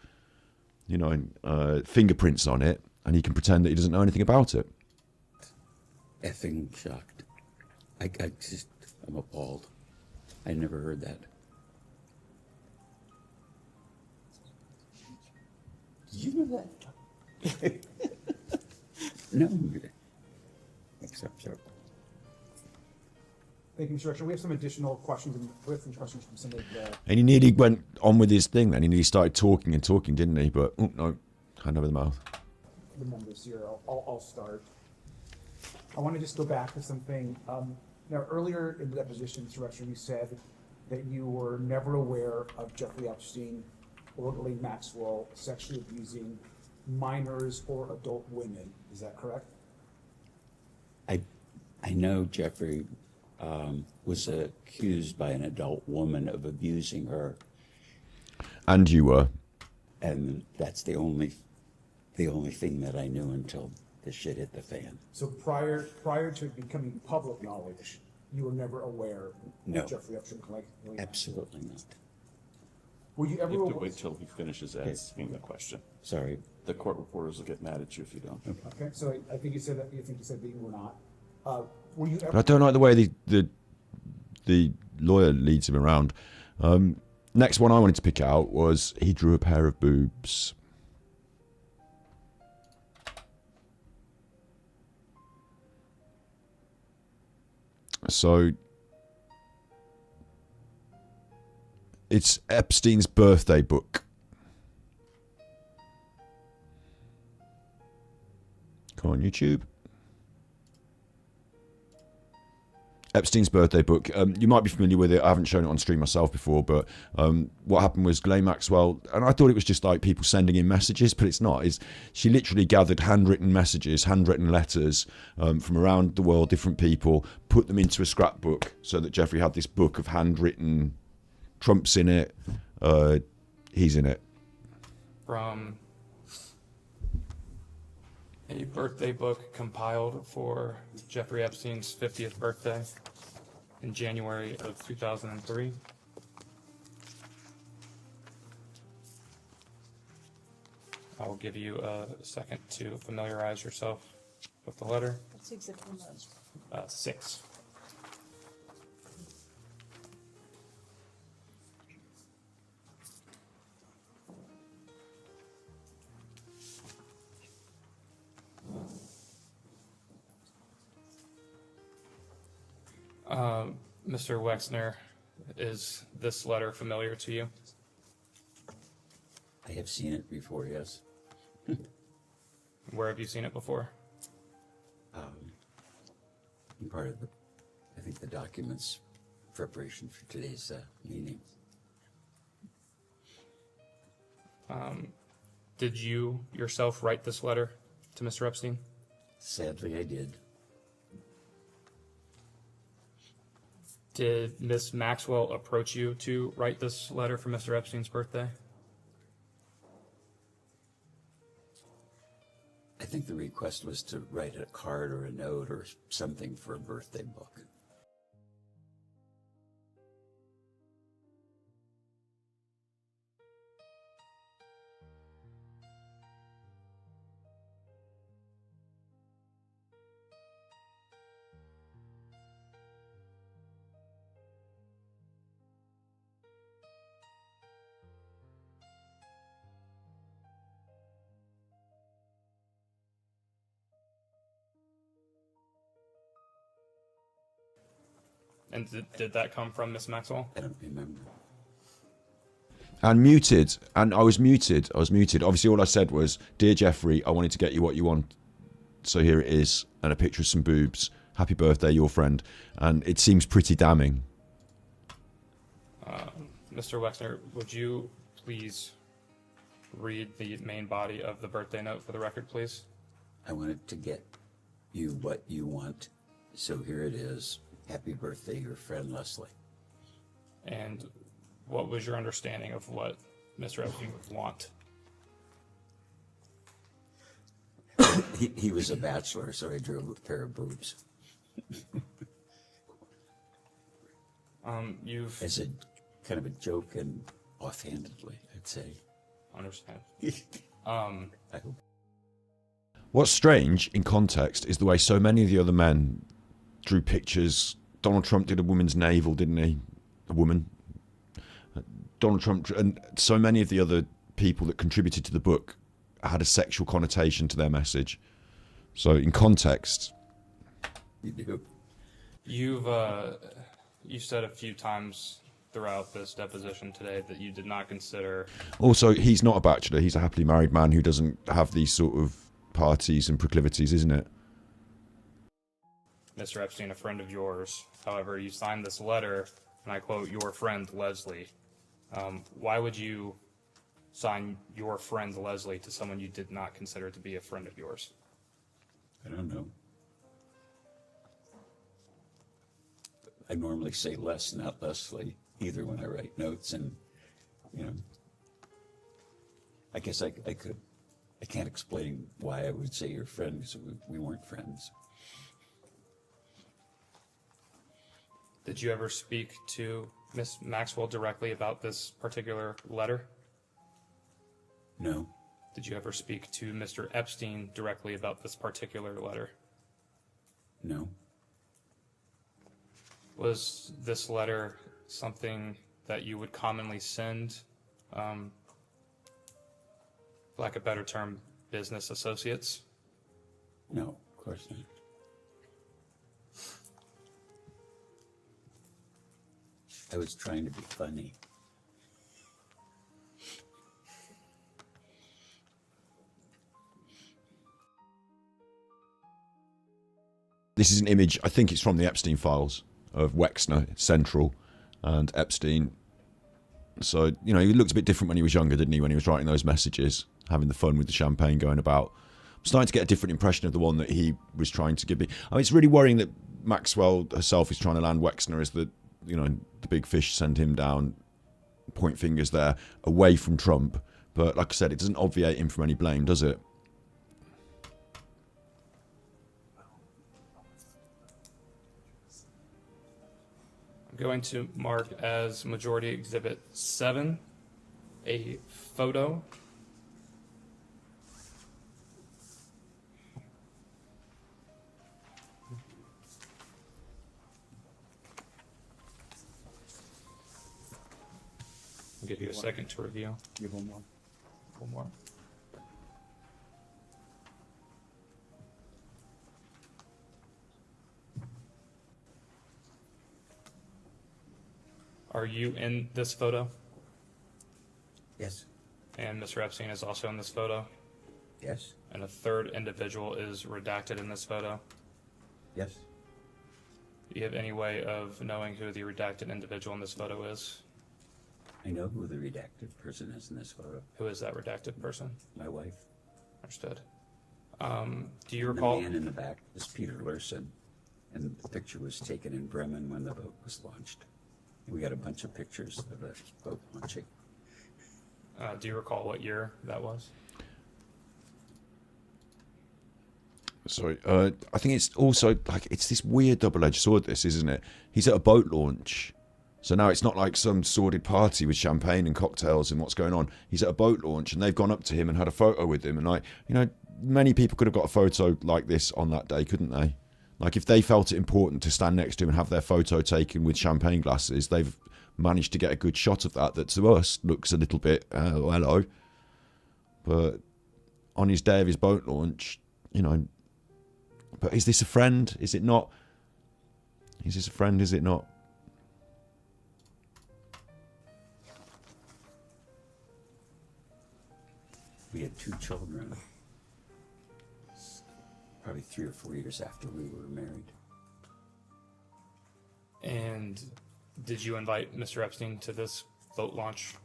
fingerprints on it, and he can pretend that he doesn't know anything about it. Effing shocked. I just I'm appalled. I never heard that. Did you know that? No. Except so. Thank you, Mr. Wexner. We have some additional questions and questions from some of the... And he nearly went on with his thing then. He nearly started talking and talking, didn't he? But, oh, no, hand over the mouth. The members here. I'll start. I want to just go back to something. Now, earlier in the deposition, Mr. Wexner, you said that you were never aware of Jeffrey Epstein or Ghislaine Maxwell sexually abusing minors or adult women. Is that correct? I know Jeffrey was accused by an adult woman of abusing her. And you were. And that's the only thing that I knew until the shit hit the fan. So prior to it becoming public knowledge, you were never aware No. of Jeffrey Epstein? Absolutely not. Were you ever You have to aware? wait till he finishes asking the question. Sorry. The court reporters will get mad at you if you don't. Okay, so I think you said that you said that you were not. Were you ever? But I don't like the way the lawyer leads him around. Next one I wanted to pick out was he drew a pair of boobs. So it's Epstein's birthday book. Come on, YouTube. Epstein's birthday book. You might be familiar with it. I haven't shown it on stream myself before, but what happened was Ghislaine Maxwell, and I thought it was just like people sending in messages, but it's not. She literally gathered handwritten messages, handwritten letters from around the world, different people, put them into a scrapbook so that Jeffrey had this book of handwritten. Trump's in it. He's in it. From a birthday book compiled for Jeffrey Epstein's 50th birthday in January of 2003. I will give you a second to familiarize yourself with the letter. What's exhibit number? 6. Mr. Wexner, is this letter familiar to you? I have seen it before, yes. Where have you seen it before? Part of I think the documents preparation for today's meeting. Did you yourself write this letter to Mr. Epstein? Sadly, I did. Did Miss Maxwell approach you to write this letter for Mr. Epstein's birthday? I think the request was to write a card or a note or something for a birthday book. And did that come from Miss Maxwell? I don't remember. And muted. And I was muted. Obviously, all I said was, "Dear Jeffrey, I wanted to get you what you want. So here it is." And a picture of some boobs. Happy birthday, your friend. And it seems pretty damning. Mr. Wexner, would you please read the main body of the birthday note for the record, please? I wanted to get you what you want. So here it is. Happy birthday, your friend Leslie. And what was your understanding of what Mr. Epstein would want? He was a bachelor, so I drew a pair of boobs. As a kind of a joke and offhandedly, I'd say. Understand. I hope. What's strange in context is the way so many of the other men drew pictures Donald Trump did a woman's navel, didn't he? A woman. Donald Trump and so many of the other people that contributed to the book had a sexual connotation to their message. So in context, You do. You've said a few times throughout this deposition today that you did not consider. also he's not a bachelor. He's a happily married man who doesn't have these sort of parties and proclivities, isn't it? Mr. Epstein, a friend of yours. However, you signed this letter, and I quote, "Your friend Leslie." Why would you sign "your friend Leslie" to someone you did not consider to be a friend of yours? I don't know. I normally say Les, not Leslie, either when I write notes, and, you know, I guess I can't explain why I would say your friend, because we weren't friends. Did you ever speak to Miss Maxwell directly about this particular letter? No. Did you ever speak to Mr. Epstein directly about this particular letter? No. Was this letter something that you would commonly send, like a better term, business associates? No, of course not. I was trying to be funny. This is an image, I think it's from the Epstein files, of Wexner Central and Epstein. So, you know, he looked a bit different when he was younger, didn't he, when he was writing those messages, having the fun with the champagne going about. I'm starting to get a different impression of the one that he was trying to give me. I mean, it's really worrying that Maxwell herself is trying to land Wexner as the, you know, the big fish, send him down, point fingers there, away from Trump. But like I said, it doesn't obviate him from any blame, does it? I'm going to mark as Majority Exhibit 7 a photo. I'll give you a second to review. Give one more. One more. Are you in this photo? Yes. And Mr. Epstein is also in this photo? Yes. And a third individual is redacted in this photo? Yes. Do you have any way of knowing who the redacted individual in this photo is? I know who the redacted person is in this photo. Who is that redacted person? My wife. Understood. Do you recall? The man in the back is Peter Lurson, and the picture was taken in Bremen when the boat was launched. We got a bunch of pictures of the boat launching. Do you recall what year that was? Sorry, I think it's also like it's this weird double-edged sword. This, isn't it? He's at a boat launch, so now it's not like some sordid party with champagne and cocktails and what's going on. He's at a boat launch, and they've gone up to him and had a photo with him. And like, you know, many people could have got a photo like this on that day, couldn't they? Like if they felt it important to stand next to him and have their photo taken with champagne glasses, they've managed to get a good shot of that. That to us looks a little bit hello, but on his day of his boat launch, you know. But is this a friend? Is it not? Is this a friend? Is it not? We had 2 children, probably 3 or 4 years after we were married. And did you invite Mr. Epstein to this boat launch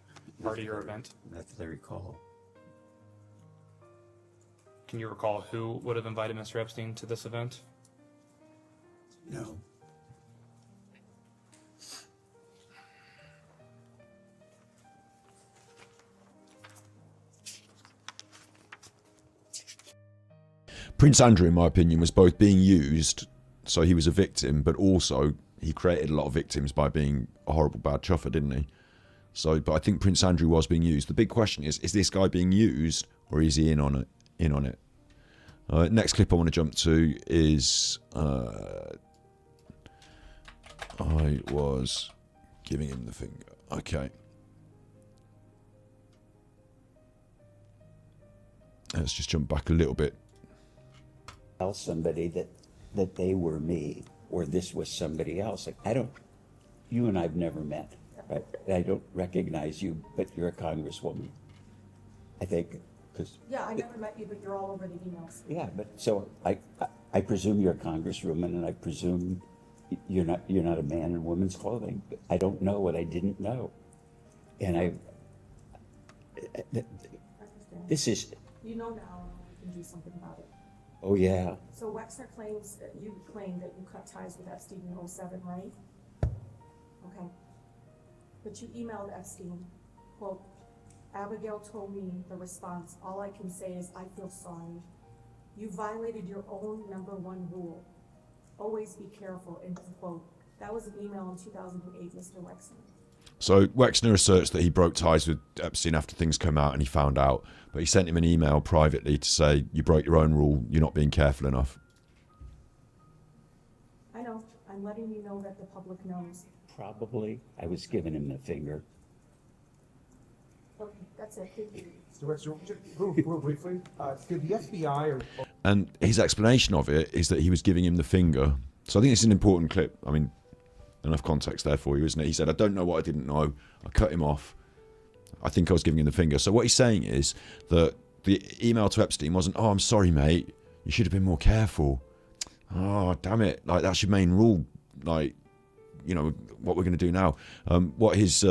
party or event? Not that I recall. Can you recall who would have invited Mr. Epstein to this event? No. Prince Andrew, in my opinion, was both being used, so he was a victim, but also he created a lot of victims by being a horrible bad chuffer, didn't he? So, but I think Prince Andrew was being used. The big question is this guy being used, or is he in on it? Next clip I want to jump to is I was giving him the finger. Okay. Let's just jump back a little bit. Tell somebody that they were me or this was somebody else. Like, you and I've never met, right? I don't recognize you, but you're a congresswoman. I think, because. Yeah, I never met you, but you're all over the emails. Yeah, but so I presume you're a congresswoman, and I presume you're not a man in women's clothing. But I don't know what I didn't know, and this is. You know now, you can do something about it. Oh yeah. So Wexner claims that you cut ties with Epstein in 2007, right? Okay. But you emailed Epstein, quote, Abigail told me the response, all I can say is I feel sorry. You violated your own #1 rule. Always be careful, end quote. That was an email in 2008, Mr. Wexner. So Wexner asserts that he broke ties with Epstein after things came out and he found out, but he sent him an email privately to say, you broke your own rule, you're not being careful enough. I know. I'm letting you know that the public knows. Probably. I was giving him the finger. Okay, that's it. Thank you. Mr. Wexner, just real briefly, did the FBI or And his explanation of it is that he was giving him the finger. So I think it's an important clip. I mean, enough context there for you, isn't it? He said, I don't know what I didn't know. I cut him off. I think I was giving him the finger. So what he's saying is that the email to Epstein wasn't, oh, I'm sorry, mate. You should have been more careful. Oh, damn it. Like, that's your main rule. Like, you know, what we're going to do now. What his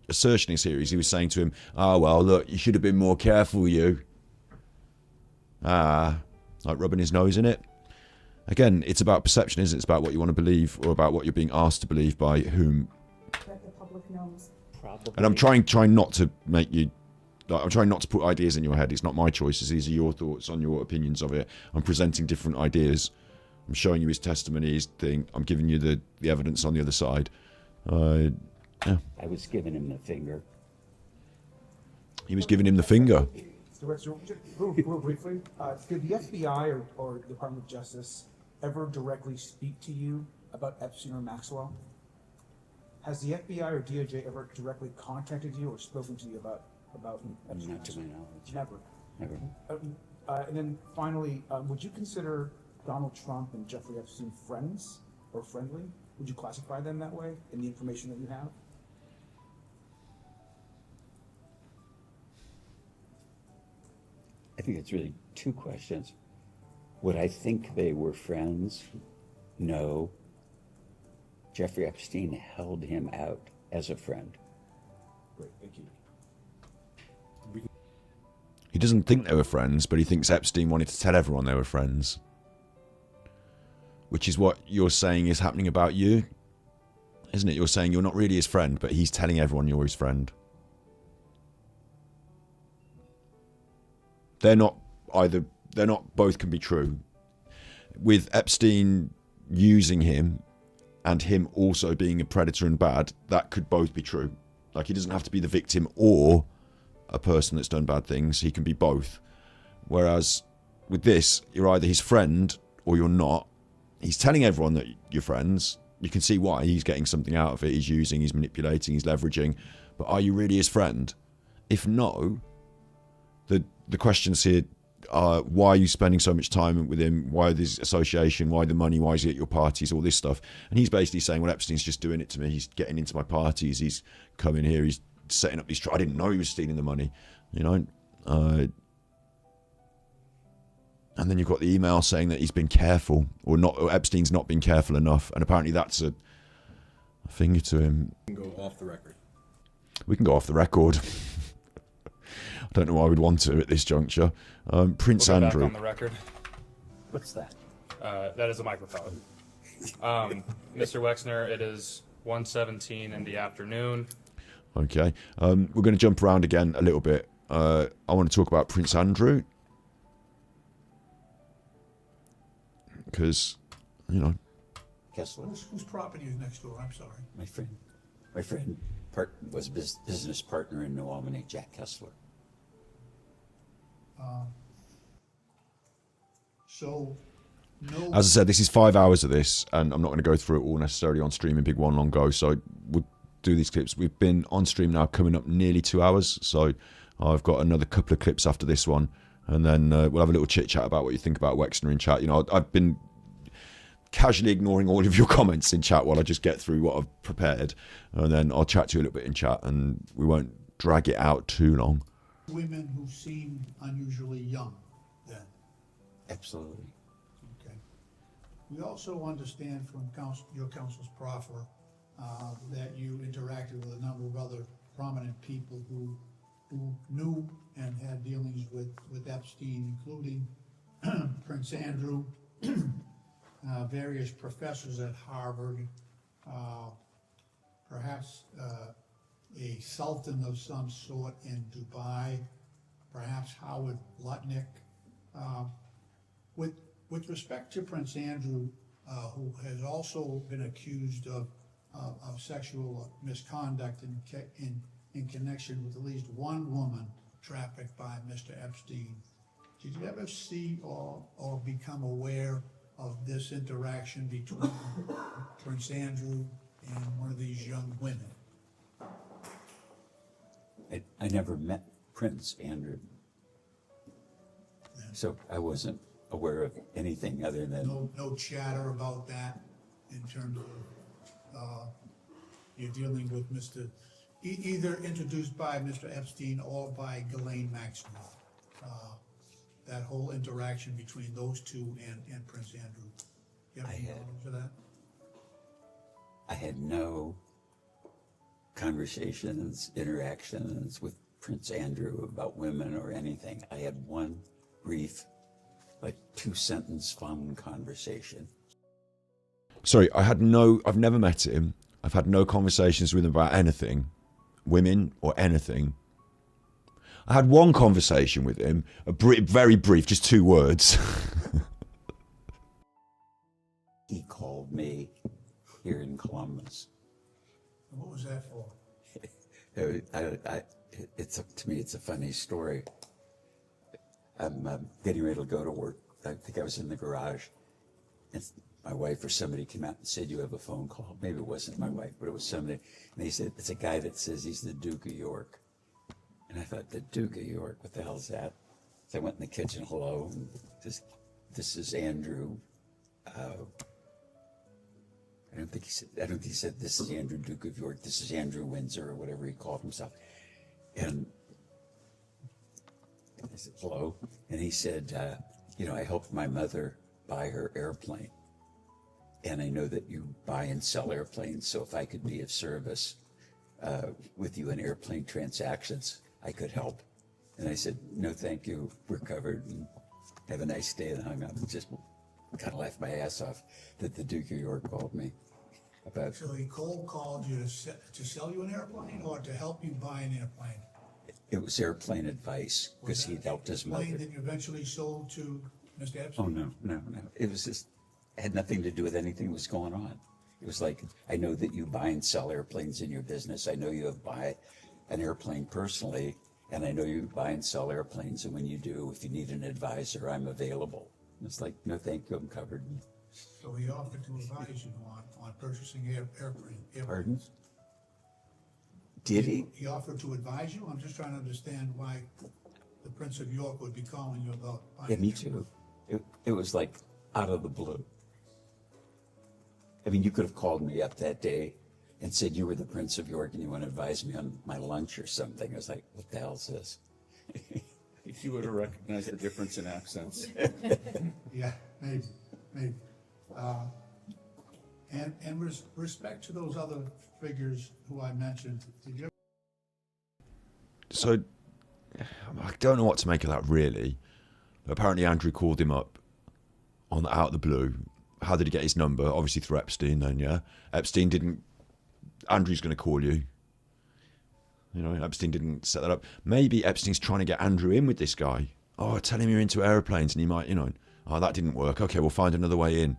assertion is here is he was saying to him, well, look, you should have been more careful, you. Like rubbing his nose in it. Again, it's about perception, isn't it? It's about what you want to believe or about what you're being asked to believe by whom. That the public knows. Probably. And I'm trying not to make you... Like, I'm trying not to put ideas in your head. It's not my choices. These are your thoughts on your opinions of it. I'm presenting different ideas. I'm showing you his testimony, his thing. I'm giving you the evidence on the other side. Yeah. I was giving him the finger. He was giving him the finger. Mr. Wexner, just real briefly, did the FBI or Department of Justice ever directly speak to you about Epstein or Maxwell? Has the FBI or DOJ ever directly contacted you or spoken to you about Epstein? Not to my knowledge. Never. Never. And then finally, would you consider Donald Trump and Jeffrey Epstein friends or friendly? Would you classify them that way in the information that you have? I think it's really two questions. Would I think they were friends? No. Jeffrey Epstein held him out as a friend. Great, thank you. He doesn't think they were friends, but he thinks Epstein wanted to tell everyone they were friends. Which is what you're saying is happening about you, isn't it? You're saying you're not really his friend, but he's telling everyone you're his friend. They're not both can be true. With Epstein using him and him also being a predator and bad, that could both be true. Like, he doesn't have to be the victim or a person that's done bad things. He can be both. Whereas with this, you're either his friend or you're not. He's telling everyone that you're friends. You can see why. He's getting something out of it. He's using, he's manipulating, he's leveraging. But are you really his friend? If no, the questions here are, why are you spending so much time with him? Why this association? Why the money? Why is he at your parties? All this stuff. And he's basically saying, well, Epstein's just doing it to me. He's getting into my parties. He's coming here. He's setting up these... I didn't know he was stealing the money, you know. And then you've got the email saying that he's been careful, or not. Or Epstein's not been careful enough, and apparently that's a finger to him. We can go off the record. We can go off the record. I don't know why we'd want to at this juncture. Prince We'll go Andrew. back on the record. What's that? That is a microphone. Mr. Wexner, it is 1:17 in the afternoon. Okay. We're going to jump around again a little bit. I want to talk about Prince Andrew. Because, you know. Kessler. Whose property is next door? I'm sorry. My friend was a business partner in New Albany, Jack Kessler. So No. As I said, this is 5 hours of this, and I'm not going to go through it all necessarily on stream in Big One Long Go. So we'll do these clips. We've been on stream now coming up nearly 2 hours. So I've got another couple of clips after this one. And then we'll have a little chit-chat about what you think about Wexner in chat. You know, I've been casually ignoring all of your comments in chat while I just get through what I've prepared. And then I'll chat to you a little bit in chat, and we won't drag it out too long. Women who seem unusually young then. Absolutely. Okay. We also understand from your counsel's proffer that you interacted with a number of other prominent people who knew and had dealings with Epstein, including Prince Andrew, various professors at Harvard, perhaps a sultan of some sort in Dubai, perhaps Howard Lutnick. With respect to Prince Andrew, who has also been accused of sexual misconduct in connection with at least one woman trafficked by Mr. Epstein, did you ever see or become aware of this interaction between Prince Andrew and one of these young women? I never met Prince Andrew, so I wasn't aware of anything other than... No chatter about that in terms of you're dealing with Mr. Either introduced by Mr. Epstein or by Ghislaine Maxwell. That whole interaction between those two and Prince Andrew. You have any knowledge of that? I had no conversations, interactions with Prince Andrew about women or anything. I had one brief, like 2-sentence phone conversation. Sorry, I've never met him. I've had no conversations with him about anything, women or anything. I had one conversation with him, very brief, just 2 words. He called me here in Columbus. What was that for? To me, it's a funny story. I'm getting ready to go to work. I think I was in the garage, and my wife or somebody came out and said, "You have a phone call." Maybe it wasn't my wife, but it was somebody. And they said, "It's a guy that says he's the Duke of York." And I thought, the Duke of York, what the hell is that? So I went in the kitchen, hello, and this is Andrew. I don't think he said this is Andrew, Duke of York. This is Andrew Windsor, or whatever he called himself. And I said, hello. And he said, I helped my mother buy her airplane. And I know that you buy and sell airplanes, so if I could be of service with you in airplane transactions, I could help. And I said, no, thank you. We're covered. And have a nice day. And hung up and just kind of laughed my ass off that the Duke of York called me about. So he cold called you to sell you an airplane or to help you buy an airplane? It was airplane advice because he'd helped his mother. Plane that you eventually sold to Mr. Epstein? Oh, no. It was just, it had nothing to do with anything that was going on. It was like, I know that you buy and sell airplanes in your business. I know you have buy an airplane personally, and I know you buy and sell airplanes. And when you do, if you need an advisor, I'm available. And it's like, no, thank you, I'm covered. So he offered to advise you on purchasing airplanes? Pardon? Did he? He offered to advise you? I'm just trying to understand why the Prince of York would be calling you about buying. Yeah, me too. It was like out of the blue. I mean, you could have called me up that day and said you were the Prince of York and you want to advise me on my lunch or something. I was like, what the hell is this? If you would have recognized the difference in accents. Yeah, maybe. And with respect to those other figures who I mentioned, did you ever... So, I don't know what to make of that, really. Apparently, Andrew called him up out of the blue. How did he get his number? Obviously through Epstein, then, yeah? Epstein didn't... Andrew's going to call you. You know, Epstein didn't set that up. Maybe Epstein's trying to get Andrew in with this guy. Oh, tell him you're into aeroplanes and he might, oh, that didn't work. Okay, we'll find another way in.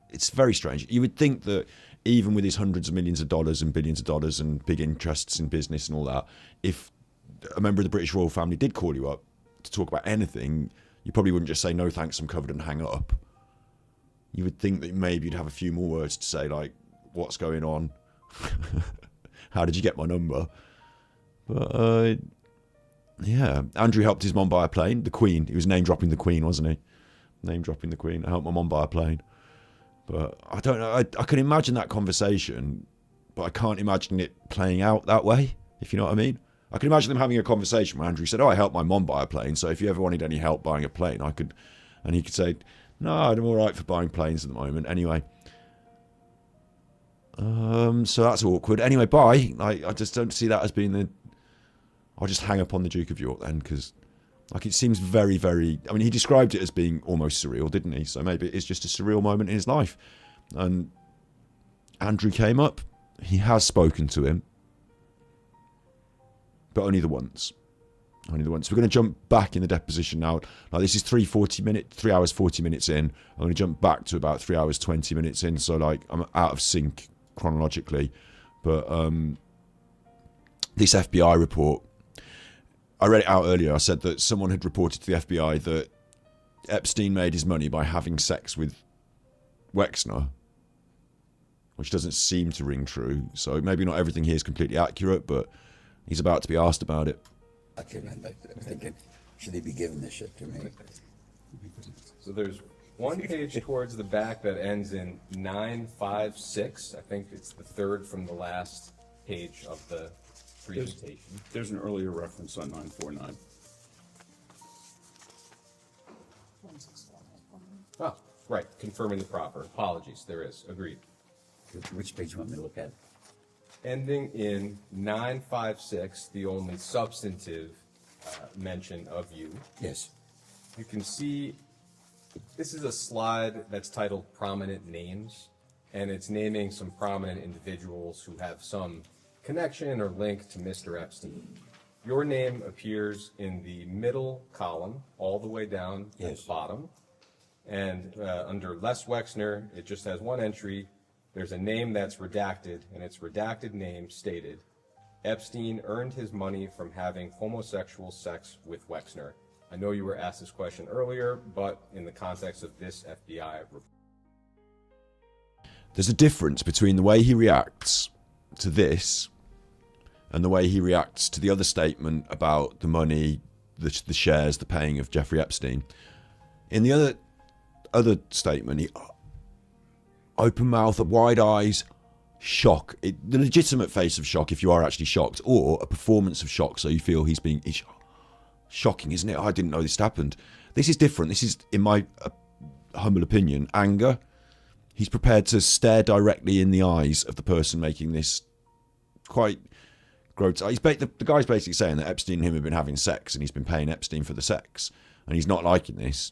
It's very strange. You would think that even with his hundreds of millions of dollars and billions of dollars and big interests in business and all that, if a member of the British royal family did call you up to talk about anything, you probably wouldn't just say, no thanks, I'm covered, and hang up. you would think that maybe you'd have a few more words to say, like, what's going on? How did you get my number? But, yeah. Andrew helped his mom buy a plane. The Queen. He was name-dropping the Queen, wasn't he? Name-dropping the Queen. I helped my mom buy a plane. But I don't know. I can imagine that conversation, but I can't imagine it playing out that way, if you know what I mean. I can imagine them having a conversation where Andrew said, I helped my mom buy a plane, so if you ever wanted any help buying a plane, I could... And he could say, no, I'm all right for buying planes at the moment. Anyway. So that's awkward. Anyway, bye. I just don't see that as being the... I'll just hang up on the Duke of York then, because like it seems very, very... I mean, he described it as being almost surreal, didn't he? So maybe it's just a surreal moment in his life. And Andrew came up. He has spoken to him. But only the once. Only the once. We're going to jump back in the deposition now. Like this is 3 hours 40 minutes in. I'm going to jump back to about 3 hours 20 minutes in. So like I'm out of sync chronologically. But this FBI report, I read it out earlier. I said that someone had reported to the FBI that Epstein made his money by having sex with Wexner, which doesn't seem to ring true. So maybe not everything here is completely accurate, but he's about to be asked about it. I'm thinking, should they be giving this shit to me? So there's one page towards the back that ends in 956. I think it's the third from the last page of the presentation. There's an earlier reference on 949. Oh, right, confirming the proper. Apologies, there is. Agreed. Which page you want me to look at? Ending in 956, the only substantive mention of you. Yes. You can see this is a slide that's titled Prominent Names, and it's naming some prominent individuals who have some connection or link to Mr. Epstein. Your name appears in the middle column, all the way down at the bottom. And under Les Wexner, it just has one entry. There's a name that's redacted, and its redacted name stated, Epstein earned his money from having homosexual sex with Wexner. I know you were asked this question earlier, but in the context of this FBI report. There's a difference between the way he reacts to this and the way he reacts to the other statement about the money, the shares, the paying of Jeffrey Epstein. In the other statement, he open mouth, wide eyes, shock. The legitimate face of shock if you are actually shocked, or a performance of shock so you feel he's shocking, isn't it? I didn't know this happened. This is different. This is, in my humble opinion, anger. He's prepared to stare directly in the eyes of the person making this quite grotesque. The guy's basically saying that Epstein and him have been having sex and he's been paying Epstein for the sex. And he's not liking this.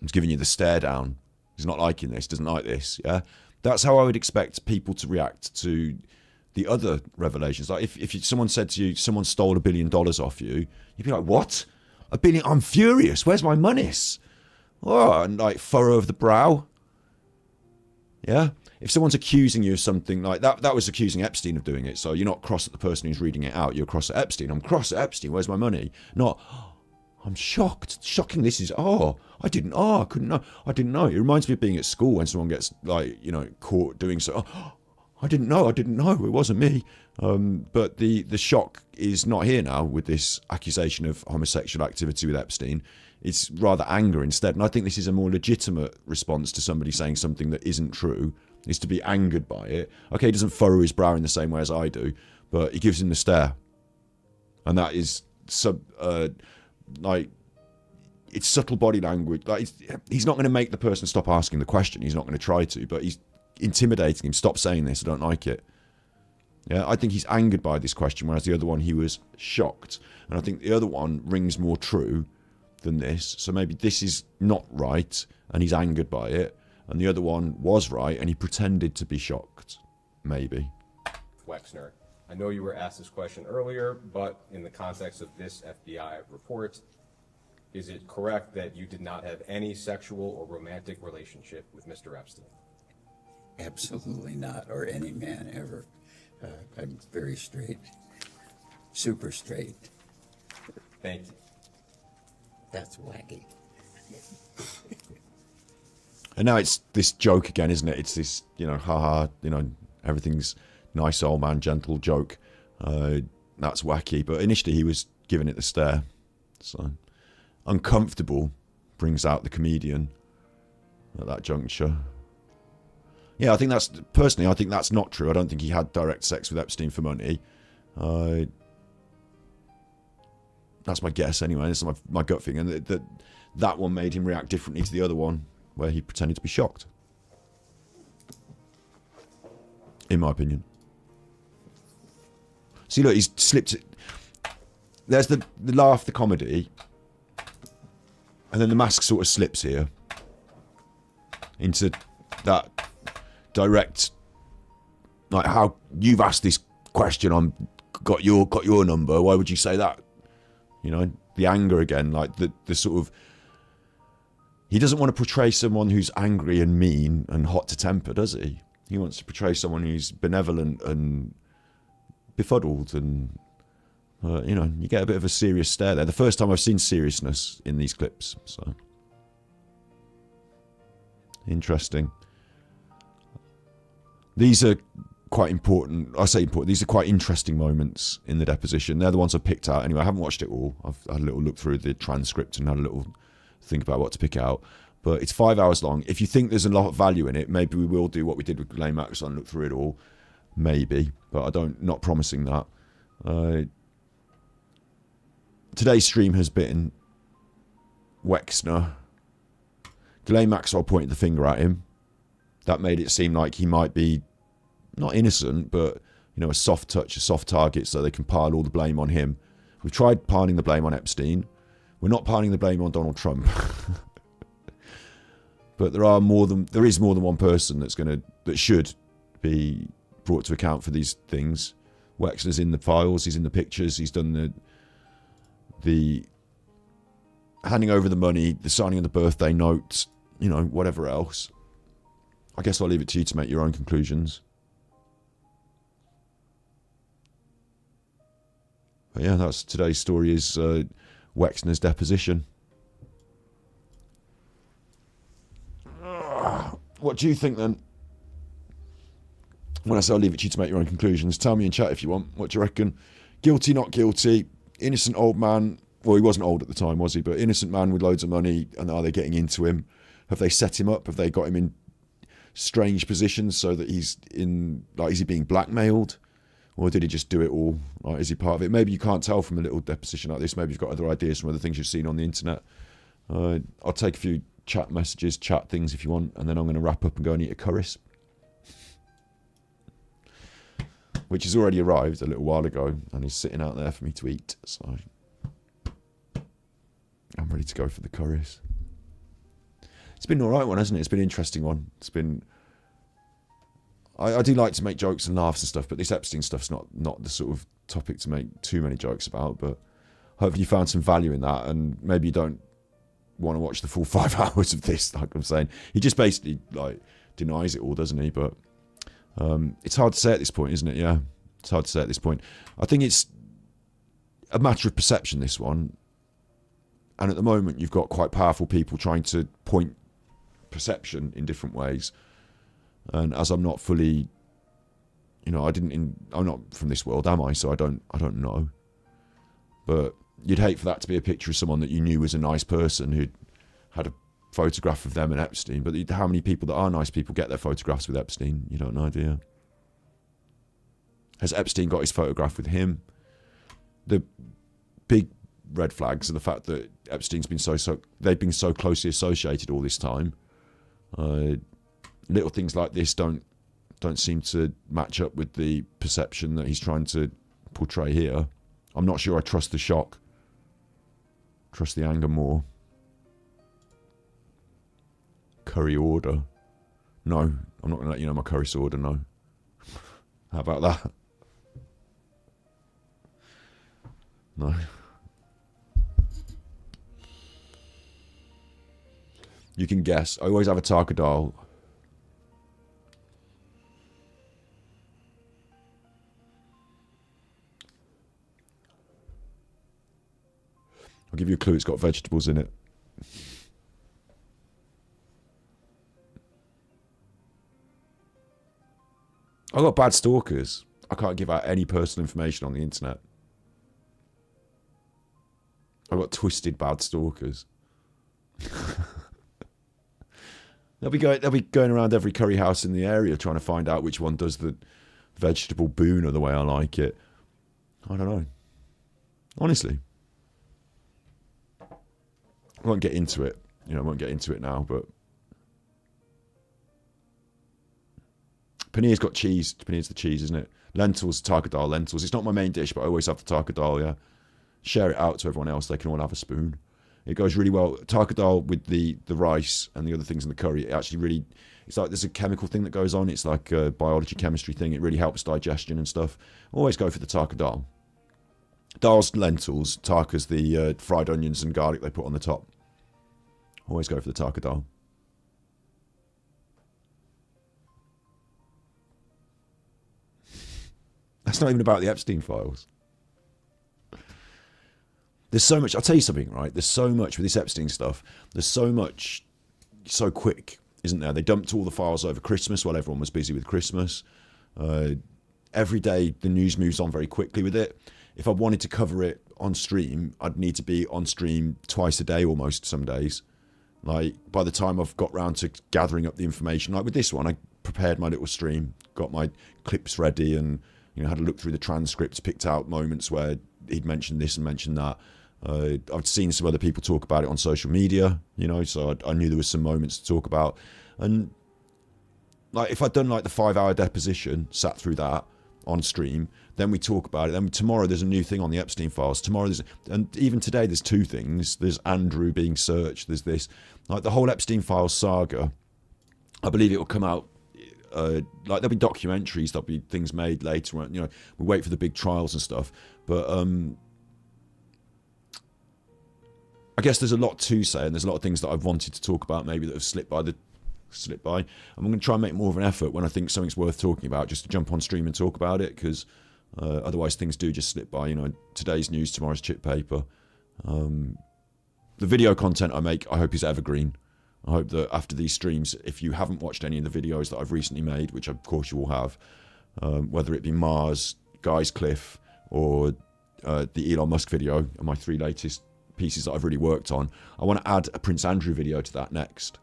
He's giving you the stare down. He's not liking this, doesn't like this, yeah? That's how I would expect people to react to the other revelations. Like if someone said to you, someone stole $1 billion off you, you'd be like, what? $1 billion? I'm furious. Where's my monies? Oh, and like furrow of the brow. Yeah? If someone's accusing you of something like that was accusing Epstein of doing it. So you're not cross at the person who's reading it out. You're cross at Epstein. I'm cross at Epstein. Where's my money? Not, I'm shocked. Shocking. This is, I didn't know. It reminds me of being at school when someone gets caught doing so. I didn't know. It wasn't me. But the shock is not here now with this accusation of homosexual activity with Epstein. It's rather anger instead. And I think this is a more legitimate response to somebody saying something that isn't true, is to be angered by it. Okay, he doesn't furrow his brow in the same way as I do, but he gives him the stare. And that is it's subtle body language. Like he's not going to make the person stop asking the question. He's not going to try to, but he's intimidating him. Stop saying this. I don't like it. Yeah, I think he's angered by this question, whereas the other one, he was shocked. And I think the other one rings more true than this. So maybe this is not right, and he's angered by it. And the other one was right, and he pretended to be shocked. Maybe. Wexner. I know you were asked this question earlier, but in the context of this FBI report, is it correct that you did not have any sexual or romantic relationship with Mr. Epstein? Absolutely not, or any man ever. I'm very straight, super straight. Thank you. That's wacky. And now it's this joke again, isn't it? It's this, haha, everything's nice old man, gentle joke. That's wacky. But initially he was giving it the stare. So uncomfortable brings out the comedian at that juncture. Yeah, I think that's not true. I don't think he had direct sex with Epstein for money. That's my guess anyway. This is my gut feeling. And that one made him react differently to the other one, where he pretended to be shocked. In my opinion. See, look, he's slipped it. There's the laugh, the comedy, and then the mask sort of slips here into that direct, like, how you've asked this question, got your number. Why would you say that? The anger again, like the sort of. He doesn't want to portray someone who's angry and mean and hot to temper, does he? He wants to portray someone who's benevolent and befuddled, and you get a bit of a serious stare there. The first time I've seen seriousness in these clips, so interesting. These are quite important. I say important. These are quite interesting moments in the deposition. They're the ones I picked out. Anyway, I haven't watched it all. I've had a little look through the transcript and had a little think about what to pick out. But it's 5 hours long. If you think there's a lot of value in it, maybe we will do what we did with Ghislaine Maxwell and look through it all. Maybe, but not promising that. Today's stream has been Wexner. Ghislaine Maxwell pointed the finger at him. That made it seem like he might be not innocent, but a soft touch, a soft target, so they can pile all the blame on him. We've tried piling the blame on Epstein. We're not piling the blame on Donald Trump. But there is more than one person that should be brought to account for these things. Wexner's in the files, he's in the pictures, he's done the handing over the money, the signing of the birthday note, whatever else. I guess I'll leave it to you to make your own conclusions. But yeah, that's today's story, is Wexner's deposition. What do you think then? When I say I'll leave it to you to make your own conclusions, tell me in chat if you want. What do you reckon? Guilty, not guilty? Innocent old man. Well, he wasn't old at the time, was he? But innocent man with loads of money, and are they getting into him? Have they set him up? Have they got him in strange positions so that he's in, like, is he being blackmailed? Or did he just do it all? Like, is he part of it? Maybe you can't tell from a little deposition like this. Maybe you've got other ideas from other things you've seen on the internet. I'll take a few chat messages, chat things if you want, and then I'm going to wrap up and go and eat a curris, which has already arrived a little while ago and is sitting out there for me to eat. So I'm ready to go for the curris. It's been an alright one, hasn't it? It's been an interesting one. It's been. I do like to make jokes and laughs and stuff, but this Epstein stuff's not the sort of topic to make too many jokes about. But hopefully you found some value in that, and maybe you don't want to watch the full 5 hours of this, like I'm saying. He just basically denies it all, doesn't he? But it's hard to say at this point, isn't it? Yeah, it's hard to say at this point. I think it's a matter of perception, this one. And at the moment, you've got quite powerful people trying to point perception in different ways. And as I'm not fully, I'm not from this world, am I? So I don't know. But you'd hate for that to be a picture of someone that you knew was a nice person who had a photograph of them and Epstein. But how many people that are nice people get their photographs with Epstein? You don't know, do you? Has Epstein got his photograph with him? The big red flags are the fact that Epstein's been they've been so closely associated all this time. Little things like this don't seem to match up with the perception that he's trying to portray here. I'm not sure I trust the shock. Trust the anger more. Curry order. No, I'm not going to let you know my curry order, no. How about that? No. You can guess. I always have a taco dal. I'll give you a clue, it's got vegetables in it. I've got bad stalkers. I can't give out any personal information on the internet. I've got twisted bad stalkers. They'll be going around every curry house in the area trying to find out which one does the vegetable boon or the way I like it. I don't know. Honestly. I won't get into it. I won't get into it now, but paneer's got cheese. Paneer's the cheese, isn't it? Lentils, tarka dal lentils. It's not my main dish, but I always have the tarka dal, yeah. Share it out to everyone else. They can all have a spoon. It goes really well. Tarka dal with the rice and the other things in the curry, it actually really, it's like there's a chemical thing that goes on. It's like a biology, chemistry thing. It really helps digestion and stuff. Always go for the tarka dal. Dal's lentils, tarka's the fried onions and garlic they put on the top. Always go for the tarka dal. That's not even about the Epstein files. There's so much. I'll tell you something, right? There's so much with this Epstein stuff. There's so much so quick, isn't there? They dumped all the files over Christmas while everyone was busy with Christmas. Every day the news moves on very quickly with it. If I wanted to cover it on stream, I'd need to be on stream twice a day almost some days. Like, by the time I've got round to gathering up the information, like with this one, I prepared my little stream, got my clips ready and, had a look through the transcripts, picked out moments where he'd mentioned this and mentioned that. I've seen some other people talk about it on social media, so I knew there was some moments to talk about. And like, if I'd done like the 5-hour deposition, sat through that on stream, then we talk about it. Then tomorrow there's a new thing on the Epstein files. And even today there's two things. There's Andrew being searched. There's this, like the whole Epstein files saga. I believe it will come out. Like there'll be documentaries, there'll be things made later on. We wait for the big trials and stuff. But I guess there's a lot to say, and there's a lot of things that I've wanted to talk about, maybe that have slipped by. I'm going to try and make more of an effort when I think something's worth talking about, just to jump on stream and talk about it, because otherwise things do just slip by. Today's news, tomorrow's chip paper. The video content I make, I hope is evergreen. I hope that after these streams, if you haven't watched any of the videos that I've recently made, which of course you will have, whether it be Mars, Guy's Cliff, or the Elon Musk video, and my 3 latest pieces that I've really worked on, I want to add a Prince Andrew video to that next.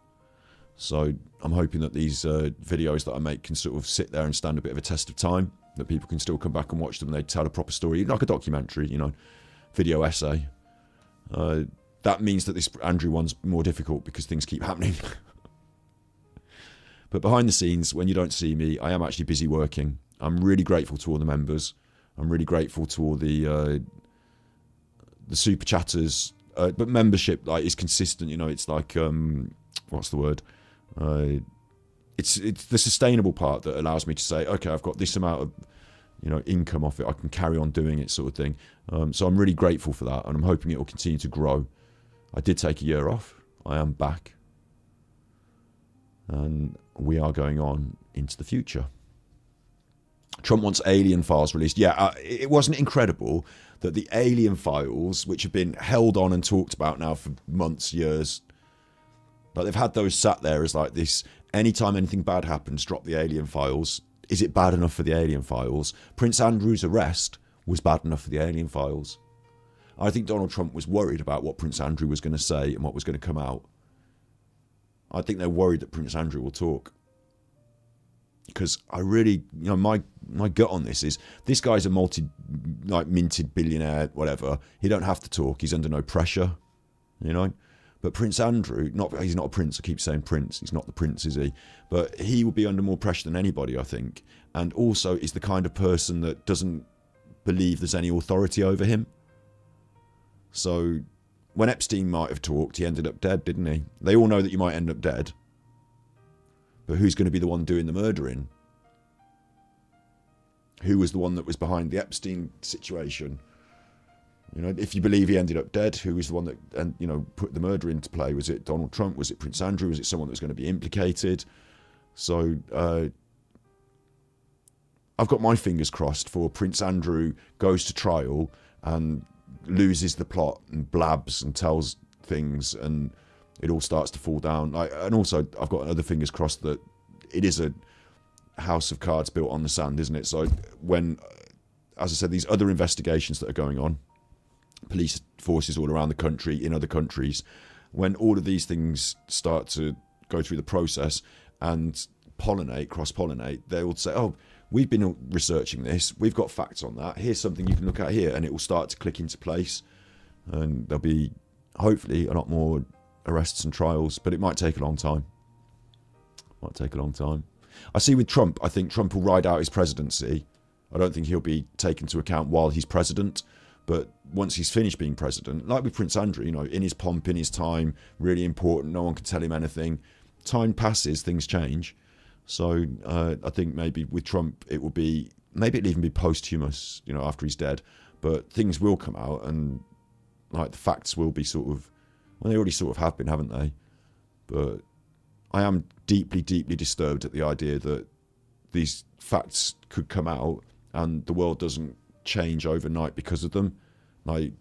So I'm hoping that these videos that I make can sort of sit there and stand a bit of a test of time, that people can still come back and watch them and they tell a proper story, like a documentary, video essay. That means that this Andrew one's more difficult because things keep happening. But behind the scenes, when you don't see me, I am actually busy working. I'm really grateful to all the members. I'm really grateful to all the super chatters. But membership is consistent. It's like what's the word? It's the sustainable part that allows me to say, okay, I've got this amount of income off it. I can carry on doing it, sort of thing. So I'm really grateful for that, and I'm hoping it will continue to grow. I did take a year off. I am back. And we are going on into the future. Trump wants alien files released. Yeah, it wasn't incredible that the alien files, which have been held on and talked about now for months, years, like they've had those sat there as like this, anytime anything bad happens, drop the alien files. Is it bad enough for the alien files? Prince Andrew's arrest was bad enough for the alien files. I think Donald Trump was worried about what Prince Andrew was going to say and what was going to come out. I think they're worried that Prince Andrew will talk. Because I really, my gut on this is, this guy's a minted billionaire, whatever. He don't have to talk. He's under no pressure, But Prince Andrew, he's not a prince. I keep saying prince. He's not the prince, is he? But he will be under more pressure than anybody, I think. And also is the kind of person that doesn't believe there's any authority over him. So when Epstein might have talked, he ended up dead, didn't he? They all know that you might end up dead. But who's going to be the one doing the murdering? Who was the one that was behind the Epstein situation? If you believe he ended up dead, who was the one that put the murder into play? Was it Donald Trump? Was it Prince Andrew? Was it someone that was going to be implicated? So I've got my fingers crossed for Prince Andrew goes to trial and loses the plot and blabs and tells things and it all starts to fall down. And also I've got other fingers crossed that it is a house of cards built on the sand, isn't it? So when, as I said, these other investigations that are going on, police forces all around the country, in other countries, when all of these things start to go through the process and cross-pollinate, they will say, oh, we've been researching this, we've got facts on that, here's something you can look at here, and it will start to click into place, and there'll be, hopefully, a lot more arrests and trials, but it might take a long time. I see with Trump, I think Trump will ride out his presidency. I don't think he'll be taken into account while he's president, but once he's finished being president, like with Prince Andrew, you know, in his pomp, in his time, really important, no one can tell him anything. Time passes, things change. So I think maybe with Trump, it'll even be posthumous, you know, after he's dead. But things will come out, and like the facts will be sort of, well, they already sort of have been, haven't they? But I am deeply, deeply disturbed at the idea that these facts could come out and the world doesn't change overnight because of them. Like,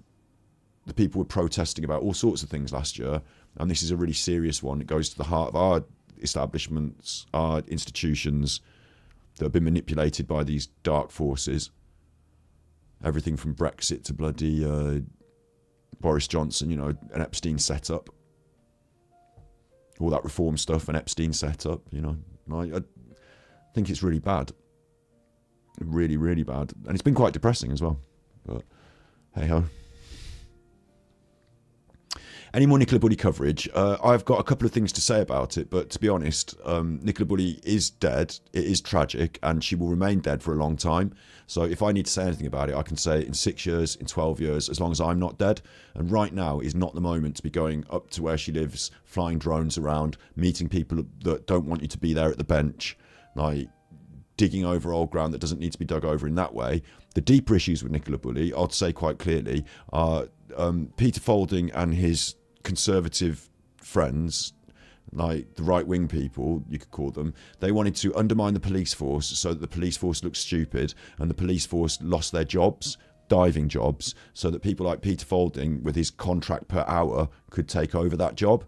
the people were protesting about all sorts of things last year, and this is a really serious one. It goes to the heart of our establishments, our institutions that have been manipulated by these dark forces. Everything from Brexit to bloody Boris Johnson, you know, an Epstein setup. All that reform stuff, an Epstein setup, you know. I think it's really bad. Really, really bad. And it's been quite depressing as well. But hey-ho. Any more Nicola Bulley coverage? I've got a couple of things to say about it, but to be honest, Nicola Bulley is dead. It is tragic, and she will remain dead for a long time. So if I need to say anything about it, I can say it in 6 years, in 12 years, as long as I'm not dead. And right now is not the moment to be going up to where she lives, flying drones around, meeting people that don't want you to be there at the bench, like digging over old ground that doesn't need to be dug over in that way. The deeper issues with Nicola Bulley, I'd say quite clearly, are Peter Folding and his conservative friends, like the right-wing people, you could call them. They wanted to undermine the police force so that the police force looked stupid and the police force lost their jobs, diving jobs, so that people like Peter Folding, with his contract per hour, could take over that job.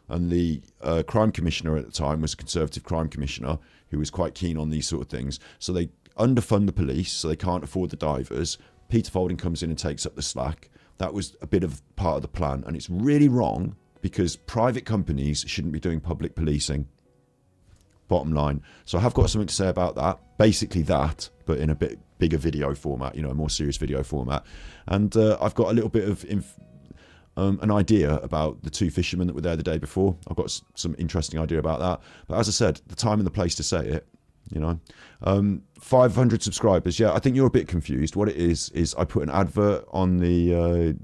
And the crime commissioner at the time was a conservative crime commissioner who was quite keen on these sort of things. So they underfund the police, so they can't afford the divers. Peter Folding comes in and takes up the slack. That was a bit of part of the plan, and it's really wrong because private companies shouldn't be doing public policing. Bottom line. So I have got something to say about that. Basically that, but in a bit bigger video format, you know, a more serious video format. And I've got a little bit of an idea about the two fishermen that were there the day before. I've got some interesting idea about that. But as I said, the time and the place to say it, you know. 500 subscribers. Yeah, I think you're a bit confused. What it is I put an advert on the...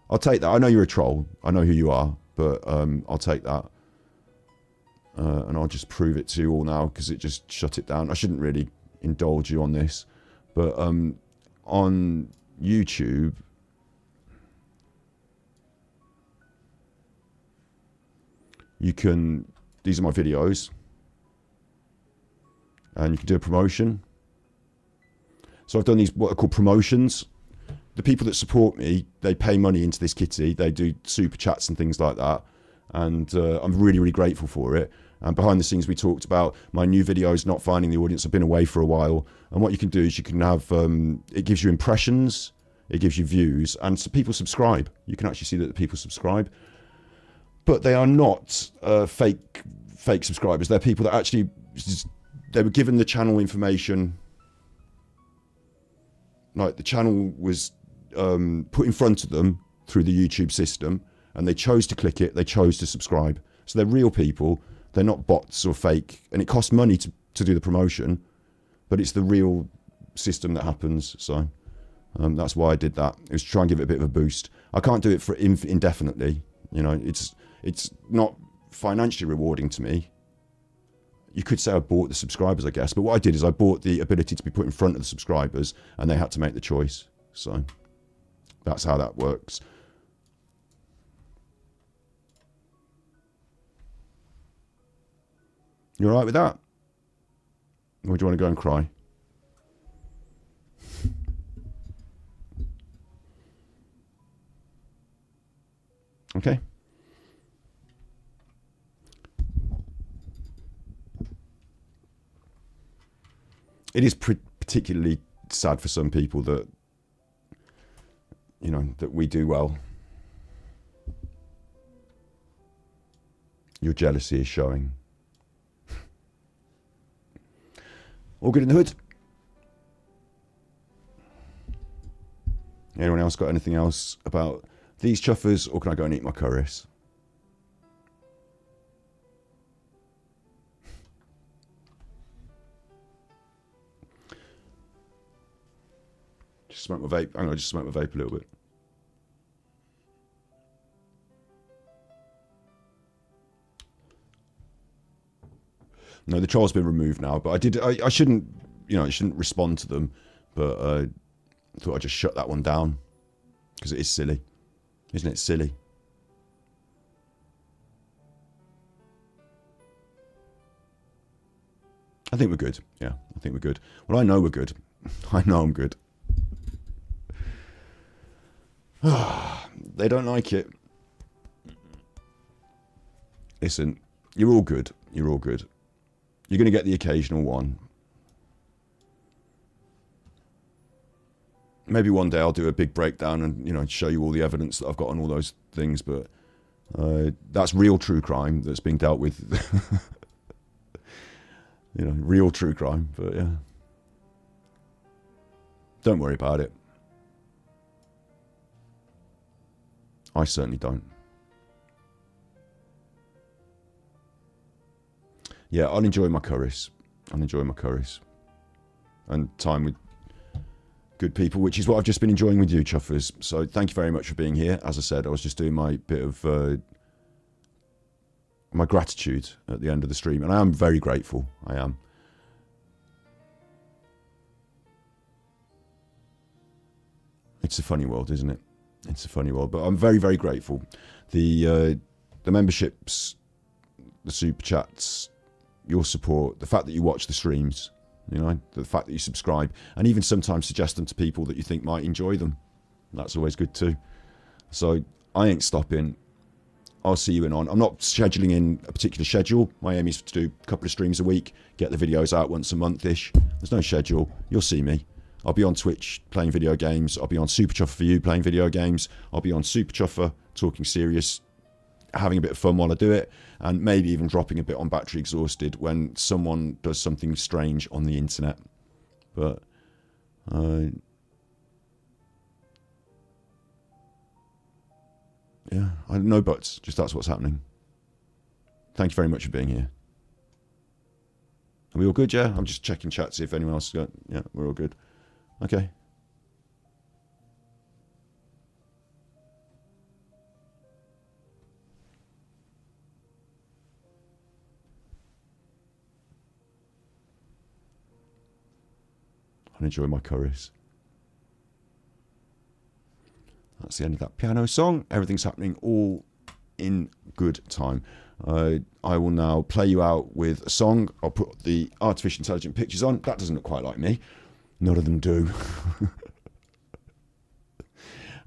I'll take that. I know you're a troll. I know who you are. But I'll take that. And I'll just prove it to you all now because it just shut it down. I shouldn't really indulge you on this. But on YouTube... you can... these are my videos. And you can do a promotion. So I've done these, what are called promotions. The people that support me, they pay money into this kitty. They do super chats and things like that. And I'm really, really grateful for it. And behind the scenes, we talked about my new videos not finding the audience. I've been away for a while. And what you can do is you can have, it gives you impressions, it gives you views, and so people subscribe. You can actually see that the people subscribe. But they are not fake subscribers. They're people that actually... they were given the channel information, like the channel was put in front of them through the YouTube system, and they chose to click it, they chose to subscribe. So they're real people, they're not bots or fake, and it costs money to do the promotion, but it's the real system that happens. So that's why I did that. It was to try and give it a bit of a boost. I can't do it for indefinitely, you know, it's not financially rewarding to me. You could say I bought the subscribers, I guess. But what I did is I bought the ability to be put in front of the subscribers, and they had to make the choice. So that's how that works. You all right with that? Or do you want to go and cry? Okay. it is particularly sad for some people that, you know, that we do well. Your jealousy is showing. All good in the hood? Anyone else got anything else about these chuffers, or can I go and eat my curries? Just smoke my vape. I'm going to just smoke my vape a little bit. No, the trial's been removed now, but I shouldn't, you know, I shouldn't respond to them, but I thought I'd just shut that one down, because it is silly. Isn't it silly? I think we're good. Yeah, I think we're good. Well, I know we're good. I know I'm good. They don't like it. Listen, you're all good. You're all good. You're going to get the occasional one. Maybe one day I'll do a big breakdown and, you know, show you all the evidence that I've got on all those things, but that's real true crime that's being dealt with. You know, real true crime, but yeah. Don't worry about it. I certainly don't. Yeah, I'll enjoy my curries. I'll enjoy my curries. And time with good people, which is what I've just been enjoying with you, chuffers. So thank you very much for being here. As I said, I was just doing my bit of my gratitude at the end of the stream, and I am very grateful. I am. It's a funny world, isn't it? It's a funny world, but I'm very, very grateful. The memberships, the super chats, your support, the fact that you watch the streams, you know, the fact that you subscribe, and even sometimes suggest them to people that you think might enjoy them. That's always good too. So I ain't stopping. I'll see you in on. I'm not scheduling in a particular schedule. My aim is to do a couple of streams a week, get the videos out once a month-ish. There's no schedule. You'll see me. I'll be on Twitch playing video games. I'll be on Super Chuffer for you playing video games. I'll be on Super Chuffer talking serious, having a bit of fun while I do it, and maybe even dropping a bit on Battery Exhausted when someone does something strange on the internet. But yeah, no buts. Just that's what's happening. Thank you very much for being here. Are we all good, yeah? I'm just checking chat, see if anyone else has got... Yeah, we're all good. Okay. I'll enjoy my curries. That's the end of that piano song. Everything's happening all in good time. I will now play you out with a song. I'll put the artificial intelligent pictures on. That doesn't look quite like me. None of them do.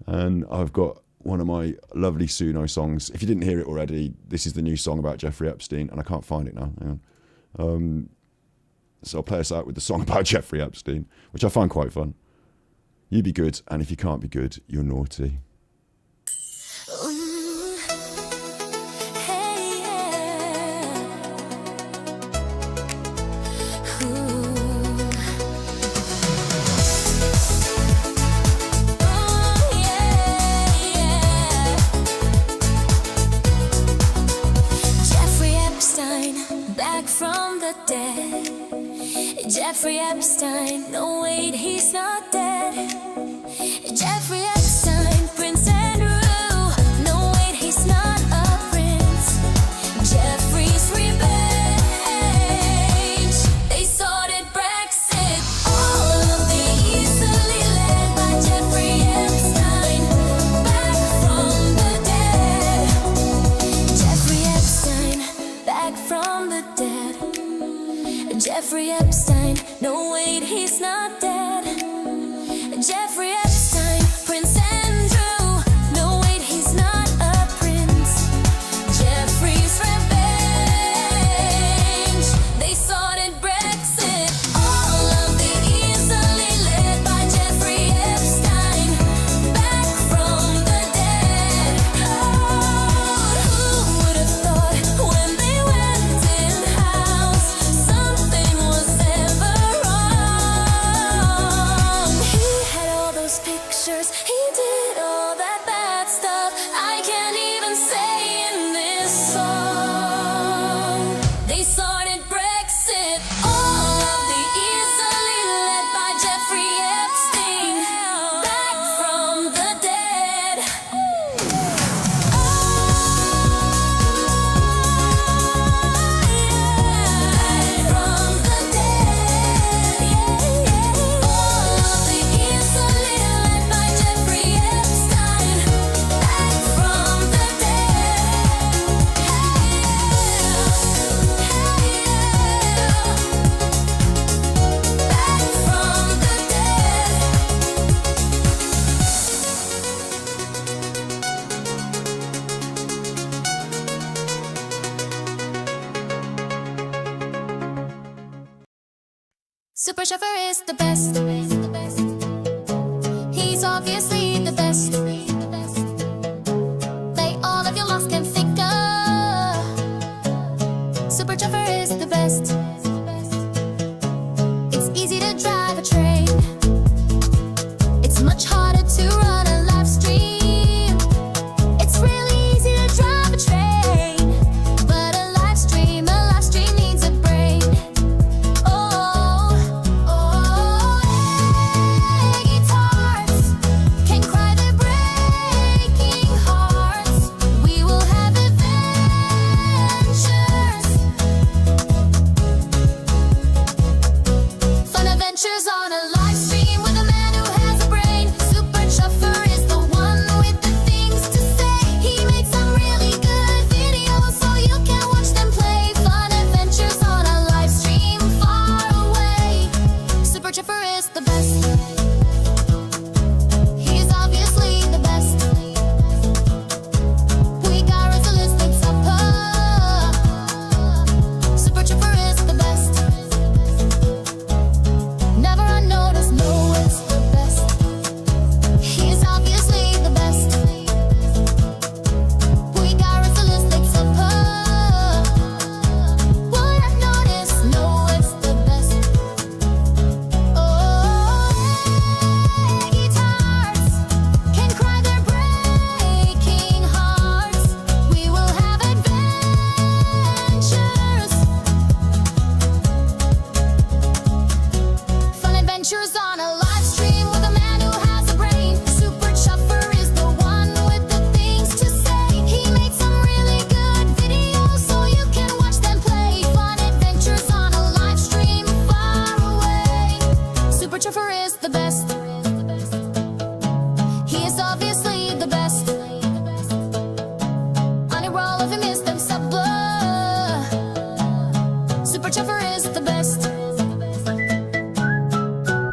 And I've got one of my lovely Suno songs. If you didn't hear it already, this is the new song about Jeffrey Epstein, and I can't find it now. Hang on. So I'll play us out with the song about Jeffrey Epstein, which I find quite fun. You be good, and if you can't be good, you're naughty. Jeffrey Epstein, no wait, he's not dead. Jeffrey Epstein, Prince Andrew, no wait, he's not a prince. Jeffrey's revenge, they sorted Brexit. All of the easily led by Jeffrey Epstein, back from the dead. Jeffrey Epstein, back from the dead. Jeffrey Epstein, no wait, he's not dead. Jeffrey Epstein, Prince Andrew, no wait, he's not a prince. Jeffrey's revenge, they sorted Brexit. All of the Super Chauffeur is the best. He's obviously the best. Lay all of your loss can think of. Super Chauffeur is the best. It's easy to drive a train. It's much harder to run a live stream. It's really easy to drive a train, but a live stream needs a brain. Oh, guitars can cry their breaking hearts. We will have adventures, fun adventures on a live stream with a man who has a brain. Super Chuffer is the one with the things to say. He makes some really good videos so you can watch them play. Fun adventures on a live stream far away. Super Chuffer is the best. He's obviously the best. We got resolute supper. Super Chuffer is the best. Never unnoticed, no, it's the best. He's obviously the best. We got resolute supper. What I've noticed, no, it's the best. Oh, guitars can cry their breaking hearts. We will have adventures, fun adventures on a live stream with a man who has a brain. Super Chuffer is the one with the things to say. He makes some really good videos so you can watch them play. Fun adventures on a live stream far away. Super Chuffer is the best. He is obviously the best. On a roll of him is them supper. Super Chuffer is the best.